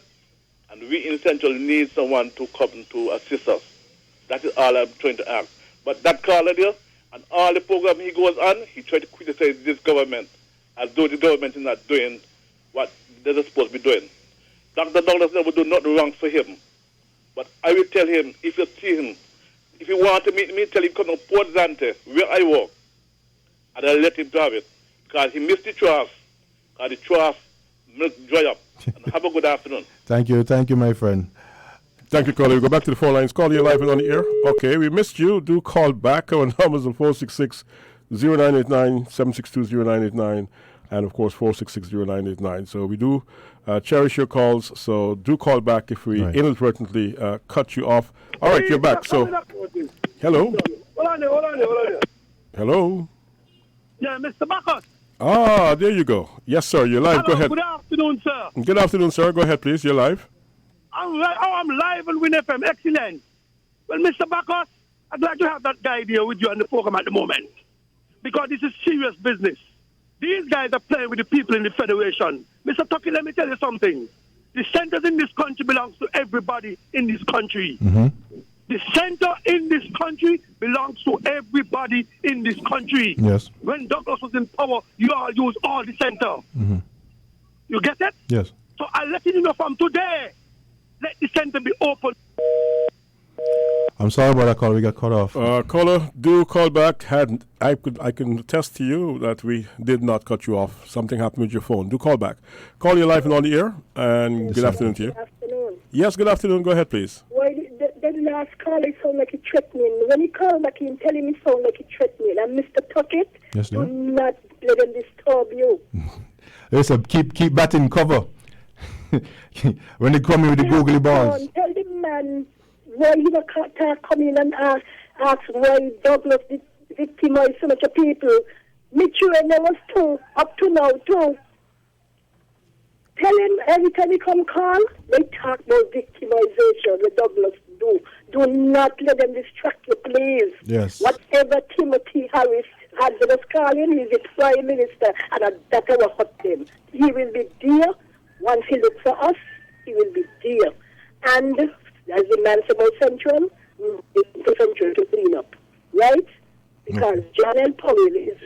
and we in Central need someone to come to assist us. That is all I'm trying to ask. But that caller there, and all the program he goes on, he tries to criticize this government as though the government is not doing what they're supposed to be doing. Dr. Douglas never do nothing wrong for him. But I will tell him, if you see him, if you want to meet me, tell him come to Port Zante, where I work, and I'll let him have it. Because he missed the trough, because the trough milk dry up. And have a good afternoon. Thank you, my friend. Thank you, caller. We go back to the phone lines. Call you live and on the air. Okay, we missed you. Do call back. Our numbers are 466-0989, 762-0989, and of course 466-0989. So we do cherish your calls. So do call back if we inadvertently cut you off. All right, you're back. So, hello. Hold on. Hello. Yeah, Mr. Bacchus. Ah, there you go. Yes, sir. You're live. Hello, Go ahead. Good afternoon, sir. Good afternoon, sir. Go ahead, please. You're live. I'm live on Win FM. Excellent. Well, Mr. Bacchus, I'd like to have that guy there with you on the program at the moment, because this is serious business. These guys are playing with the people in the Federation. Mr. Tucky, let me tell you something. The centers in this country belongs to everybody in this country. Mm-hmm. The center in this country belongs to everybody in this country. Yes. When Douglas was in power, you all used all the center. Mm-hmm. You get it? Yes. So I'm letting you know from today, let the center be open. I'm sorry about that, caller. We got cut off. Caller, do call back. I can attest to you that we did not cut you off. Something happened with your phone. Do call back. Call you live and on the air. And good afternoon to you. Good afternoon. Yes, good afternoon. Go ahead, please. Well, the last caller sounded like he threatening. When he called back, he telling me sound like he threatening. And Mr. Tuckett, yes, do not let him disturb you. Listen, keep batting cover. When they come in with the googly balls. Tell the man why he not come in and ask why Douglas victimized so much of people. Me sure there was two, up to now, two. Tell him every time he come call, they talk about victimization, what Douglas do. Do not let them distract you, please. Yes. Whatever Timothy Harris has us calling, he's the Prime Minister, and that will hurt him. He will be there. Once he looks for us, he will be there. And as the man said about Central, to Central to clean up. Right? Because John L. Powell is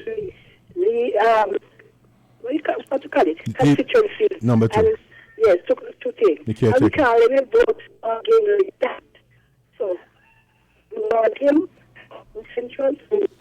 what to call it? Constituency. Number two. And, yes, to take. The caretaker. And we call him vote again like that. So, we want him, Central,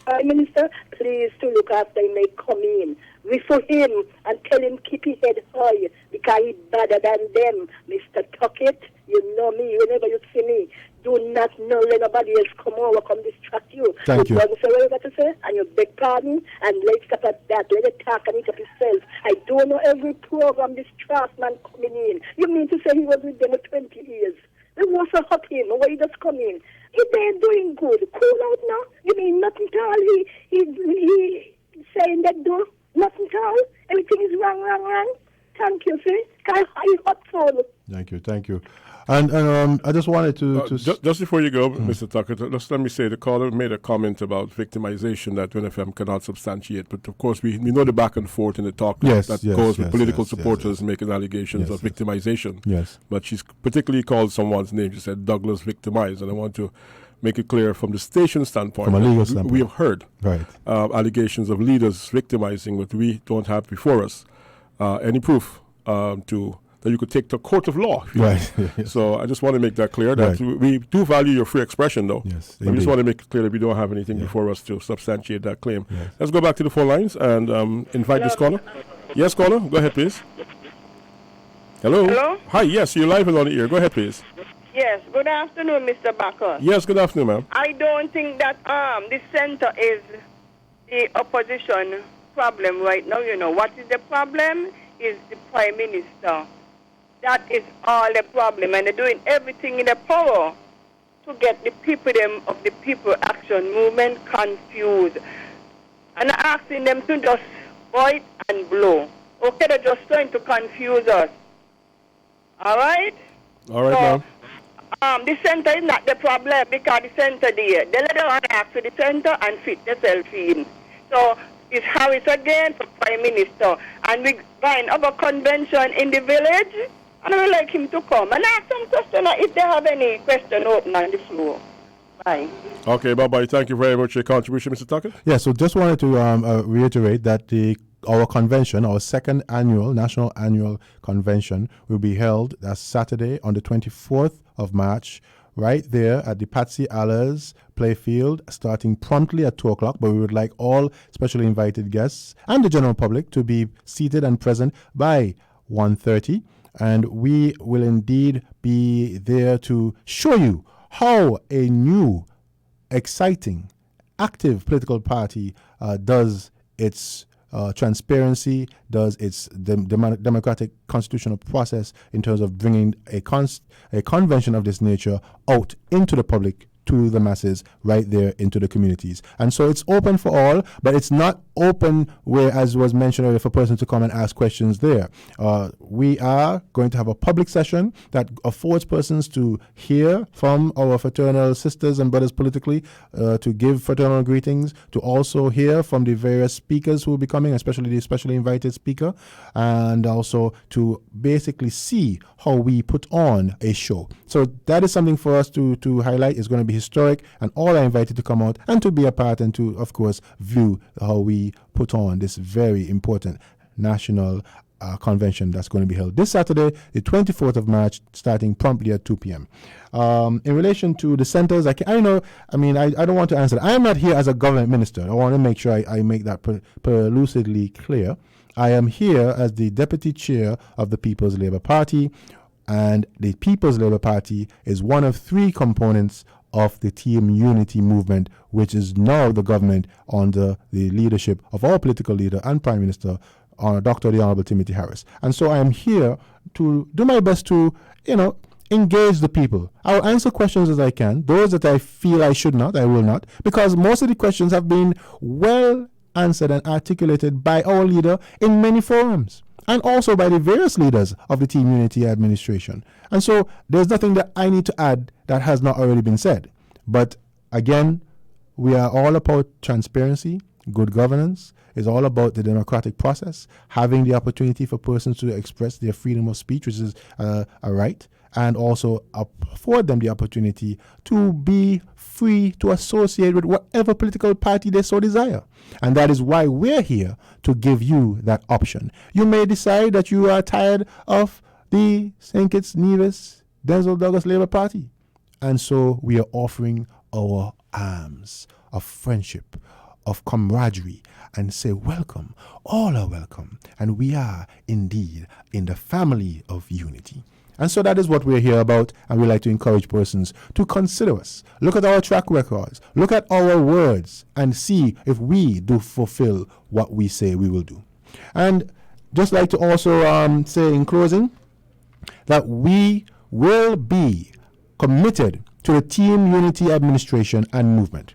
Prime Minister, please to look after him, may come in. Refer him and tell him keep his head high because he's better than them. Mr. Tuckett, you know me, whenever you see me, do not know let nobody else come over, come distract you. Thank you. Say what you got to say, and you beg pardon, and let's stop at that. Let it talk and eat up himself. I don't know every program this man coming in. You mean to say he was with them for 20 years? They was so hot him, why he just come in? If they're doing good, cool out now. You mean nothing at all? He saying that do nothing at all. Everything is wrong. Thank you, sir. I hot soul. Thank you. And I just wanted to just before you go, Mr. Tucker, just let me say the caller made a comment about victimization that WinFM cannot substantiate. But of course, we know the back and forth in the talk that goes with political supporters making allegations of victimization. Yes. But she's particularly called someone's name. She said Douglas victimized, and I want to make it clear from the station standpoint. From a legal standpoint. We have heard Right. allegations of leaders victimizing, but we don't have before us any proof that you could take to court of law. Right. So I just want to make that clear that we do value your free expression, though. Yes, I just want to make it clear that we don't have anything before us to substantiate that claim. Let's go back to the phone lines and invite this caller. Yes, caller, go ahead, please. Hello. Hello? Hi, yes, you're live and on the air. Go ahead, please. Yes, good afternoon, Mr. Bacchus. Yes, good afternoon, ma'am. I don't think that the center is the opposition problem right now. You know, what is the problem is the Prime Minister. That is all the problem, and they're doing everything in their power to get the people of the People Action Movement confused. And asking them to just bite and blow. Okay, they're just trying to confuse us. All right? All right, ma'am. The center is not the problem because the center there. They let them ask to the center and fit themselves in. So it's Harris again for Prime Minister. And we going over convention in the village. And I would like him to come and ask some questions if they have any question open on the floor. Bye. Okay, bye-bye. Thank you very much for your contribution, Mr. Tucker. Yeah, so just wanted to reiterate that our convention, our second national annual convention, will be held that Saturday on the 24th of March, right there at the Patsy Allers Playfield, starting promptly at 2 o'clock. But we would like all specially invited guests and the general public to be seated and present by 1:30. And we will indeed be there to show you how a new, exciting, active political party does its transparency, does its democratic constitutional process in terms of bringing a convention of this nature out into the public, to the masses, right there into the communities. And so it's open for all, but it's not open where, as was mentioned earlier, for a person to come and ask questions there. We are going to have a public session that affords persons to hear from our fraternal sisters and brothers politically, to give fraternal greetings, to also hear from the various speakers who will be coming, especially the specially invited speaker, and also to basically see how we put on a show. So that is something for us to highlight. It's going to be historic, and all are invited to come out and to be a part and to, of course, view how we put on this very important national convention that's going to be held this Saturday, the 24th of March, starting promptly at 2 p.m. In relation to the centers, I don't want to answer. I am not here as a government minister. I want to make sure I make that lucidly clear. I am here as the deputy chair of the People's Labour Party, and the People's Labour Party is one of three components of the Team Unity movement, which is now the government under the leadership of our political leader and Prime Minister, Dr. the Honorable Timothy Harris. And so I am here to do my best to, engage the people. I'll answer questions as I can. Those that I feel I should not, I will not, because most of the questions have been well answered and articulated by our leader in many forums, and also by the various leaders of the Team Unity administration. And so there's nothing that I need to add that has not already been said. But again, we are all about transparency. Good governance is all about the democratic process, having the opportunity for persons to express their freedom of speech, which is a right, and also afford them the opportunity to be free to associate with whatever political party they so desire. And that is why we're here, to give you that option. You may decide that you are tired of the St. Kitts Nevis Denzel Douglas Labour Party. And so we are offering our arms of friendship, of camaraderie, and say welcome. All are welcome. And we are indeed in the family of unity. And so that is what we're here about, and we like to encourage persons to consider us. Look at our track records, look at our words, and see if we do fulfill what we say we will do. And just like to also say in closing that we will be committed to the Team Unity administration and movement.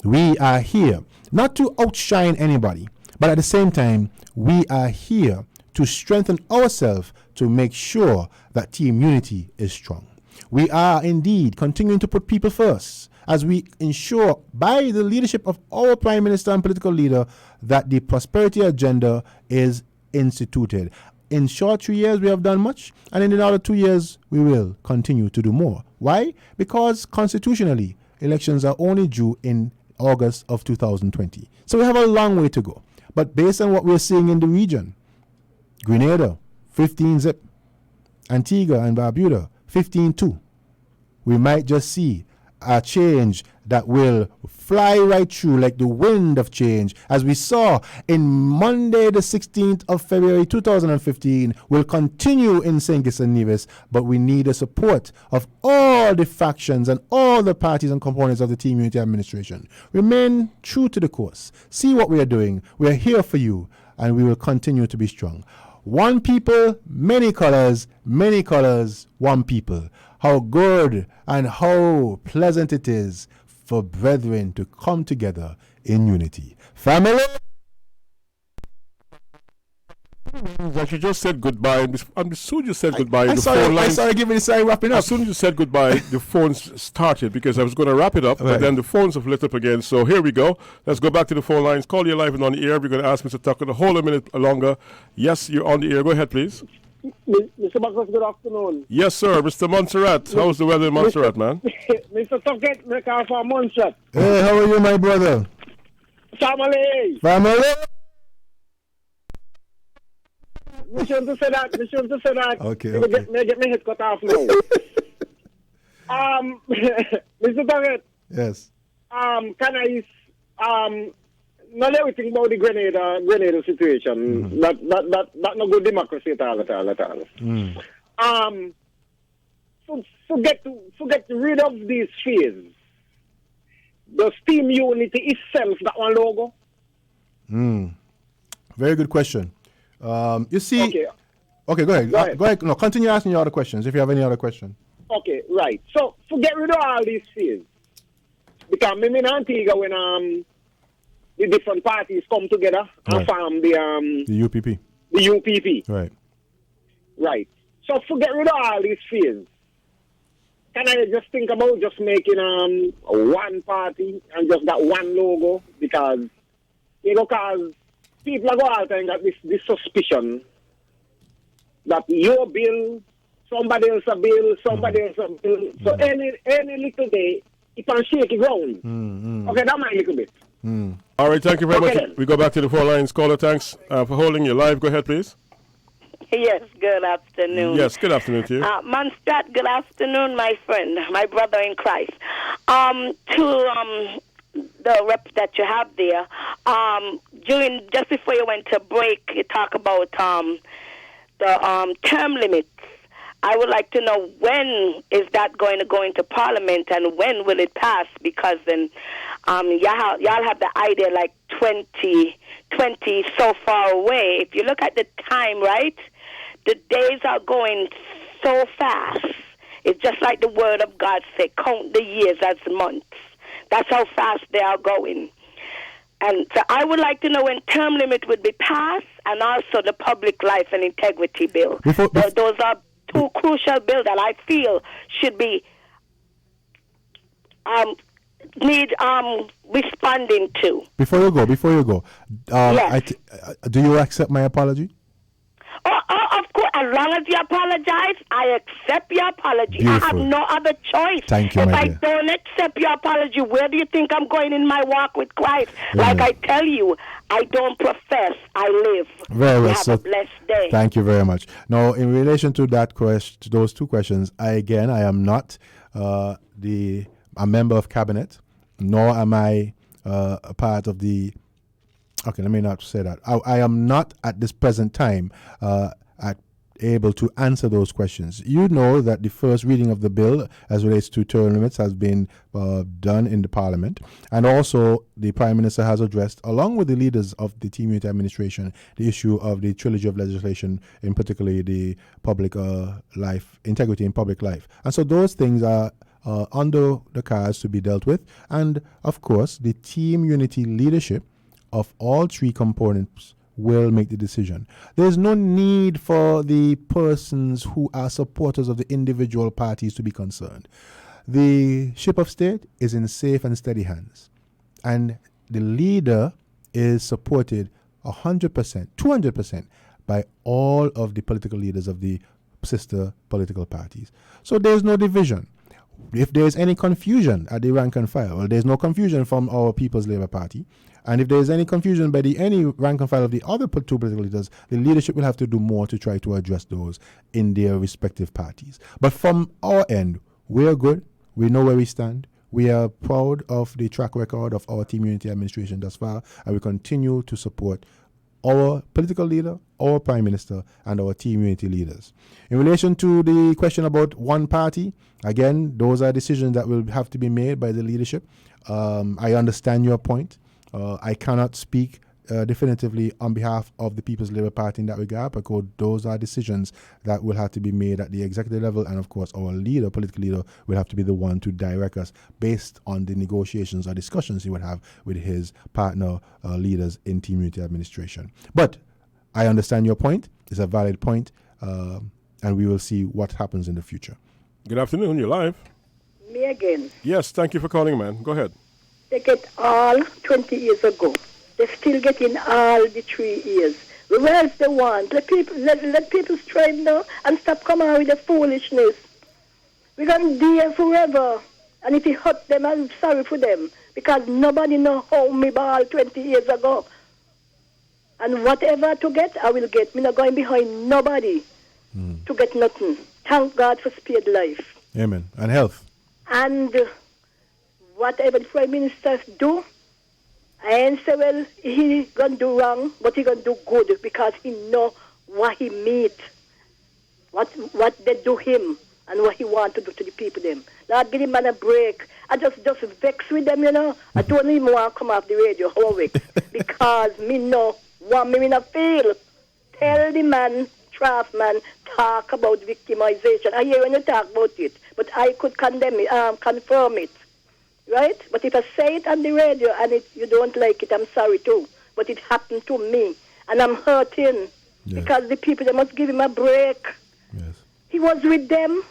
We are here not to outshine anybody, but at the same time, we are here to strengthen ourselves to make sure that Team Unity is strong. We are indeed continuing to put people first as we ensure, by the leadership of our Prime Minister and political leader, that the prosperity agenda is instituted. In short 3 years, we have done much, and in another 2 years, we will continue to do more. Why? Because constitutionally, elections are only due in August of 2020. So we have a long way to go. But based on what we're seeing in the region, Grenada, 15 zip. Antigua and Barbuda, 15-2. We might just see a change that will fly right through like the wind of change, as we saw in Monday the 16th of February 2015, will continue in St. Kitts and Nevis, but we need the support of all the factions and all the parties and components of the Team Unity administration. Remain true to the course. See what we are doing. We are here for you, and we will continue to be strong. One people, many colors, one people. How good and how pleasant it is for brethren to come together in unity. Family! That you just said goodbye. As soon as you said goodbye, I saw you giving the wrapping up. As soon as you said goodbye, the phones started because I was going to wrap it up, but then the phones have lit up again. So here we go. Let's go back to the phone lines. Call you live and on the air. We're going to ask Mr. Tucker to hold a minute longer. Yes, you're on the air. Go ahead, please. Mr. Marcus, good afternoon. Yes, sir. Mr. Montserrat. How's the weather in Montserrat, man? Mr. Tucker, make our for Montserrat. Hey, how are you, my brother? Family. We shouldn't say that. Okay. May get my head cut off now. Mr. Tucker. Yes. Can I not everything about the Grenada situation. Mm-hmm. That no good democracy at all. Forget rid of these fears. Does Team Unity itself got one logo? Very good question. You see. Okay, go ahead. Go ahead. No, continue asking your other questions if you have any other question. Okay, right. So forget rid of all these fears. Because me in Antigua when the different parties come together and form the UPP. The UPP. Right. Right. So forget rid of all these fears. Can I just think about just making one party and just that one logo? Because cause people are going to got this suspicion that your bill, somebody else a bill, somebody else a bill. So any little day, it can shake the ground. Okay, that might a little bit. All right, thank you very much. We go back to the phone lines. Caller, thanks for holding you live. Go ahead, please. Yes, good afternoon. Yes, good afternoon to you. Monstrat, good afternoon, my friend, my brother in Christ. To the rep that you have there, just before you went to break, you talk about the term limits. I would like to know when is that going to go into Parliament and when will it pass? Because then y'all have the idea like 2020 so far away. If you look at the time, right, the days are going so fast. It's just like the Word of God said, count the years as months. That's how fast they are going. And so I would like to know when term limit would be passed and also the Public Life and Integrity Bill. Those are two crucial bills that I feel should be responding to. Before you go, yes. Do you accept my apology? Of course, as long as you apologize, I accept your apology. Beautiful. I have no other choice. Thank you, if my I dear. don't accept your apology, where do you think I'm going in my walk with Christ? Like I tell you, I don't profess, I live. Very well. Have a blessed day. Thank you very much. Now, in relation to that question, those two questions, I am not a member of cabinet, nor am I a part of the. Okay, let me not say that. I am not at this present time able to answer those questions. You know that the first reading of the bill as relates to term limits has been done in the Parliament, and also the Prime Minister has addressed, along with the leaders of the Team Unity administration, the issue of the trilogy of legislation, in particularly the public life, integrity in public life. And so those things are under the cards to be dealt with. And of course, the Team Unity leadership of all three components will make the decision. There's no need for the persons who are supporters of the individual parties to be concerned. The ship of state is in safe and steady hands, and the leader is supported 100%, 200% by all of the political leaders of the sister political parties. So there's no division. if there is any confusion at the rank and file, well, there's no confusion from our People's Labour Party. And if there's any confusion by any rank and file of the other two political leaders, the leadership will have to do more to try to address those in their respective parties. But from our end, we're good. We know where we stand. We are proud of the track record of our Team Unity administration thus far, and we continue to support our political leader, our Prime Minister, and our Team Unity leaders. In relation to the question about one party, again, those are decisions that will have to be made by the leadership. I understand your point. I cannot speak definitively on behalf of the People's Labour Party in that regard, because those are decisions that will have to be made at the executive level, and of course our leader, political leader, will have to be the one to direct us based on the negotiations or discussions he would have with his partner leaders in Team Unity administration. But I understand your point. It's a valid point, and we will see what happens in the future. Good afternoon, you're live. Me again. Yes, thank you for calling, man. Go ahead. They get all 20 years ago. They're still getting all the 3 years. Where's the one? Let people strive now and stop coming out with the foolishness. We're going to be here forever. And if it hurt them, I'm sorry for them. Because nobody know how me ball 20 years ago. And whatever to get, I will get. Me not going behind nobody to get nothing. Thank God for spared life. Amen. And health. And whatever the Prime Minister do, I ain't say, well, he gonna do wrong, but he gonna do good because he know what he meet, what they do him, and what he want to do to the people them. Lord, give him man a break. I just vex with them, you know. I don't even want to come off the radio whole week because me know what me not feel. Tell the man, draft man, talk about victimization. I hear when you talk about it, but I could condemn it, confirm it. Right? But if I say it on the radio and you don't like it, I'm sorry too. But it happened to me. And I'm hurting. Yes. Because the people, they must give him a break. Yes. He was with them.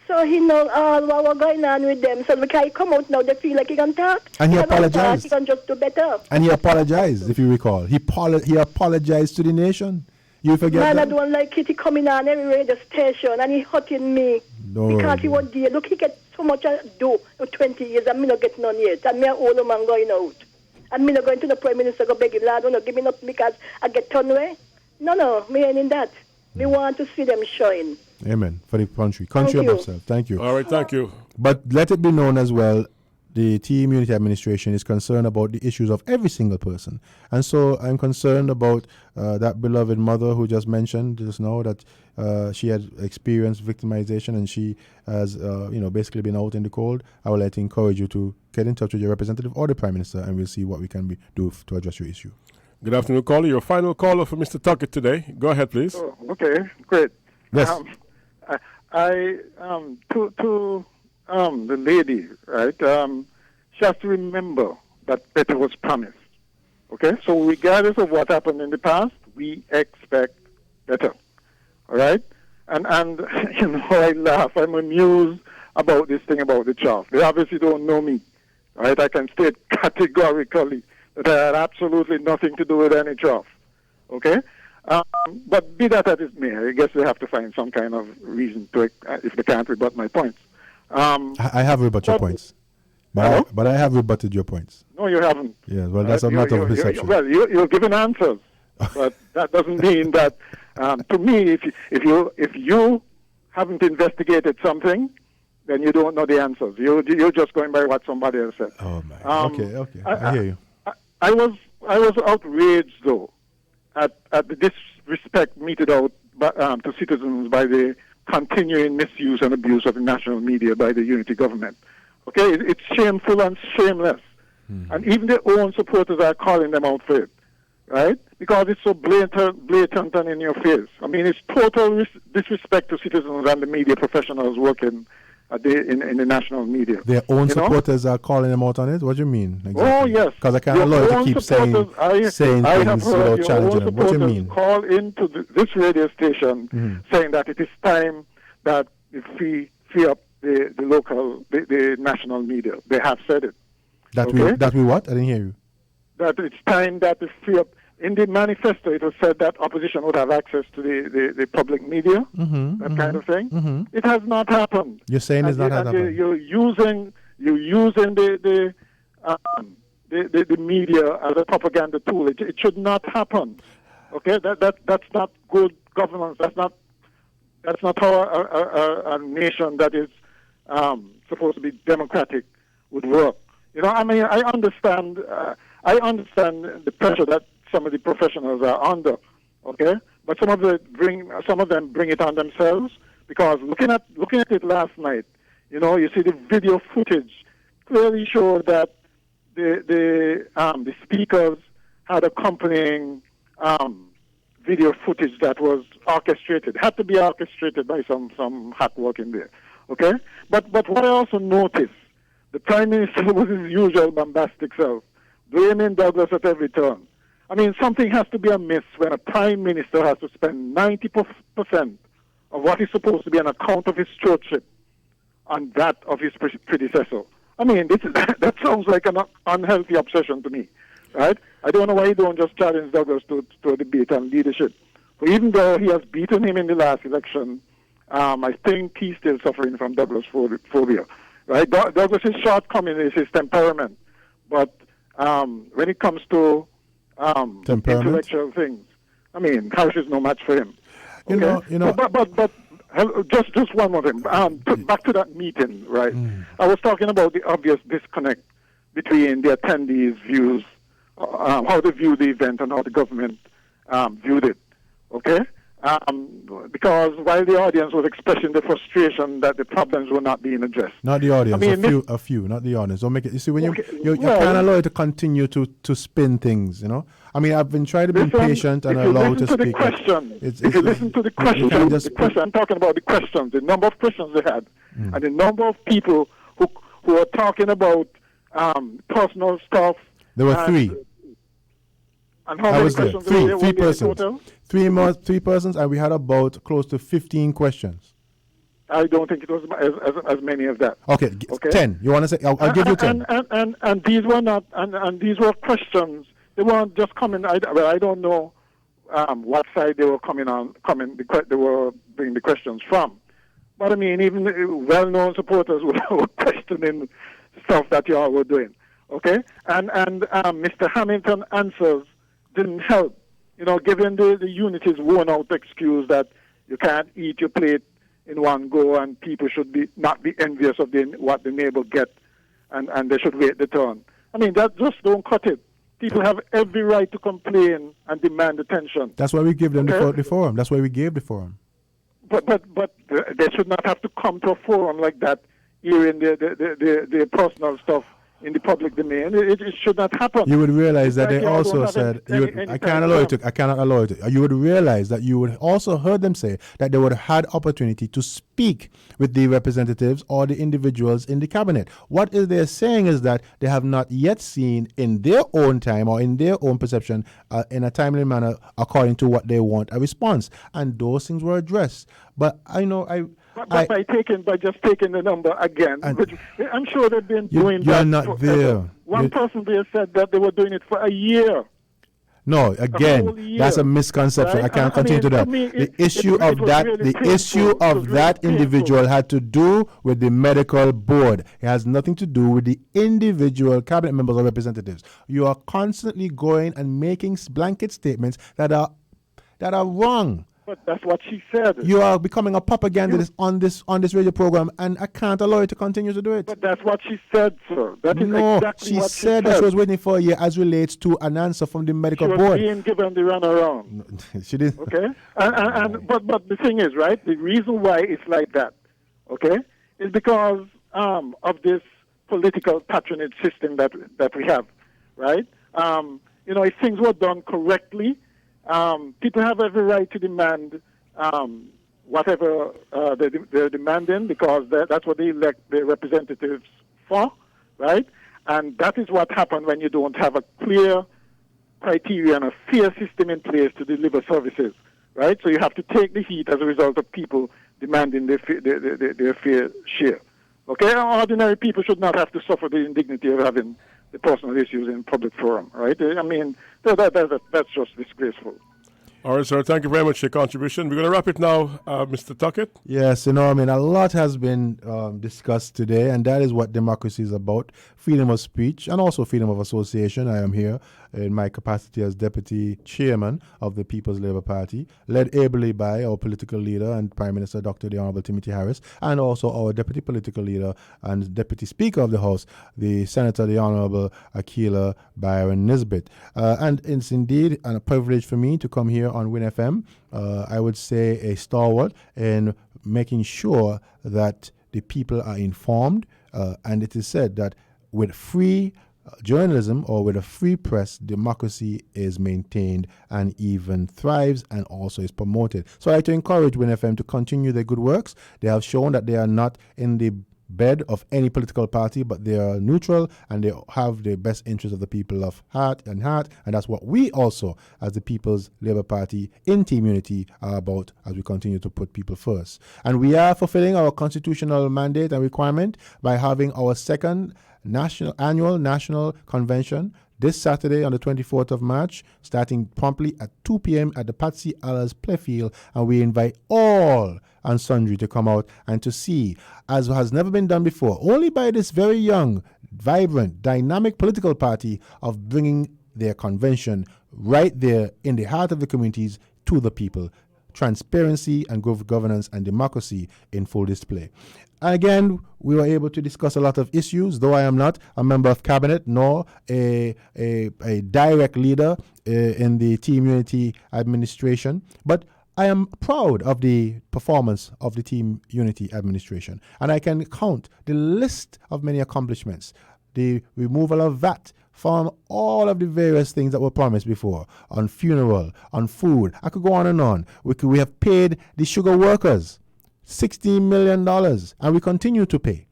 So he knows all what was going on with them. So because he come out now, they feel like he can talk. And he apologized. He can just do better. And he apologized, if you recall. He apologized to the nation. You forget Man, that? I don't like it. He coming on every radio station and he hurting me. No. Because he was there. Look, he get so much I do for 20 years and me not get none yet. And me an old man going out. And me not going to the Prime Minister go beg him, Lord, don't give me nothing because I get turned away. No, me ain't in that. Me want to see them shine. Amen. For the country. Country above self. Thank you. All right, thank you. But let it be known as well, the Team Unity administration is concerned about the issues of every single person. And so I'm concerned about that beloved mother who just mentioned just now that she had experienced victimization and she has, basically been out in the cold. I would like to encourage you to get in touch with your representative or the Prime Minister, and we'll see what we can do to address your issue. Good afternoon, caller. Your final caller for Mr. Tuckett today. Go ahead, please. Oh, okay, great. Yes. The lady, right? She has to remember that better was promised. Okay, so regardless of what happened in the past, we expect better. All right, and I laugh. I'm amused about this thing about the chaff. They obviously don't know me. Right, I can state categorically that I had absolutely nothing to do with any chaff. Okay. But be that as it may, I guess they have to find some kind of reason to if they can't rebut my points. I have rebutted your points. But I have rebutted your points. No, you haven't. Yeah, well, that's a matter of perception. You're giving answers, but that doesn't mean that. To me, if you haven't investigated something, then you don't know the answers. You're just going by what somebody else said. Oh man. Okay. I hear you. I was outraged though at the disrespect meted out to citizens by the continuing misuse and abuse of the national media by the unity government. Okay, it's shameful and shameless. And even their own supporters are calling them out for it, right? Because it's so blatant and in your face. I mean, it's total disrespect to citizens and the media professionals working in the national media. Their own supporters are calling them out on it? What do you mean? Exactly? Oh, yes. Because I can't allow you to keep saying things without challenging them. What do you mean? Call into this radio station saying that it is time that we free up the national media. They have said it. That we what? I didn't hear you. That it's time that we free up in the manifesto, it was said that opposition would have access to the public media, that kind of thing. It has not happened. You're saying it's not happened. You're using the media as a propaganda tool. It should not happen. Okay, that's not good governance. That's not how a nation that is supposed to be democratic would work. You know, I mean, I understand the pressure that some of the professionals are under. Okay, but some of them bring it on themselves, because looking at it last night, you know, you see the video footage clearly showed that the speakers had accompanying video footage that was orchestrated. It had to be orchestrated by some hack work in there. Okay, but what I also noticed, the Prime Minister was his usual bombastic self, blaming Douglas at every turn. I mean, something has to be amiss when a Prime Minister has to spend 90% of what is supposed to be an account of his stewardship on that of his predecessor. I mean, that sounds like an unhealthy obsession to me, right? I don't know why you don't just challenge Douglas to a debate on leadership. But even though he has beaten him in the last election, I think he's still suffering from Douglas phobia, right? Douglas's shortcoming is his temperament, but when it comes to intellectual things, I mean, Harris is no match for him. Okay? You know. But just one more thing. Back to that meeting, right? I was talking about the obvious disconnect between the attendees' views, how they view the event, and how the government viewed it. Okay? Because while the audience was expressing the frustration that the problems were not being addressed. Not the audience, I mean, a few, not the audience. Don't make it. You see, when you're kind of allowed to continue to spin things, you know. I mean, I've been trying to be patient and allowed to speak. If you listen to the question, I'm talking about the questions, the number of questions they had, and the number of people who are talking about personal stuff. There were three. And how many questions three persons. Three persons, and we had about close to 15 questions. I don't think it was as many as that. Okay, 10. You want to say? I'll give you 10. And these were not. And these were questions. They weren't just coming. I don't know what side they were they were bringing the questions from. But I mean, even well-known supporters were questioning stuff that you all were doing. Okay, and Mr. Hamilton's answers didn't help. You know, given the unity's worn-out excuse that you can't eat your plate in one go and people should not be envious of what the neighbor get, and they should wait the turn. I mean, that just don't cut it. People have every right to complain and demand attention. That's why we give them the forum. That's why we gave the forum. But they should not have to come to a forum like that, hearing the personal stuff in the public domain. It should not happen. You would realize that they also said, I cannot allow it. You would realize that you would also heard them say that they would have had opportunity to speak with the representatives or the individuals in the cabinet. What they're saying is that they have not yet seen in their own time or in their own perception in a timely manner according to what they want a response. And those things were addressed. But I know by just taking the number again, which I'm sure they've been doing that. You're not there. One person there said that they were doing it for a year. No, again, that's a misconception. Right? I can't continue to that. The issue of that individual had to do with the medical board. It has nothing to do with the individual cabinet members or representatives. You are constantly going and making blanket statements that are wrong. But that's what she said. You are becoming a propagandist on this radio program, and I can't allow you to continue to do it. But that's what she said, sir. That is exactly what she said. That she was waiting for a year as relates to an answer from the medical board. She was being given the runaround. She did. Okay? But the thing is, right, the reason why it's like that, okay, is because of this political patronage system that we have, right? You know, if things were done correctly, people have every right to demand whatever they're demanding, because that's what they elect their representatives for, right? And that is what happened when you don't have a clear criteria and a fair system in place to deliver services, right? So you have to take the heat as a result of people demanding their fair share. Okay? Ordinary people should not have to suffer the indignity of having the personal issues in public forum, right? I mean, that's just disgraceful. All right, sir. Thank you very much for your contribution. We're going to wrap it now, Mr. Tuckett. Yes, a lot has been discussed today, and that is what democracy is about. Freedom of speech and also freedom of association. I am here in my capacity as Deputy Chairman of the People's Labour Party, led ably by our political leader and Prime Minister Dr. The Honourable Timothy Harris, and also our Deputy Political Leader and Deputy Speaker of the House, the Senator the Honourable Akila Byron Nisbet. And it's indeed a privilege for me to come here on Win FM. I would say a stalwart in making sure that the people are informed, and it is said that with free journalism or with a free press, democracy is maintained and even thrives and also is promoted. So I like to encourage Win FM to continue their good works. They have shown that they are not in the bed of any political party, but they are neutral and they have the best interests of the people of heart, and that's what we also, as the People's Labour Party in Team Unity, are about as we continue to put people first. And we are fulfilling our constitutional mandate and requirement by having our second annual national convention this Saturday on the 24th of March, starting promptly at 2 p.m. at the Patsy Allers Playfield, and we invite all and sundry to come out and to see, as has never been done before, only by this very young, vibrant, dynamic political party, of bringing their convention right there in the heart of the communities to the people. Transparency and good governance and democracy in full display. Again, we were able to discuss a lot of issues, though I am not a member of cabinet nor a direct leader in the Team Unity administration, but I am proud of the performance of the Team Unity administration, and I can count the list of many accomplishments. The removal of VAT from all of the various things that were promised before, on funeral, on food. I could go on and on. We have paid the sugar workers $16 million, and we continue to pay.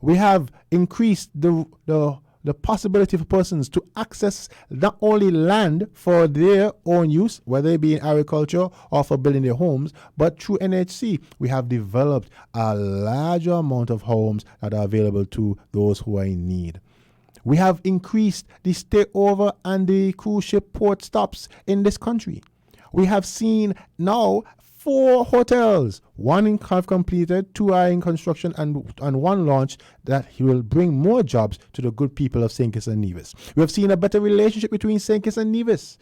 We have increased the possibility for persons to access not only land for their own use, whether it be in agriculture or for building their homes, but through NHC, we have developed a larger amount of homes that are available to those who are in need. We have increased the stayover and the cruise ship port stops in this country. We have seen now 4 hotels, 1 have completed, 2 are in construction, and 1 launch that will bring more jobs to the good people of St. Kitts and Nevis. We have seen a better relationship between St. Kitts and Nevis,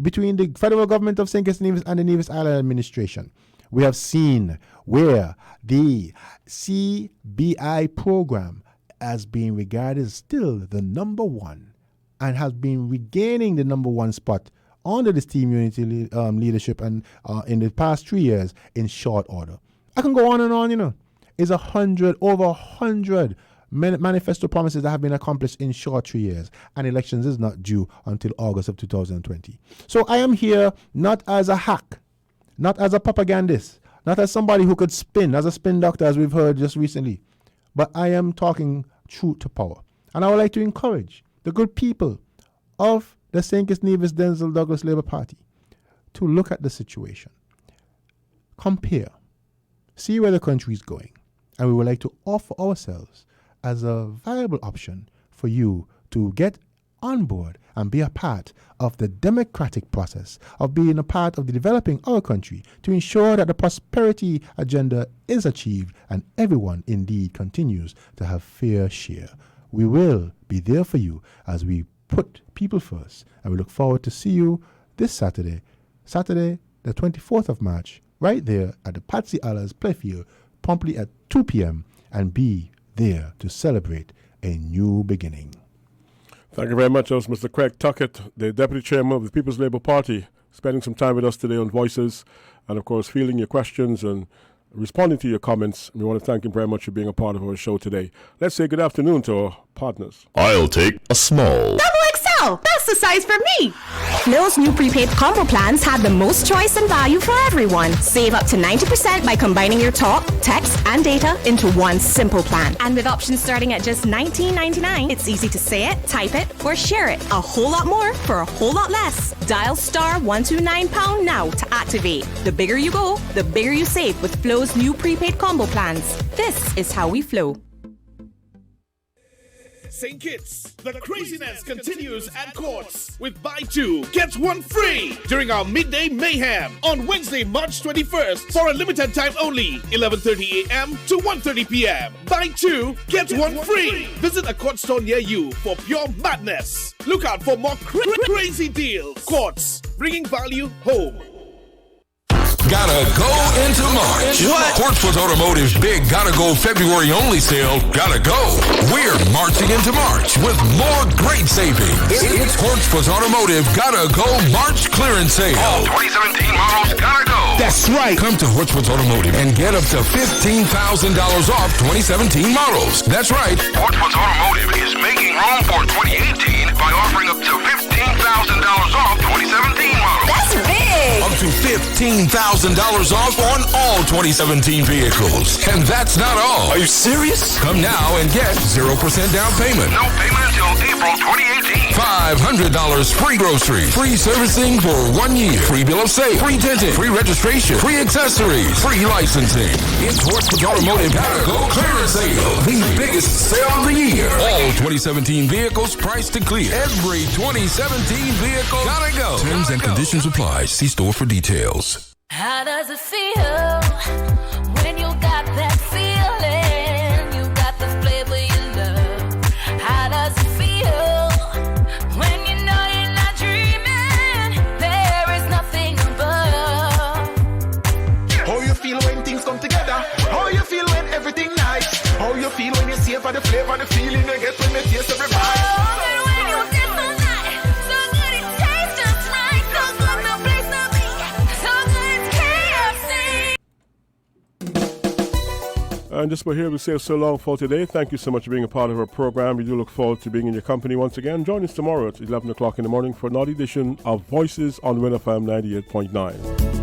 between the federal government of St. Kitts and Nevis and the Nevis Island administration. We have seen where the CBI program as being regarded as still the number 1 and has been regaining the number 1 spot under this Team Unity leadership and in the past 3 years in short order. I can go on and on, It's over 100 manifesto promises that have been accomplished in short 3 years, and elections is not due until August of 2020. So I am here not as a hack, not as a propagandist, not as somebody who could spin, as a spin doctor as we've heard just recently, but I am talking truth to power. And I would like to encourage the good people of the St. Kitts Nevis Denzel Douglas Labour Party to look at the situation, compare, see where the country is going, and we would like to offer ourselves as a viable option for you to get on board and be a part of the democratic process of being a part of the developing our country to ensure that the prosperity agenda is achieved and everyone indeed continues to have fair share. We will be there for you as we put people first, and we look forward to see you this Saturday, the 24th of March, right there at the Patsy Allers Playfield, promptly at 2 p.m., and be there to celebrate a new beginning. Thank you very much. That was Mr. Craig Tuckett, the Deputy Chairman of the People's Labour Party, spending some time with us today on Voices, and of course fielding your questions and responding to your comments. We want to thank him very much for being a part of our show today. Let's say good afternoon to our partners. I'll take a small. That's the size for me. Flow's new prepaid combo plans have the most choice and value for everyone. Save up to 90% by combining your talk, text, and data into one simple plan. And with options starting at just $19.99, it's easy to say it, type it, or share it. A whole lot more for a whole lot less. Dial *129# now to activate. The bigger you go, the bigger you save with Flow's new prepaid combo plans. This is how we flow. St. Kitts. The craziness continues at Courts with buy two, get one free during our midday mayhem on Wednesday, March 21st for a limited time only, 11:30 a.m. to 1:30 p.m. Buy two, get one free. Visit a Court store near you for pure madness. Look out for more crazy deals. Courts, bringing value home. Gotta go into March. What? Portsmouth Automotive's big Gotta Go February only sale. Gotta go. We're marching into March with more great savings. It's Portsmouth Automotive Gotta Go March clearance sale. All 2017 models gotta go. That's right. Come to Portsmouth Automotive and get up to $15,000 off 2017 models. That's right. Portsmouth Automotive is making room for 2018 by offering up to $15,000 off 2017 models. That's big. Up to $15,000 off on all 2017 vehicles. And that's not all. Are you serious? Come now and get 0% down payment. No payment until April 2018. $500 free groceries. Free servicing for 1 year. Free bill of sale. Free tinting. Free registration. Free accessories. Free licensing. It's Portsmouth Automotive Gotta Go clearance sale. The biggest sale of the year. All 2017 vehicles priced to clear. Every 2017 vehicle gotta go. Terms and conditions apply. See store for details. How does it feel when you got that feeling? You got the flavor you love. How does it feel when you know you're not dreaming? There is nothing above. How you feel when things come together? How you feel when everything nice? How you feel when you savor the flavor, the feeling you get when you taste every bite? Oh, and when you get so nice, so good it tastes just right. So good no place to be, so good it's KFC. And just about here, we say so long for today. Thank you so much for being a part of our program. We do look forward to being in your company once again. Join us tomorrow at 11 o'clock in the morning for another edition of Voices on Win FM 98.9.